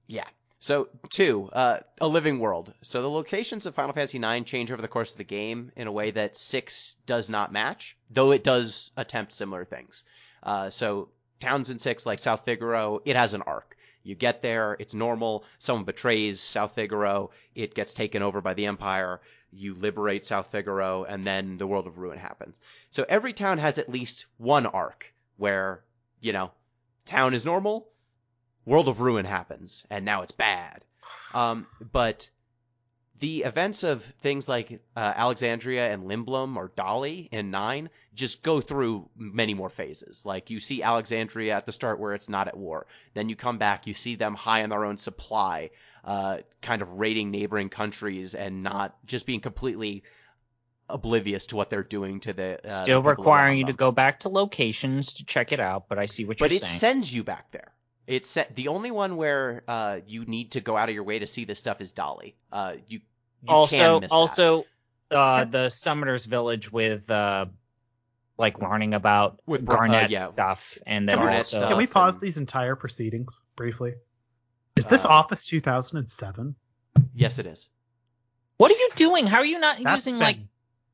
Yeah. So, 2, a living world. So the locations of Final Fantasy IX change over the course of the game in a way that 6 does not match, though it does attempt similar things. So towns in 6, like South Figaro, it has an arc. You get there, it's normal, someone betrays South Figaro, it gets taken over by the Empire, you liberate South Figaro, and then the World of Ruin happens. So every town has at least one arc where, town is normal, World of Ruin happens, and now it's bad. But the events of things like Alexandria and Limblum or Dali in 9 just go through many more phases. Like you see Alexandria at the start where it's not at war. Then you come back, you see them high on their own supply, kind of raiding neighboring countries and not just being completely oblivious to what they're doing to the still requiring you to go back to locations to check it out, but I see what you're saying. But it sends you back there. The only one where you need to go out of your way to see this stuff is Dali. You can miss that. The Summoner's Village with learning about Garnet stuff, and then can we pause these entire proceedings briefly? Is this Office 2007? Yes, it is. What are you doing? How are you not using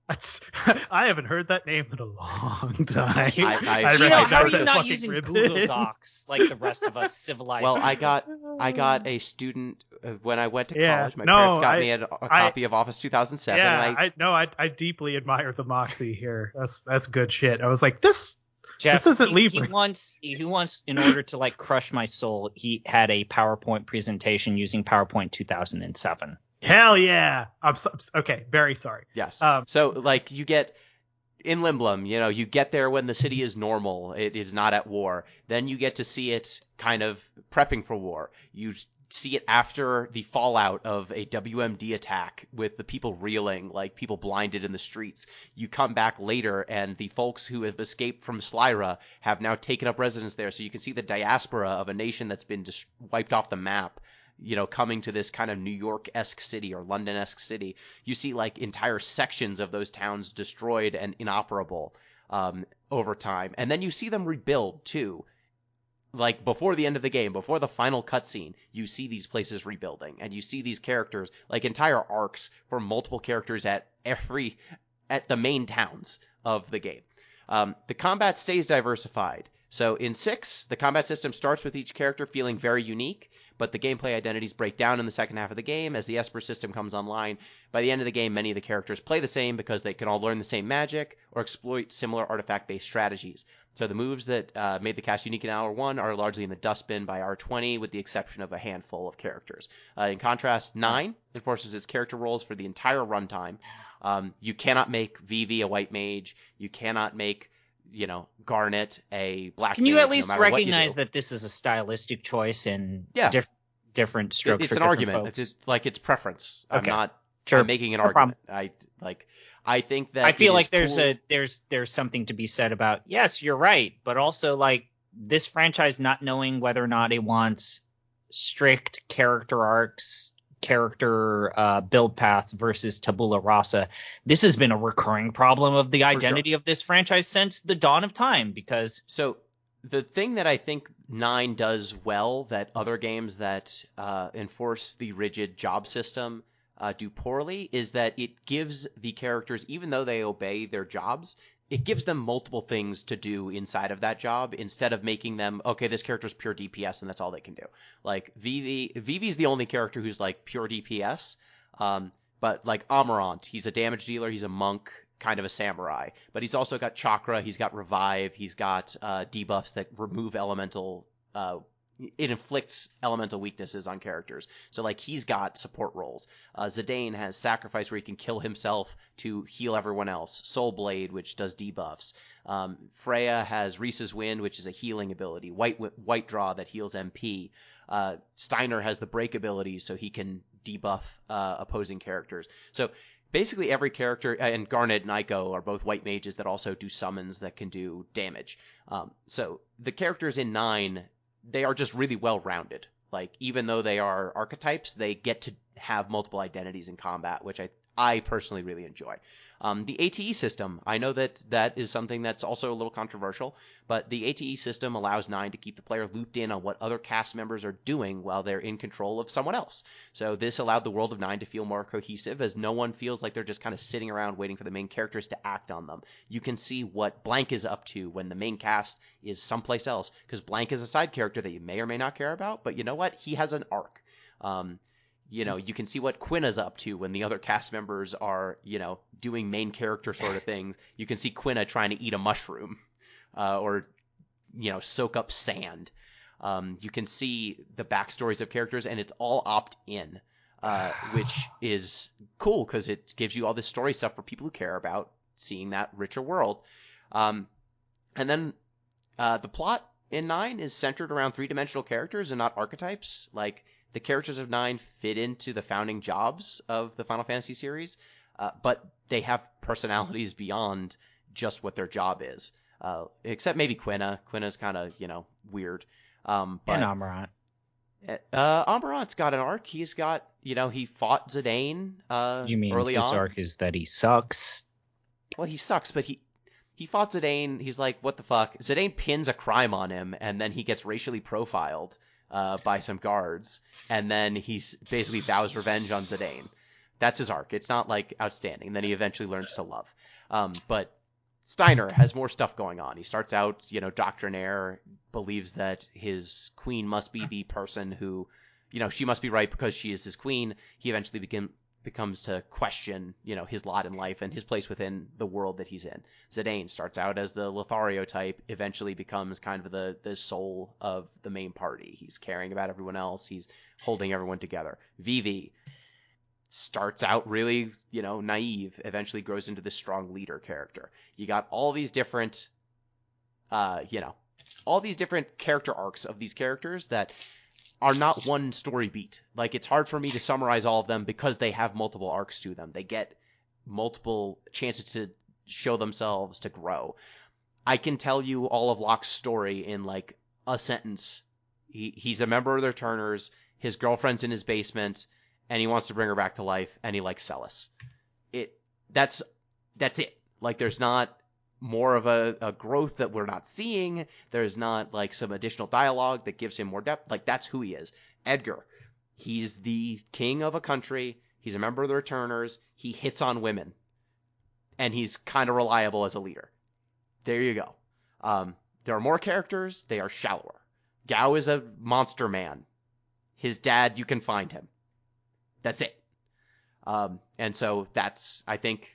I haven't heard that name in a long time. How are you not using Google Docs like the rest of us civilized? Well, I got a student when I went to college. My parents got me a copy of Office 2007. Yeah, I deeply admire the moxie here. That's good shit. I was like, this isn't Libra. He once, in order to crush my soul, he had a PowerPoint presentation using PowerPoint 2007. Hell yeah! Okay, very sorry. Yes. So you get in Limblum, you get there when the city is normal. It is not at war. Then you get to see it kind of prepping for war. You see it after the fallout of a WMD attack with the people reeling, like people blinded in the streets. You come back later, and the folks who have escaped from Slyra have now taken up residence there. So you can see the diaspora of a nation that's been wiped off the map, coming to this kind of New York-esque city or London-esque city. You see like entire sections of those towns destroyed and inoperable over time. And then you see them rebuild too. Like before the end of the game, before the final cutscene, you see these places rebuilding, and you see these characters, like entire arcs for multiple characters at the main towns of the game. The combat stays diversified. So in 6, the combat system starts with each character feeling very unique, but the gameplay identities break down in the second half of the game as the Esper system comes online. By the end of the game, many of the characters play the same because they can all learn the same magic or exploit similar artifact-based strategies. So the moves that made the cast unique in Hour 1 are largely in the dustbin by Hour 20, with the exception of a handful of characters. In contrast, 9 enforces its character roles for the entire runtime. You cannot make Vivi a white mage. You cannot make Garnet a black. Can you mage, at least no matter what you recognize do. that this is a stylistic choice and Yeah. different strokes? It's for an different argument. folks? It's preference. Okay. I'm making an No argument. I think that I feel it like is there's cool. something to be said about, yes, you're right, but also like this franchise not knowing whether or not it wants strict character arcs, character build paths versus tabula rasa. This has been a recurring problem of the identity of this franchise since the dawn of time, because So the thing that I think 9 does well that other games that enforce the rigid job system do poorly is that it gives the characters, even though they obey their jobs, it gives them multiple things to do inside of that job instead of making them, okay, this character's pure DPS and that's all they can do. Like Vivi's the only character who's like pure DPS, but like Amarant, he's a damage dealer, he's a monk, kind of a samurai, but he's also got chakra, he's got revive, he's got debuffs that remove elemental it inflicts elemental weaknesses on characters. So like he's got support roles. Zidane has sacrifice where he can kill himself to heal everyone else. Soul Blade, which does debuffs. Freya has Reese's Wind, which is a healing ability. White Draw that heals MP. Steiner has the break ability, so he can debuff opposing characters. So basically every character, and Garnet and Ico are both white mages that also do summons that can do damage. So the characters in 9, they are just really well-rounded. Like, even though they are archetypes, they get to have multiple identities in combat, which I personally really enjoy. The ATE system, I know that is something that's also a little controversial, but the ATE system allows 9 to keep the player looped in on what other cast members are doing while they're in control of someone else. So this allowed the world of 9 to feel more cohesive, as no one feels like they're just kind of sitting around waiting for the main characters to act on them. You can see what Blank is up to when the main cast is someplace else, because Blank is a side character that you may or may not care about, but you know what? He has an arc. You can see what Quina's up to when the other cast members are, doing main character sort of things. You can see Quina trying to eat a mushroom or soak up sand. You can see the backstories of characters, and it's all opt-in, which is cool because it gives you all this story stuff for people who care about seeing that richer world. And then the plot in 9 is centered around three-dimensional characters and not archetypes. Like, the characters of 9 fit into the founding jobs of the Final Fantasy series, but they have personalities beyond just what their job is. Except maybe Quina. Quina's kind of, weird. and Amarant. Amarant's got an arc. He's got, he fought Zidane You mean early his on. arc is that he sucks? Well, he sucks, but he fought Zidane. He's like, what the fuck? Zidane pins a crime on him, and then he gets racially profiled by some guards, and then he's basically vows revenge on Zidane. That's his arc. It's not like outstanding. Then he eventually learns to love. But Steiner has more stuff going on. He starts out, doctrinaire, believes that his queen must be the person who, she must be right because she is his queen. He eventually becomes to question, his lot in life and his place within the world that he's in. Zidane starts out as the Lothario type, eventually becomes kind of the soul of the main party. He's caring about everyone else. He's holding everyone together. Vivi starts out really, naive, eventually grows into this strong leader character. You got all these different, all these different character arcs of these characters that are not one story beat. Like, it's hard for me to summarize all of them because they have multiple arcs to them. They get multiple chances to show themselves, to grow. I can tell you all of Locke's story in like a sentence. He's a member of the Returners, his girlfriend's in his basement, and he wants to bring her back to life, and he likes Celis. That's it. Like, there's not more of a growth that we're not seeing. There's not like some additional dialogue that gives him more depth. Like, that's who he is. Edgar, he's the king of a country. He's a member of the Returners. He hits on women, and he's kind of reliable as a leader. There you go. There are more characters. They are shallower. Gao is a monster man. His dad, you can find him. That's it. And so that's, I think,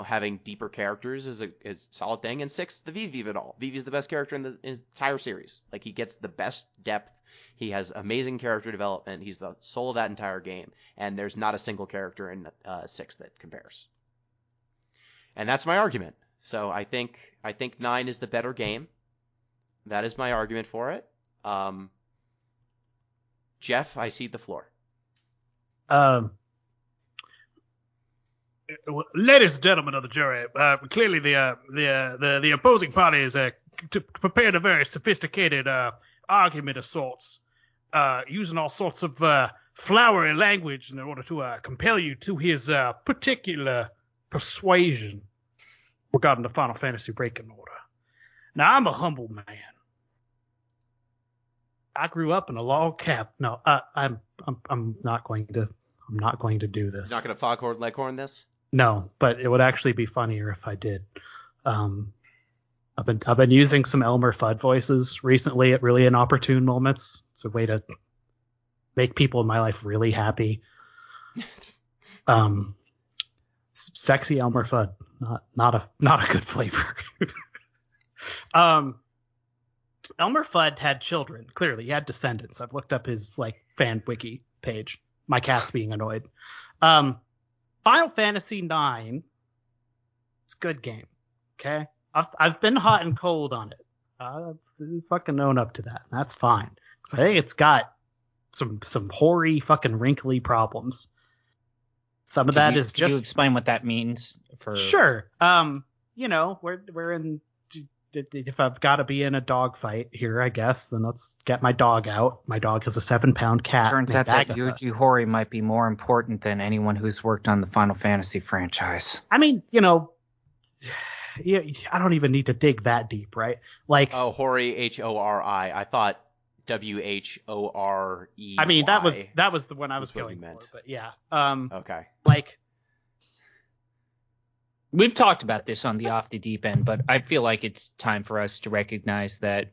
having deeper characters is a solid thing. And 6, the Vivi of it all. Vivi's the best character in the entire series. Like, he gets the best depth. He has amazing character development. He's the soul of that entire game. And there's not a single character in 6 that compares. And that's my argument. So I think 9 is the better game. That is my argument for it. Jeff, I cede the floor. Ladies and gentlemen of the jury, clearly the opposing party is prepared a very sophisticated argument of sorts, using all sorts of flowery language in order to compel you to his particular persuasion regarding the Final Fantasy breaking order. Now, I'm a humble man. I grew up in a log cabin. No, I'm not going to. I'm not going to do this. You're not going to foghorn leghorn this? No, but it would actually be funnier if I did. I've been using some Elmer Fudd voices recently at really inopportune moments. It's a way to make people in my life really happy. Sexy Elmer Fudd, not a good flavor. Elmer Fudd had children. Clearly, he had descendants. I've looked up his fan wiki page. My cat's being annoyed. Final Fantasy IX. It's a good game. Okay, I've been hot and cold on it. I've fucking own up to that. That's fine. So, hey, it's got some hoary fucking wrinkly problems. Some of that is just. Can you explain what that means? Sure. We're in. If I've got to be in a dog fight here, I guess, then let's get my dog out. My dog is a 7-pound cat. Turns out that Yuji Horii might be more important than anyone who's worked on the Final Fantasy franchise. I mean, I don't even need to dig that deep, right? Like, oh, Horii, H-O-R-I. I thought W-H-O-R-E-Y. I mean, that was the one I was going for, but yeah. Okay. We've talked about this on the Off the Deep End, but I feel like it's time for us to recognize that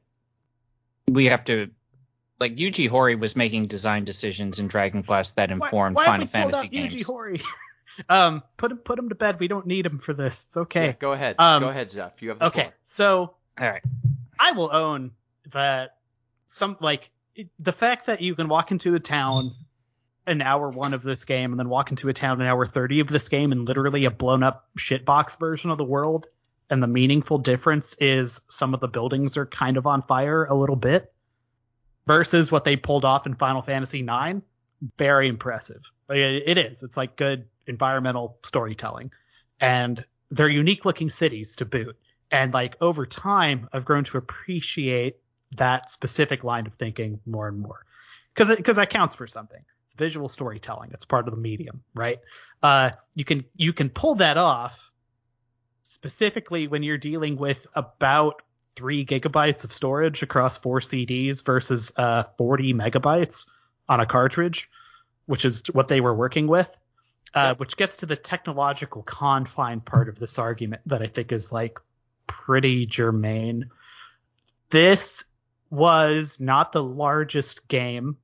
we have to, Yuji Horii was making design decisions in Dragon Quest that informed Final Fantasy games. Yuji Horii? Put him to bed. We don't need him for this. It's okay. Yeah, go ahead. Go ahead, Zeph. You have the floor. Okay, so all right. I will own that the fact that you can walk into a town in hour 1 of this game and then walk into a town in hour 30 of this game and literally a blown up shitbox version of the world, and the meaningful difference is some of the buildings are kind of on fire a little bit versus what they pulled off in Final Fantasy IX. Very impressive. It is. It's good environmental storytelling, and they're unique looking cities to boot. And over time, I've grown to appreciate that specific line of thinking more and more because that counts for something. Visual storytelling. It's part of the medium, right? You can pull that off specifically when you're dealing with about 3 gigabytes of storage across 4 CDs versus 40 megabytes on a cartridge, which is what they were working with, which gets to the technological confine part of this argument that I think is pretty germane. This was not the largest game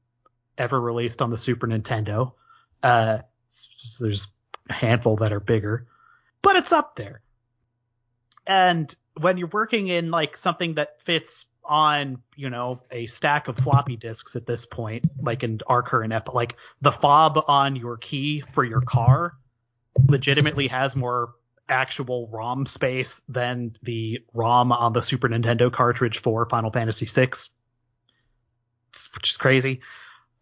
ever released on the Super Nintendo. There's a handful that are bigger, but it's up there. And when you're working in something that fits on, a stack of floppy disks at this point, in our current the fob on your key for your car legitimately has more actual ROM space than the ROM on the Super Nintendo cartridge for Final Fantasy VI, which is crazy.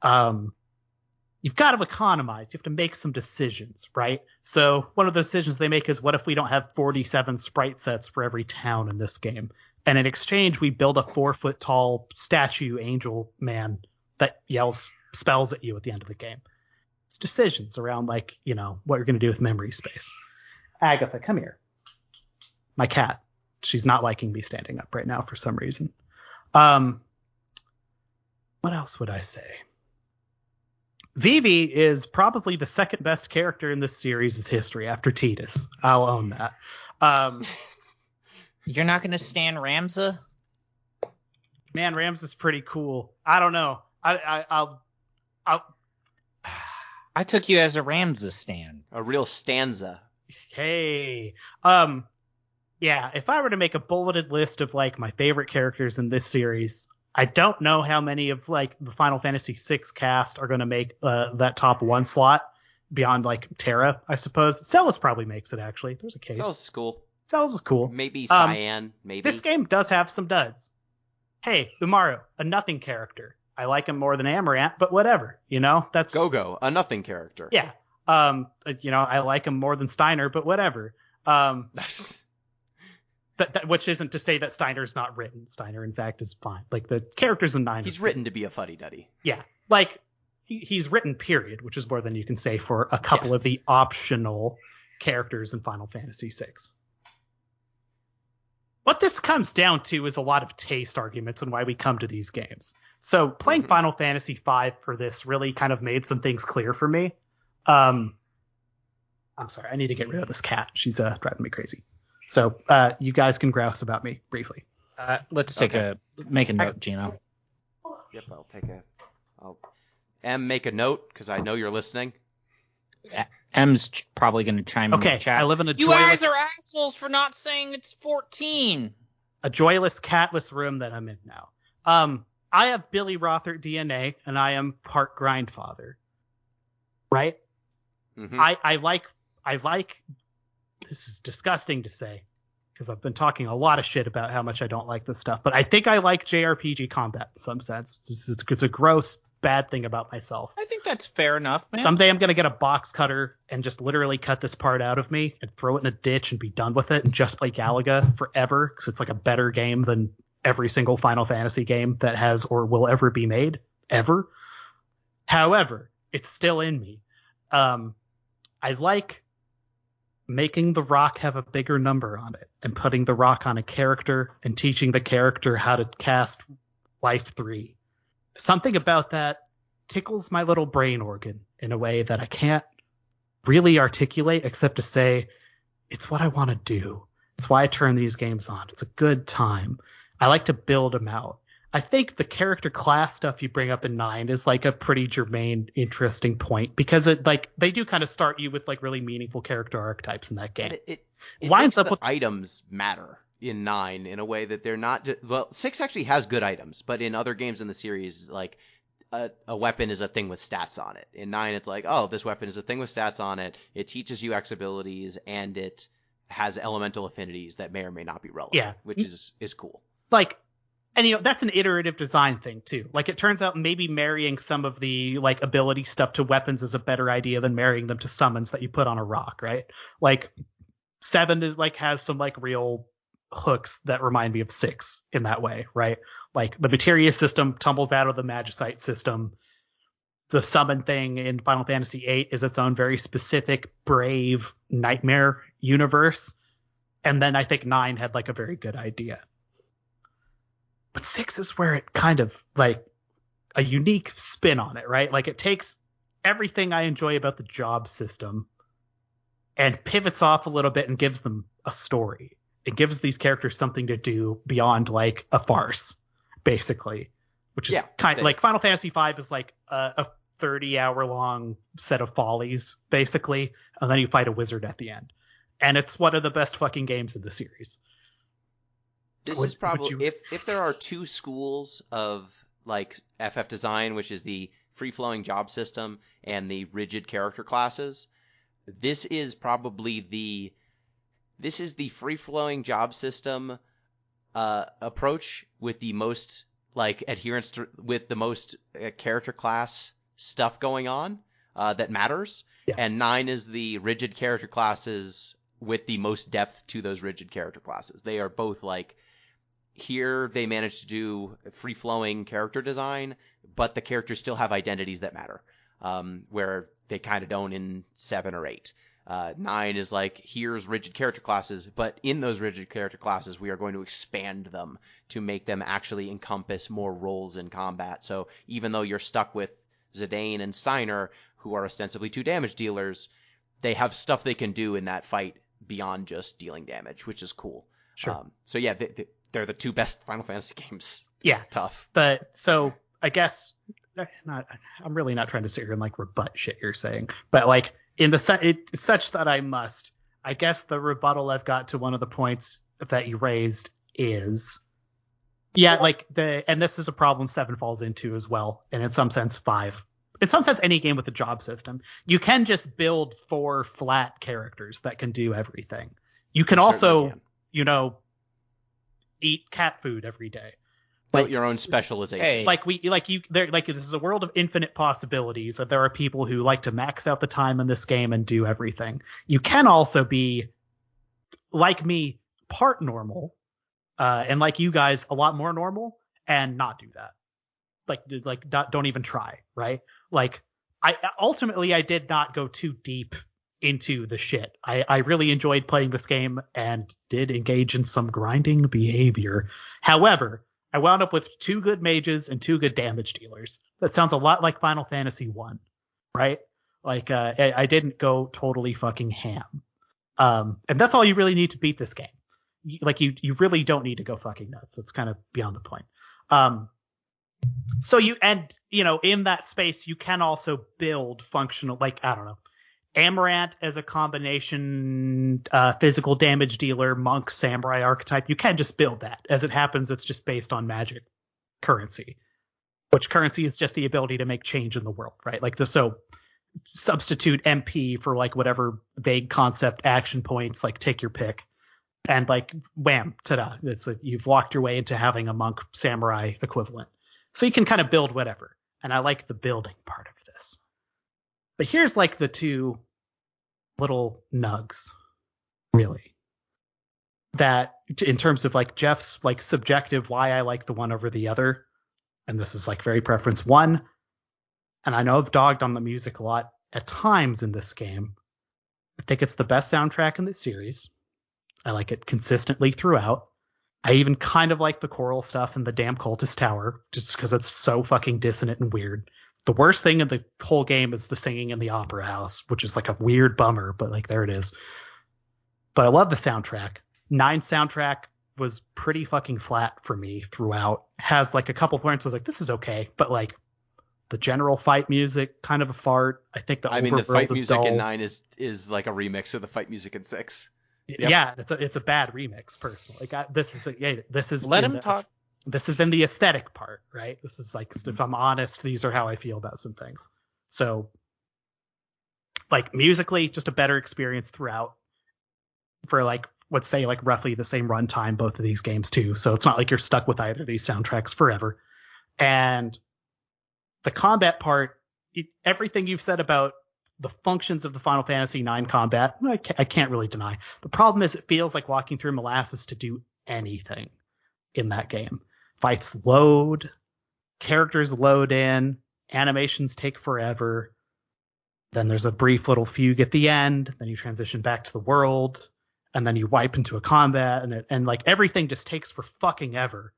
you've got to economize. You have to make some decisions, right? So one of the decisions they make is, what if we don't have 47 sprite sets for every town in this game? And in exchange, we build a 4-foot-tall statue angel man that yells spells at you at the end of the game. It's decisions around, like, you know, what you're going to do with memory space. Agatha, come here. My cat. She's not liking me standing up right now for some reason. What else would I say? Vivi is probably the second best character in this series' history after Tidus. I'll own that. You're not going to stand Ramza? Man, Rams is pretty cool. I don't know. I'll I took you as a Ramza stan. A real stanza. Hey. Yeah, if I were to make a bulleted list of, like, my favorite characters in this series, I don't know how many of, like, the Final Fantasy VI cast are going to make that top 1 slot beyond, like, Terra, I suppose. Celis probably makes it, actually. There's a case. Celis is cool. Celis is cool. Maybe Cyan, maybe. This game does have some duds. Hey, Umaru, a nothing character. I like him more than Amaranth, but whatever. You know, that's Gogo, a nothing character. Yeah. You know, I like him more than Steiner, but whatever. Which isn't to say that Steiner's not written. Steiner, in fact, is fine. Like, the characters in 9. He's written to be a fuddy-duddy. Yeah. Like, he's written, period, which is more than you can say for a couple of the optional characters in Final Fantasy VI. What this comes down to is a lot of taste arguments and why we come to these games. So playing Final Fantasy V for this really kind of made some things clear for me. I'm sorry, I need to get rid of this cat. She's driving me crazy. So you guys can grouse about me briefly. Let's make a note, Gino. Yep, I'll make a note because I know you're listening. M's probably going to chime in the chat. I live in a You guys are assholes for not saying it's 14. A joyless, catless room that I'm in now. I have Billy Rothert DNA, and I am part grindfather. Right? Mm-hmm. I like. This is disgusting to say, because I've been talking a lot of shit about how much I don't like this stuff. But I think I like JRPG combat in some sense. It's a gross, bad thing about myself. I think that's fair enough, man. Someday I'm going to get a box cutter and just literally cut this part out of me and throw it in a ditch and be done with it and just play Galaga forever, because it's like a better game than every single Final Fantasy game that has or will ever be made, ever. However, it's still in me. I like making the rock have a bigger number on it and putting the rock on a character and teaching the character how to cast Life 3. Something about that tickles my little brain organ in a way that I can't really articulate except to say it's what I want to do. It's why I turn these games on. It's a good time. I like to build them out. I think the character class stuff you bring up in 9 is like a pretty germane, interesting point, because it, like, they do kind of start you with like really meaningful character archetypes in that game. It lines up with items matter in 9 in a way that they're not well, 6 actually has good items, but in other games in the series, like a weapon is a thing with stats on it. In 9 it's like, oh, this weapon is a thing with stats on it. It teaches you X abilities and it has elemental affinities that may or may not be relevant. Yeah. Which is cool. Like, and you know, that's an iterative design thing too. Like, it turns out maybe marrying some of the like ability stuff to weapons is a better idea than marrying them to summons that you put on a rock, right? Like 7 like has some like real hooks that remind me of 6 in that way, right? Like the materia system tumbles out of the magicite system. The summon thing in Final Fantasy VIII is its own very specific, brave nightmare universe. And then I think 9 had like a very good idea. But 6 is where it kind of like a unique spin on it, right? Like, it takes everything I enjoy about the job system and pivots off a little bit and gives them a story. It gives these characters something to do beyond like a farce, basically, which is kind of like Final Fantasy V is like a 30-hour long set of follies, basically, and then you fight a wizard at the end. And it's one of the best fucking games in the series. This is probably if there are two schools of like FF design, which is the free-flowing job system and the rigid character classes, this is probably the free-flowing job system approach with the most like adherence with the most character class stuff going on that matters. Yeah. And 9 is the rigid character classes with the most depth to those rigid character classes. They are both like, here they manage to do free-flowing character design, but the characters still have identities that matter, where they kind of don't in 7 or 8. 9 is like, here's rigid character classes, but in those rigid character classes, we are going to expand them to make them actually encompass more roles in combat. So even though you're stuck with Zidane and Steiner, who are ostensibly 2 damage dealers, they have stuff they can do in that fight beyond just dealing damage, which is cool. Sure. So yeah, they're the 2 best Final Fantasy games. Yeah. It's tough. But so I guess I'm really not trying to sit here and like rebut shit you're saying, but like in the it's such that I guess the rebuttal I've got to one of the points that you raised is, yeah, like and this is a problem 7 falls into as well, and in some sense 5. In some sense, any game with a job system, you can just build 4 flat characters that can do everything. You can also, eat cat food every day. Build your own specialization. Hey. This is a world of infinite possibilities. That there are people who like to max out the time in this game and do everything. You can also be, like me, part normal, and like you guys, a lot more normal, and not do that. Don't even try, right? Like, I did not go too deep into the shit. I really enjoyed playing this game and did engage in some grinding behavior. However, I wound up with 2 good mages and 2 good damage dealers. That sounds a lot like Final Fantasy 1, right? Like, I didn't go totally fucking ham. And that's all you really need to beat this game. You really don't need to go fucking nuts. It's kind of beyond the point. So in that space, you can also build functional, Amaranth as a combination physical damage dealer, monk, samurai archetype. You can just build that. As it happens, it's just based on magic currency, which currency is just the ability to make change in the world, right? So substitute MP for whatever vague concept action points, take your pick, and wham, ta-da. You've walked your way into having a monk samurai equivalent. So you can kind of build whatever. And I like the building part of this. But here's the 2 little nugs, really. That in terms of Jeff's subjective why I like the one over the other, and this is very preference 1, and I know I've dogged on the music a lot at times in this game. I think it's the best soundtrack in the series. I like it consistently throughout. I even kind of like the choral stuff in the damn cultist tower, just because it's so fucking dissonant and weird. The worst thing in the whole game is the singing in the opera house, which is a weird bummer, but there it is. But I love the soundtrack. 9 soundtrack was pretty fucking flat for me throughout. Has a couple points I was this is okay, but the general fight music, kind of a fart. I think the fight music dull. in 9 is a remix of the fight music in 6. Yep. Yeah, it's a bad remix, personally. This is Let him talk. This is in the aesthetic part, right? This is if I'm honest, these are how I feel about some things. So, musically, just a better experience throughout. For let's say roughly the same runtime, both of these games too. So it's not like you're stuck with either of these soundtracks forever. And the combat part, everything you've said about the functions of the Final Fantasy IX combat, I can't really deny. The problem is it feels like walking through molasses to do anything in that game. Fights load, characters load in, animations take forever. Then there's a brief little fugue at the end. Then you transition back to the world, and then you wipe into a combat, and everything just takes for fucking ever.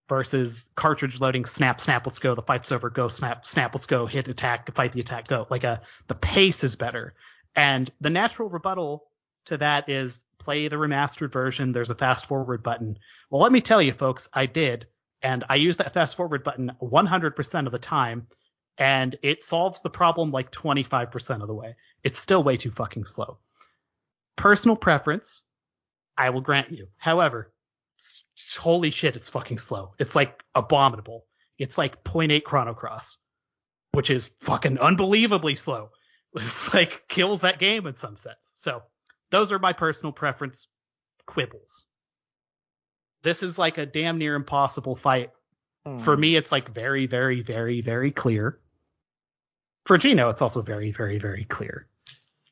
Versus cartridge loading, snap, let's go, the fight's over, go, snap, let's go, hit, attack, fight the attack, go. The pace is better. And the natural rebuttal to that is play the remastered version. There's a fast forward button. Well, let me tell you, folks, I did. And I use that fast forward button 100% of the time. And it solves the problem 25% of the way. It's still way too fucking slow. Personal preference, I will grant you. However, holy shit, it's fucking slow. It's abominable. It's 0.8 Chrono Cross, which is fucking unbelievably slow. It's kills that game in some sense. So those are my personal preference quibbles. This is a damn near impossible fight For me, it's like very, very, very, very clear. For Gino, it's also very, very, very clear.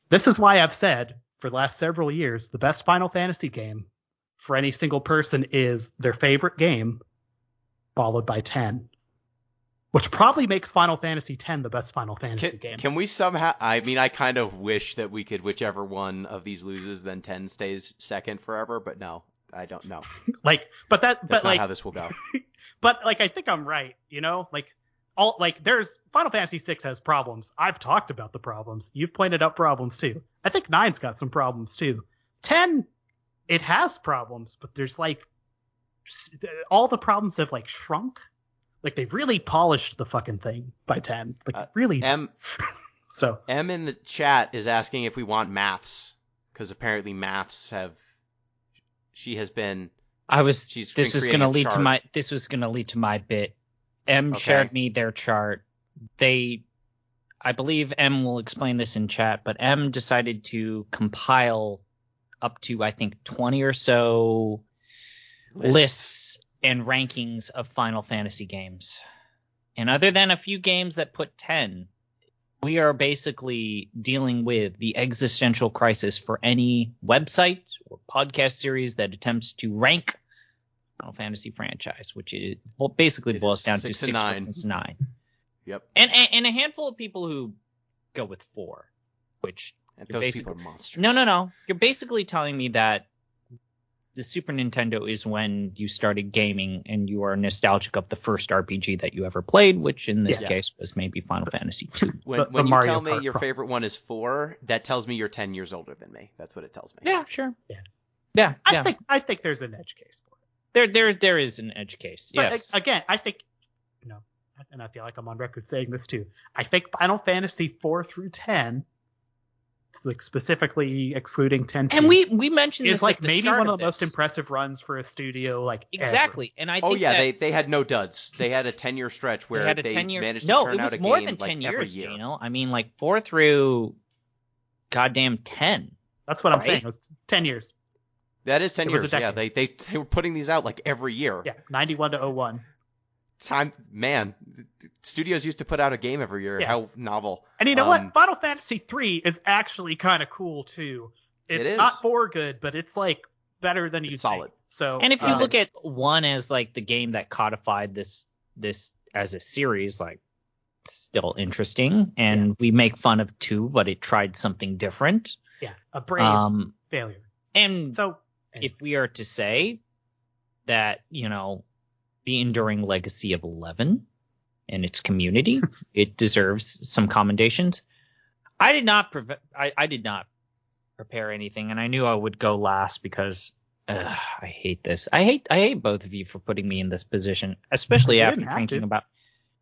This is why I've said for the last several years, the best Final Fantasy game for any single person is their favorite game, followed by 10. Which probably makes Final Fantasy X the best Final Fantasy game. Can we somehow... I mean, I kind of wish that we could, whichever one of these loses, then 10 stays second forever, but no, I don't know. That's not how this will go. But I think I'm right, you know? There's Final Fantasy VI has problems. I've talked about the problems. You've pointed out problems too. I think 9's got some problems too. 10, it has problems, but there's all the problems have shrunk. They've really polished the fucking thing by 10. Really. So M in the chat is asking if we want maths, because apparently maths have. She has been. This was going to lead to my bit. M shared me their chart. I believe M will explain this in chat, but M decided to compile up to I think 20 or so lists and rankings of Final Fantasy games. And other than a few games that put 10, we are basically dealing with the existential crisis for any website or podcast series that attempts to rank Final Fantasy franchise, which basically boils down to 6 versus 9. Yep. And a handful of people who go with 4, which and those people are monsters. No. You're basically telling me that the Super Nintendo is when you started gaming and you are nostalgic of the first RPG that you ever played, which in this case was maybe Final Fantasy II. When you tell me your favorite one is 4, that tells me you're 10 years older than me. That's what it tells me. Yeah, sure. Yeah. I think there's an edge case for it. There is an edge case. But yes. Again, I think, and I feel like I'm on record saying this too. I think Final Fantasy 4 through 10, specifically excluding 10, and we mentioned is this maybe one of the most impressive runs for a studio exactly. Ever. And I think they had no duds. They had a 10-year stretch where they managed to turn out a game more than 10 years, every year. Gino. I mean 4 through goddamn 10. That's what I'm saying. It was 10 years. That is 10 years. Yeah, they were putting these out every year. Yeah, 91 to 01. Studios used to put out a game every year. Yeah. How novel. And you know what? Final Fantasy 3 is actually kind of cool too. It's not 4 good, but it's better than you think. Solid. So, and if you look at 1 as the game that codified this as a series, still interesting. And we make fun of 2, but it tried something different. Yeah, a brave failure. And so, if we are to say that, the enduring legacy of 11 and its community, it deserves some commendations. I did not prepare anything, and I knew I would go last because I hate this. I hate both of you for putting me in this position, especially after drinking about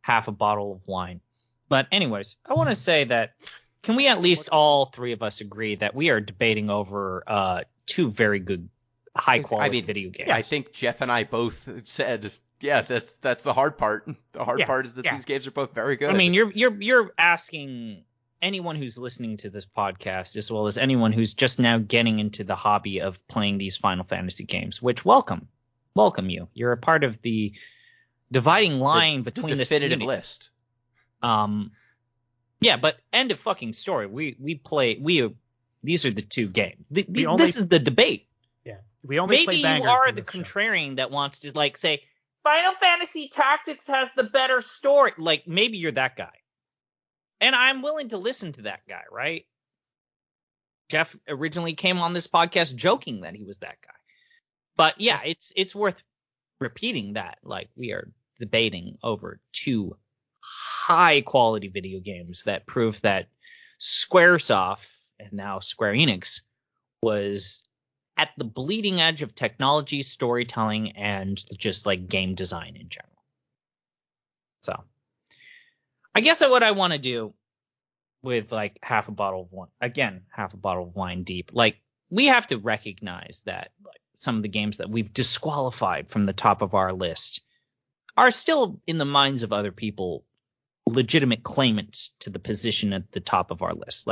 half a bottle of wine. But anyways, I want to say that can we at least all 3 of us agree that we are debating over 2 very good high quality video games? Yeah, I think Jeff and I both said, that's the hard part. The hard part is that these games are both very good. I mean, you're asking anyone who's listening to this podcast, as well as anyone who's just now getting into the hobby of playing these Final Fantasy games, which welcome you. You're a part of the dividing line between this definitive list. Yeah, but end of fucking story. These are the 2 games. This is the debate. Yeah, we only maybe play you are the contrarian that wants to say Final Fantasy Tactics has the better story. Maybe you're that guy, and I'm willing to listen to that guy, right? Jeff originally came on this podcast joking that he was that guy, but yeah, it's worth repeating that we are debating over 2 high quality video games that prove that Squaresoft and now Square Enix was at the bleeding edge of technology, storytelling, and just game design in general. So I guess what I want to do with half a bottle of wine deep, we have to recognize that some of the games that we've disqualified from the top of our list are still in the minds of other people legitimate claimants to the position at the top of our list.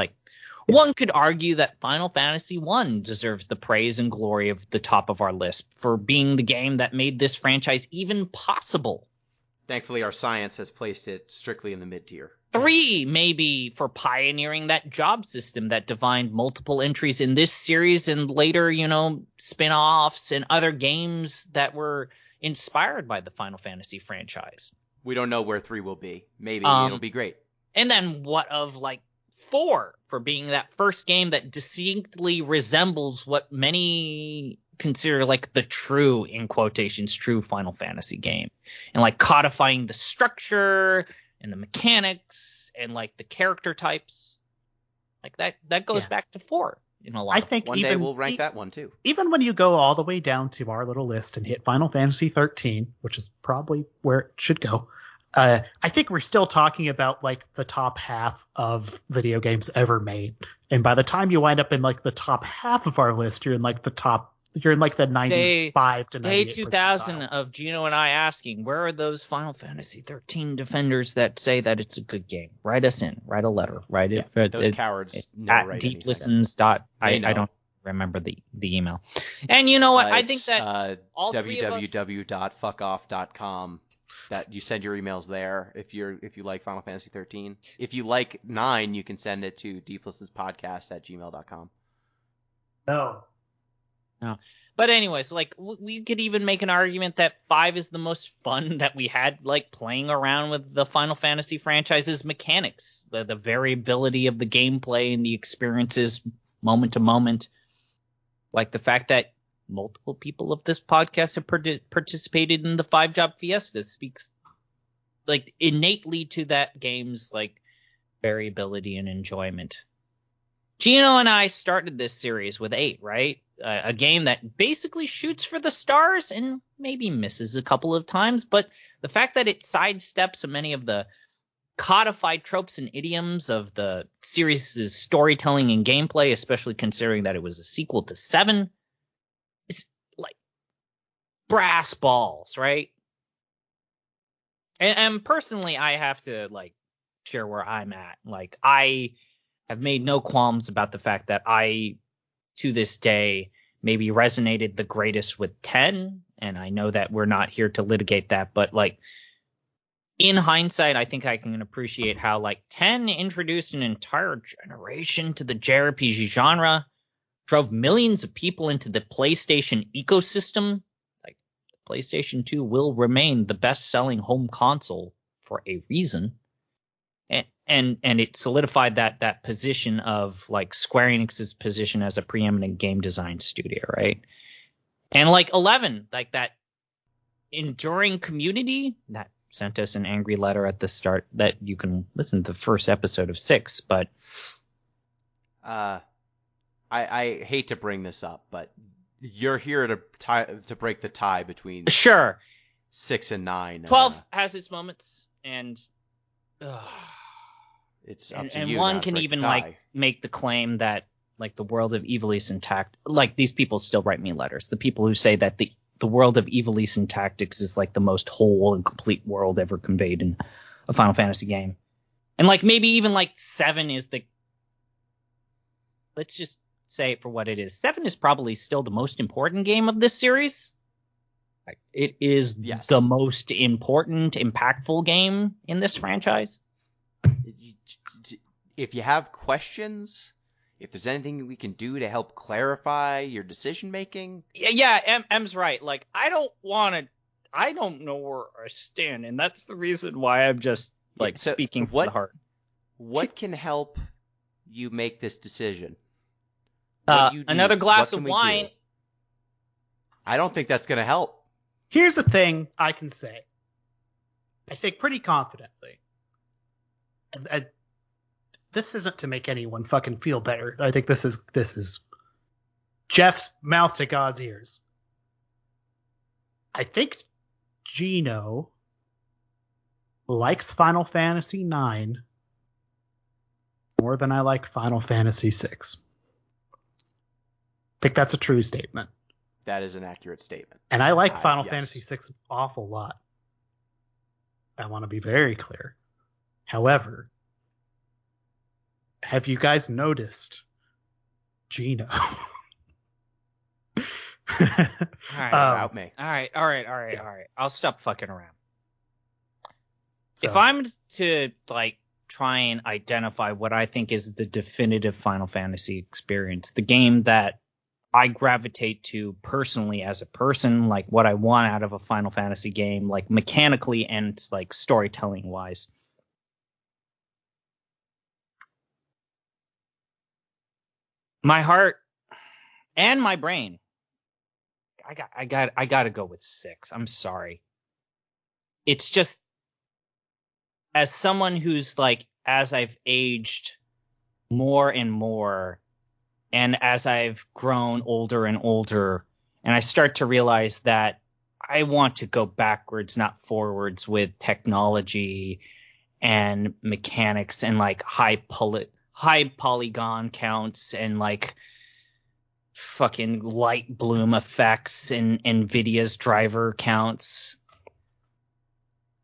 One could argue that Final Fantasy 1 deserves the praise and glory of the top of our list for being the game that made this franchise even possible. Thankfully, our science has placed it strictly in the mid-tier. 3, maybe, for pioneering that job system that defined multiple entries in this series and later, spin-offs and other games that were inspired by the Final Fantasy franchise. We don't know where 3 will be. Maybe it'll be great. And then what of, 4 for being that first game that distinctly resembles what many consider the true, in quotations, true Final Fantasy game, and codifying the structure and the mechanics and the character types, that goes back to 4 in a lot. I think one day we'll rank that one too. Even when you go all the way down to our little list and hit Final Fantasy 13, which is probably where it should go, I think we're still talking about the top half of video games ever made. And by the time you wind up in the top half of our list, you're in the 95 to 98 Day 2000 percentile. of Gino and I asking, where are those Final Fantasy 13 defenders that say that it's a good game? Write us in. Write a letter. Write it. Those cowards never At write anything. deeplistens. I don't remember the email. And you know what? I think that all three of us... www.fuckoff.com. That you send your emails there if you like Final Fantasy 13. If you like 9, you can send it to deeplistenspodcast@gmail.com. No. But anyways, we could even make an argument that 5 is the most fun that we had, playing around with the Final Fantasy franchise's mechanics, the variability of the gameplay and the experiences moment to moment. The fact that multiple people of this podcast have participated in the 5-job fiesta speaks innately to that game's variability and enjoyment. Gino and I started this series with 8, right? A game that basically shoots for the stars and maybe misses a couple of times, but the fact that it sidesteps many of the codified tropes and idioms of the series' storytelling and gameplay, especially considering that it was a sequel to 7, is brass balls, right? And personally, I have to share where I'm at. I have made no qualms about the fact that I, to this day, maybe resonated the greatest with 10, and I know that we're not here to litigate that, but in hindsight, I think I can appreciate how 10 introduced an entire generation to the JRPG genre, drove millions of people into the PlayStation ecosystem. The PlayStation 2 will remain the best-selling home console for a reason. And it solidified that position of Square Enix's position as a preeminent game design studio, right? And 11, that enduring community that sent us an angry letter at the start that you can listen to the first episode of 6, but I hate to bring this up, but you're here to break the tie between 6 and 9. 12 has its moments, and it's up to and you. One can even make the claim that the world of Ivalice and these people still write me letters. The people who say that the world of Ivalice and Tactics is the most whole and complete world ever conveyed in a Final Fantasy game, and maybe even 7 is the. Let's just say it for what it is. 7 is probably still the most important game of this series. It is the most important, impactful game in this franchise. If you have questions, if there's anything we can do to help clarify your decision making. Yeah, M's right. I don't know where I stand, and that's the reason why I'm just speaking from the heart. What can help you make this decision? Another glass of wine. I don't think that's going to help. Here's the thing I can say. I think pretty confidently. And this isn't to make anyone fucking feel better. I think this is Jeff's mouth to God's ears. I think Gino likes Final Fantasy 9 more than I like Final Fantasy 6. I think that's a true statement. That is an accurate statement. And I like Final Fantasy 6 an awful lot. I want to be very clear. However, have you guys noticed Gino? All right. About me. All right. I'll stop fucking around. So, If I'm to like try and identify what I think is the definitive Final Fantasy experience, the game that I gravitate to personally as a person, like what I want out of a Final Fantasy game, like mechanically and like storytelling wise. My heart and my brain, I got to go with 6. I'm sorry. It's just, as someone who's like, as I've aged more and more, and as I've grown older and older, and I start to realize that I want to go backwards, not forwards, with technology and mechanics and like high polygon counts and like fucking light bloom effects and NVIDIA's driver counts.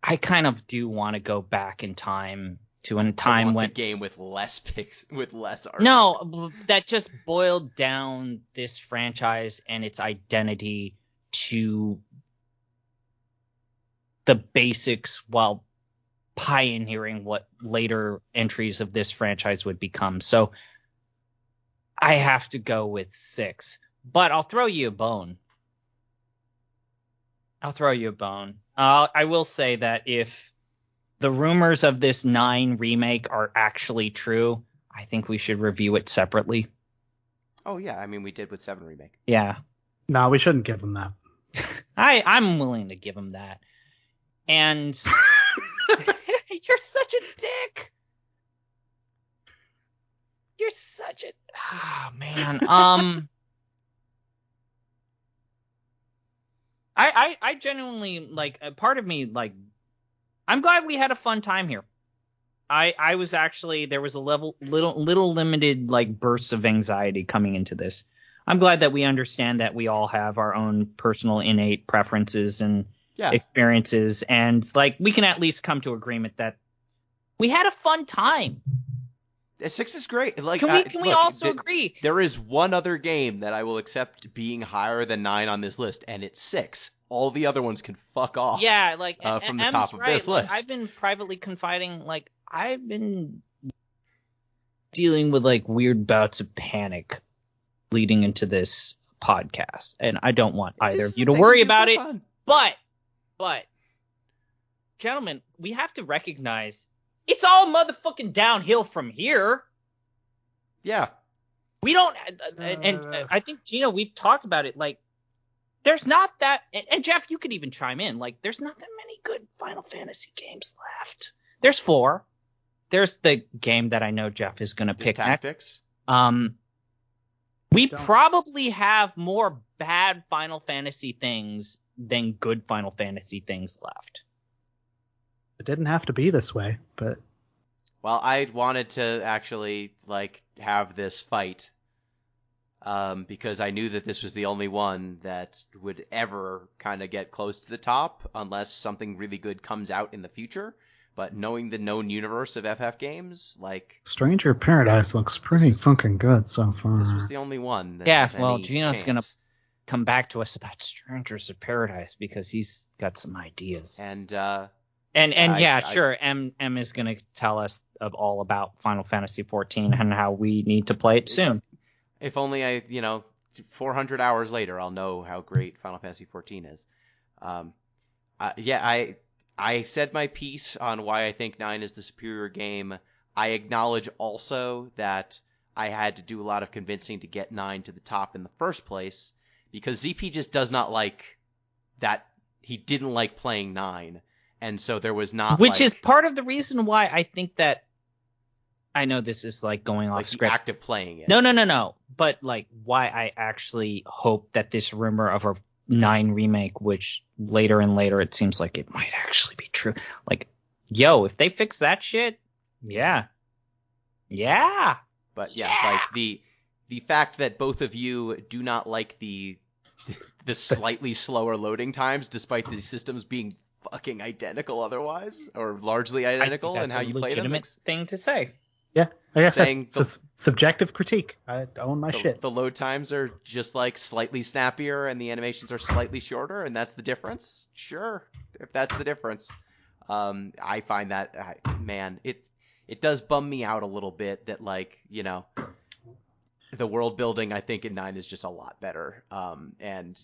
I kind of do want to go back in time to a time when the game with less art. No, that just boiled down this franchise and its identity to the basics while pioneering what later entries of this franchise would become. So I have to go with 6, but I'll throw you a bone. I will say that if the rumors of this 9 remake are actually true, I think we should review it separately. Oh yeah, I mean we did with 7 remake. Yeah. No, we shouldn't give them that. I'm willing to give him that. And you're such a dick. You're such a man. I genuinely like a part of me like I'm glad we had a fun time here. I was actually there was a little limited like bursts of anxiety coming into this. I'm glad that we understand that we all have our own personal innate preferences and experiences, and like we can at least come to agreement that we had a fun time. 6 is great. Like, can we also agree? There is one other game that I will accept being higher than 9 on this list, and it's 6. All the other ones can fuck off. Yeah, like from the M's top of this like, list. I've been privately confiding. Like I've been dealing with like weird bouts of panic leading into this podcast, and I don't want either of you to worry about it. Fun. But, gentlemen, we have to recognize it's all motherfucking downhill from here. Yeah. We don't, and I think, Gino, we've talked about it. Like, there's not that, and Jeff, you could even chime in. Like, there's not that many good Final Fantasy games left. There's 4. There's the game that I know Jeff is going to pick Tactics. next. We probably have more bad Final Fantasy things than good Final Fantasy things left. It didn't have to be this way, but Well, I wanted to actually like have this fight because I knew that this was the only one that would ever kind of get close to the top unless something really good comes out in the future. But knowing the known universe of FF games, like Stranger Paradise looks pretty fucking good so far. this was the only one. That Yeah, has well, any Gino's gonna chance. come back to us about Strangers of Paradise because he's got some ideas. And Sure, M is gonna tell us all about Final Fantasy 14 and how we need to play it soon. if only 400 hours later, I'll know how great Final Fantasy 14 is. I said my piece on why I think 9 is the superior game. I acknowledge also that I had to do a lot of convincing to get 9 to the top in the first place, because ZP just does not like that. He didn't like playing 9, and so there was not Which is part of the reason why I think that I know this is like going off like the script. act of playing it. No. But like why I actually hope that this rumor of a 9 remake, which later and later it seems like it might actually be true. Like, yo, if they fix that shit, yeah. But like the fact that both of you do not like the slightly slower loading times, despite the systems being fucking identical otherwise, or largely identical in how you play them. Legitimate thing to say. Yeah, I guess Saying it's a subjective critique. I own my shit. The load times are just like slightly snappier and the animations are slightly shorter, and that's the difference. Sure, if that's the difference. I find that, man, it does bum me out a little bit that, like, you know, the world building, I think, in 9 is just a lot better. And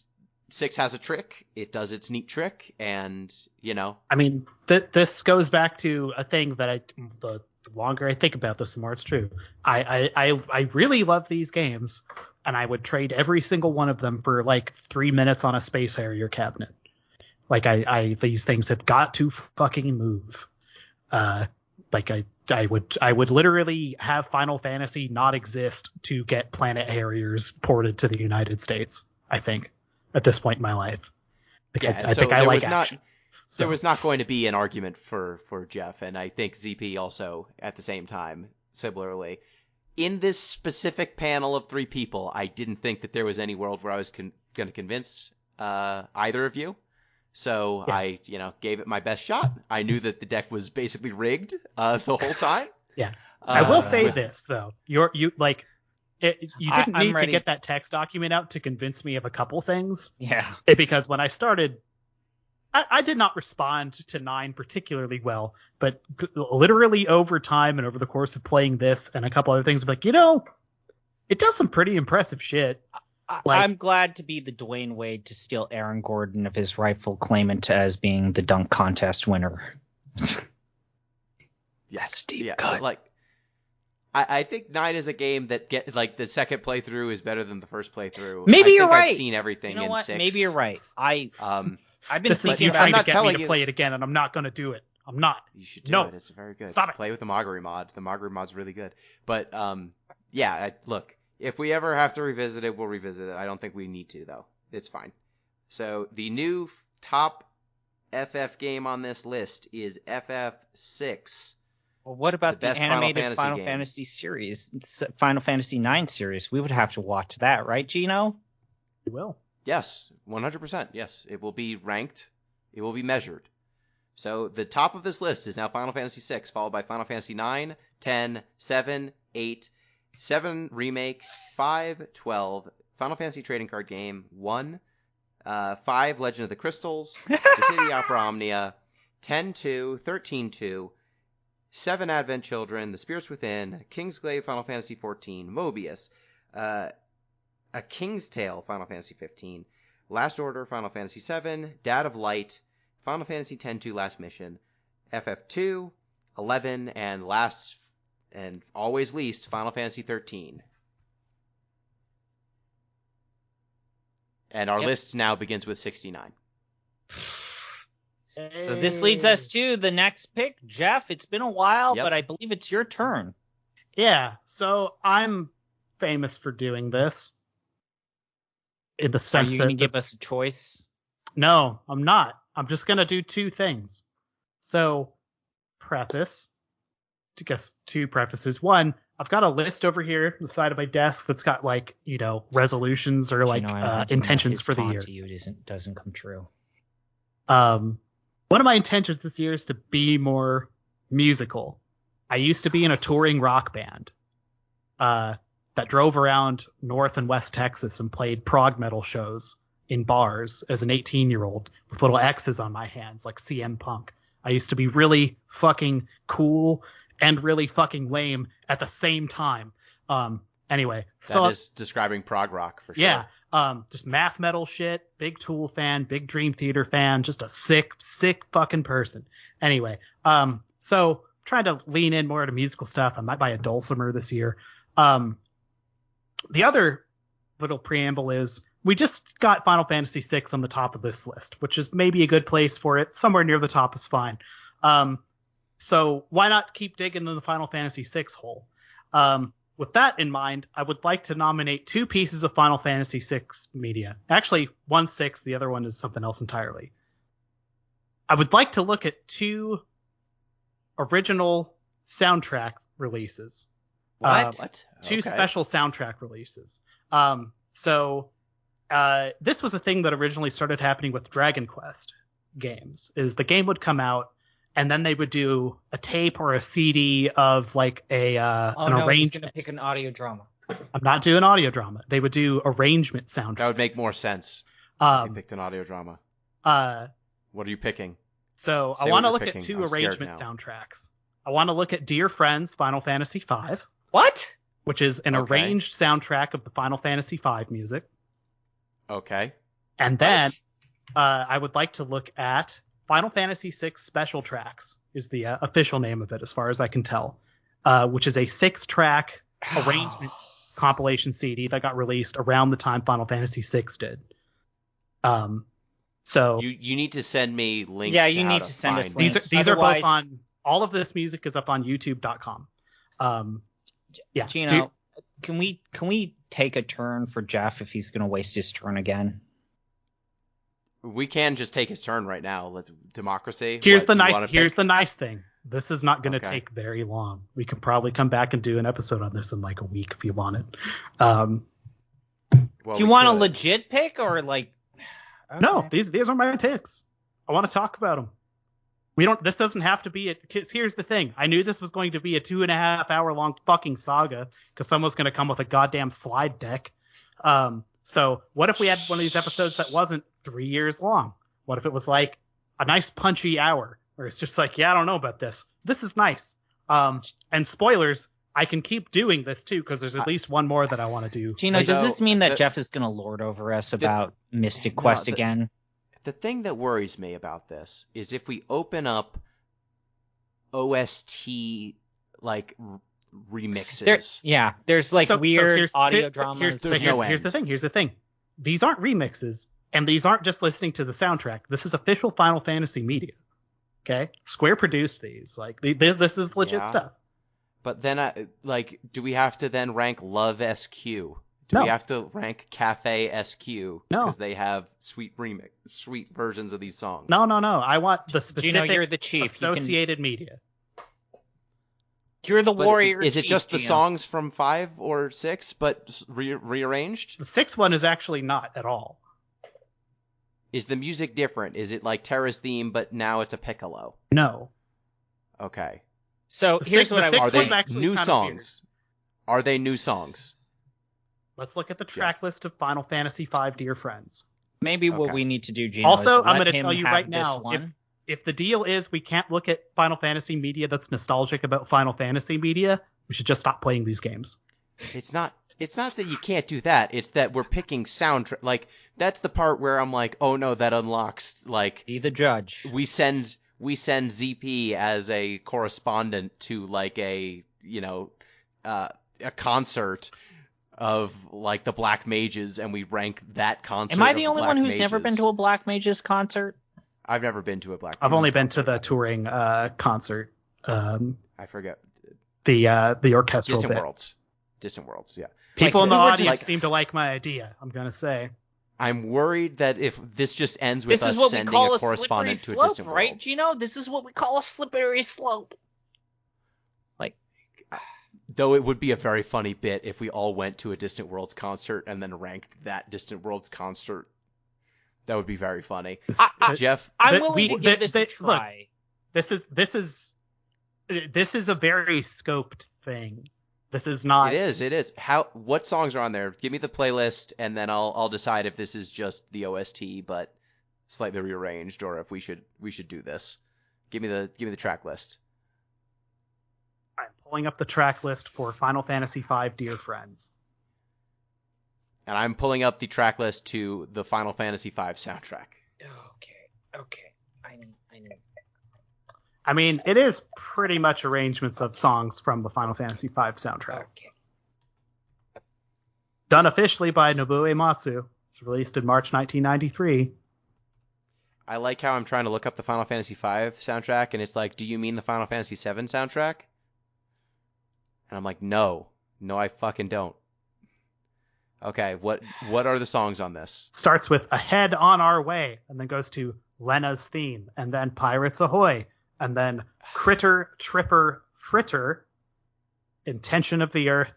6 has a trick. It does its neat trick, and, you know. I mean, this goes back to a thing that the longer I think about this, the more it's true. I really love these games, and I would trade every single one of them for like 3 minutes on a Space Harrier cabinet. Like these things have got to fucking move. Like I would literally have Final Fantasy not exist to get Planet Harriers ported to the United States, I think, at this point in my life. I think I like action. So there was not going to be an argument for Jeff, and I think ZP also at the same time, similarly. In this specific panel of 3 people, I didn't think that there was any world where I was going to convince either of you. So yeah. I, you know, gave it my best shot. I knew that the deck was basically rigged the whole time. Yeah. I will say this though. You didn't need to get that text document out to convince me of a couple things. Yeah. Because when I started, I did not respond to 9 particularly well, but literally over time and over the course of playing this and a couple other things, I'm like, you know, it does some pretty impressive shit. I'm glad to be the Dwayne Wade to steal Aaron Gordon of his rightful claimant as being the dunk contest winner. That's deep cut. So, like, I think 9 is a game that the second playthrough is better than the first playthrough. Maybe you're right. I've seen everything in 6. Maybe you're right. I've been this thinking is about trying to get me to play it again, and I'm not going to do it. I'm not. You should do it. It's very good. Stop it. Play with the Moguri mod. The Moguri mod's really good. But yeah, look. If we ever have to revisit it, we'll revisit it. I don't think we need to, though. It's fine. So the new top FF game on this list is FFIX. Well, what about the animated Final game. Fantasy series, Final Fantasy 9 series? We would have to watch that, right, Gino? We will. Yes, 100%. Yes, it will be ranked. It will be measured. So the top of this list is now Final Fantasy VI, followed by Final Fantasy 9, 10, 7, 8, 7 Remake, 5, 12, Final Fantasy Trading Card Game, 1, 5 Legend of the Crystals, Dissidia Opera Omnia, 10-2, 13-2, 7 Advent Children, The Spirits Within, Kingsglaive Final Fantasy XIV, Mobius, A King's Tale Final Fantasy 15, Last Order Final Fantasy 7, Dad of Light, Final Fantasy X-2 Last Mission, FF2, 11, and last and always least, Final Fantasy 13. And our list now begins with 69. So this leads us to the next pick. Jeff, it's been a while, but I believe it's your turn. Yeah, so I'm famous for doing this. In the sense Are you going to give us a choice? No, I'm not. I'm just going to do 2 things. So, preface. To guess 2 prefaces. 1, I've got a list over here on the side of my desk that's got, like, you know, resolutions or like intentions for the year. To you, it doesn't come true. One of my intentions this year is to be more musical. I used to be in a touring rock band that drove around North and West Texas and played prog metal shows in bars as an 18-year-old with little X's on my hands like CM Punk. I used to be really fucking cool and really fucking lame at the same time. Anyway. That is describing prog rock for sure. Yeah. Just math metal shit, big Tool fan, big Dream Theater fan, just a sick fucking person. Anyway, so trying to lean in more to musical stuff. I might buy a dulcimer this year. The other little preamble is we just got Final Fantasy VI on the top of this list, which is maybe a good place for it. Somewhere near the top is fine. So why not keep digging in the Final Fantasy VI hole? With that in mind, I would like to nominate 2 pieces of Final Fantasy VI media. Actually, one's 6, the other one is something else entirely. I would like to look at 2 original soundtrack releases. What? 2 special soundtrack releases. This was a thing that originally started happening with Dragon Quest games. Is the game would come out, and then they would do a tape or a CD of like an arrangement. He's gonna pick an audio drama. I'm not doing audio drama. They would do arrangement soundtracks. That would make more sense. If you picked an audio drama. What are you picking? So Say I want to what look you're at picking. two I'm scared arrangement now. soundtracks. I want to look at Dear Friends Final Fantasy V, What? which is an Okay. arranged soundtrack of the Final Fantasy V music. Okay. And then I would like to look at Final Fantasy VI Special Tracks, is the official name of it as far as I can tell, which is a 6-track arrangement compilation CD that got released around the time Final Fantasy VI did. So You need to send me links. Yeah, to you how need to send us find links. these are both Otherwise- on, all of this music is up on youtube.com. Yeah. Gino, can we take a turn for Jeff if he's gonna waste his turn again? We can just take his turn right now. Let's democracy. Here's What, the do you wanna pick? nice thing. This is not going to Okay. take very long. We can probably come back and do an episode on this in like a week if you want it. Well, Do you we want a could. legit pick or like? No, Okay. these are my picks. I want to talk about them. This doesn't have to be because here's the thing. I knew this was going to be a 2.5 hour long fucking saga because someone's going to come with a goddamn slide deck. So what if we had one of these episodes that wasn't 3 years long? What if it was like a nice punchy hour where it's just like, yeah, I don't know about this. This is nice. And spoilers, I can keep doing this too because there's at least one more that I want to do. Gino, does So, this mean that the- Jeff is gonna lord over us about Mystic No, Quest the- again? The thing that worries me about this is if we open up OST like remixes. There's like So weird here's- audio here- dramas. Here's There's no the end. thing. Here's the thing. These aren't remixes, and these aren't just listening to the soundtrack. This is official Final Fantasy media. Okay, Square produced these. Like this is legit Yeah. stuff. But then, do we have to then rank Love SQ? Do No. we have to rank Cafe SQ? No. Because they have sweet versions of these songs. No. I want the specific Gino, you're the chief. associated media. You're the But warrior. is it chief, just the Gino. songs from 5 or 6, but rearranged? The 6th one is actually not at all. Is the music different? Is it like Terra's theme, but now it's a piccolo? No. Okay. So The here's six- what I the Are would sixth they one's say. actually new kind of songs? Are they new songs? Let's look at the track list of Final Fantasy V, dear friends. Maybe what Okay. we need to do, Gino. Also, is I'm let going to him tell you have right this now, one. if the deal is we can't look at Final Fantasy media that's nostalgic about Final Fantasy media, we should just stop playing these games. It's not that you can't do that. It's that we're picking soundtrack. Like, that's the part where I'm like, oh no, that unlocks, like, Be the judge. we send ZP as a correspondent to like a concert of like the Black Mages, and we rank that concert. Am I of the only Black one who's never been Mages. to a Black Mages concert? I've never been to a Black. I've Mages only been to concert. the touring concert, I forget. the orchestral Distant bit. Worlds. Yeah. People in the we were audience just- seem to like my idea, I'm going to say. I'm worried that if this just ends with This us is what we sending call a a slippery correspondent to a slope, Distant right, Worlds. Gino? This is what we call a slippery slope. Though it would be a very funny bit if we all went to a Distant Worlds concert and then ranked that Distant Worlds concert. That would be very funny. Jeff, I'm Th- willing we- to give this a look, try. This is a very scoped thing. This is not. it is. What songs are on there? Give me the playlist, and then I'll decide if this is just the OST but slightly rearranged, or if we should do this. Give me the track list. I'm pulling up the track list for Final Fantasy V, dear friends. And I'm pulling up the track list to the Final Fantasy V soundtrack. Okay. I need. I mean, it is pretty much arrangements of songs from the Final Fantasy V soundtrack. Okay. Done officially by Nobuo Uematsu. It's released in March 1993. I like how I'm trying to look up the Final Fantasy V soundtrack, and it's like, do you mean the Final Fantasy VII soundtrack? And I'm like, no, I fucking don't. Okay, what are the songs on this? Starts with Ahead on Our Way, and then goes to Lena's theme, and then Pirates Ahoy, and then Critter, Tripper, Fritter, Intention of the Earth,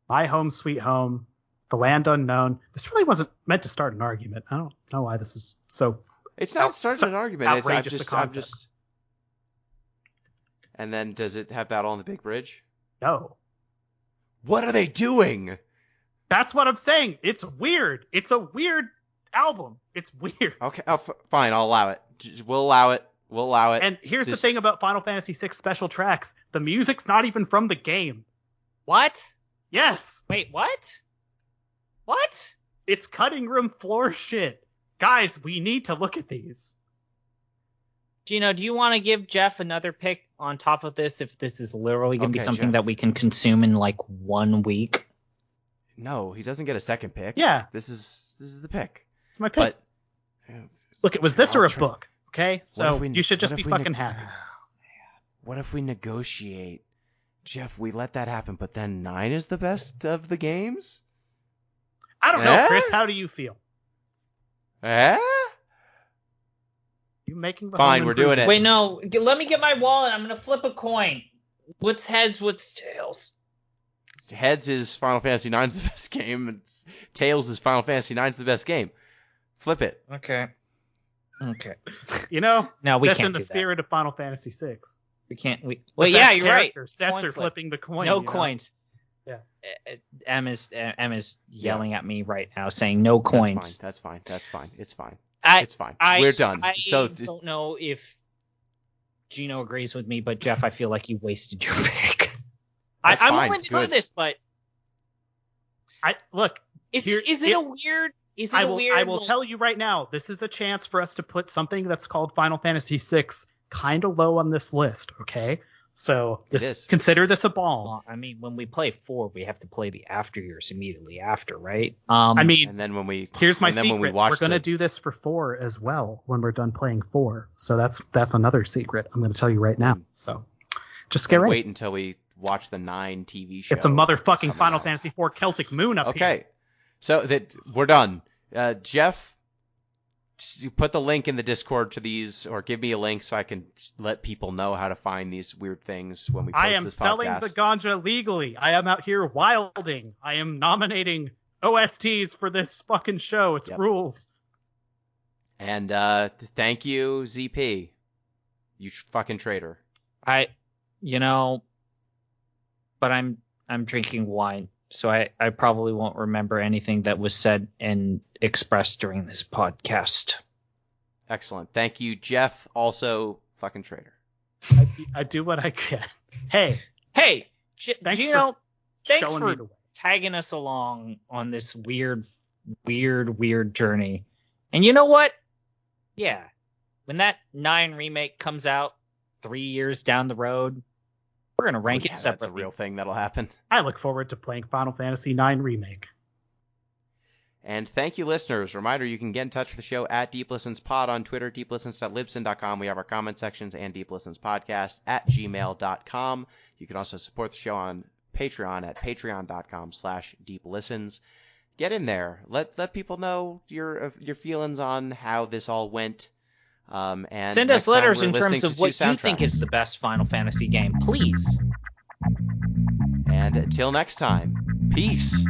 My Home Sweet Home, The Land Unknown. This really wasn't meant to start an argument. I don't know why this is so. It's not starting an argument. It's outrageous, the I'm concept. just. And then does it have Battle on the Big Bridge? No. What are they doing? That's what I'm saying. It's weird. It's a weird album. It's weird. Okay, fine, I'll allow it. We'll allow it. We'll allow it. And here's the thing about Final Fantasy VI special tracks. The music's not even from the game. What? Yes. Wait, what? What? It's cutting room floor shit. Guys, we need to look at these. Gino, do you want to give Jeff another pick on top of this if this is literally going to be something Jeff. that we can consume in like 1 week? No, he doesn't get a second pick. Yeah. This is the pick. It's my pick. But look, it was this or a I'll book, okay? So you should just what be if we fucking happy. What if we negotiate? Jeff, we let that happen, but then 9 is the best of the games? I don't know, Chris. How do you feel? You making the Fine, home we're doing improvement? it. Wait, no. Let me get my wallet. I'm going to flip a coin. What's heads? What's tails? Heads is Final Fantasy IX's the best game, and Tails is Final Fantasy IX's the best game. Flip it. Okay. You know, No, we that's can't in the do that. spirit of Final Fantasy VI. We can't. Well, The yeah, best you're right. character Sets Coin are flip. flipping the coin. No you know? coins. Yeah. Emma's yelling at me right now, saying no coins. That's fine. It's fine. I- We're done. I So don't know if Gino agrees with me, but Jeff, I feel like you wasted your pick. That's I'm fine. willing to do Good. this, but Look. is Here- it a weird? Is it I a will, weird? I will tell you right now, this is a chance for us to put something that's called Final Fantasy VI kind of low on this list, okay? So It is. consider this a ball. Well, I mean, when we play 4, we have to play the after years immediately after, right? I mean, and then when we here's my and then when we secret. watch We're going to the- do this for 4 as well when we're done playing 4. So that's another secret I'm going to tell you right now. So just get ready. wait until we watch the 9 TV show. It's a motherfucking coming Final out. Fantasy IV Celtic Moon up here. Okay, so that we're done. Jeff, you put the link in the Discord to these, or give me a link so I can let people know how to find these weird things when we post I am this selling podcast. the ganja legally. I am out here wilding. I am nominating OSTs for this fucking show. It's Yep. rules. And thank you, ZP. You fucking traitor. but I'm drinking wine, so I probably won't remember anything that was said and expressed during this podcast. Excellent. Thank you, Jeff. Also, fucking traitor. I do what I can. Hey, Hey, Thanks Gino, thanks showing me for the way. tagging us along on this weird journey. And you know what? Yeah, when that 9 remake comes out 3 years down the road, we're gonna rank Yeah, it separately. That's a real thing that'll happen. I look forward to playing Final Fantasy IX Remake. And thank you, listeners. Reminder, you can get in touch with the show at DeepListensPod on Twitter, deeplistens.libsyn.com. We have our comment sections, and deeplistenspodcast at gmail.com. You can also support the show on Patreon at patreon.com/deeplistens. Get in there. Let people know your feelings on how this all went. And Send next us time letters we're in terms listening of to what two you think is soundtracks. the best Final Fantasy game, please. And until next time, peace.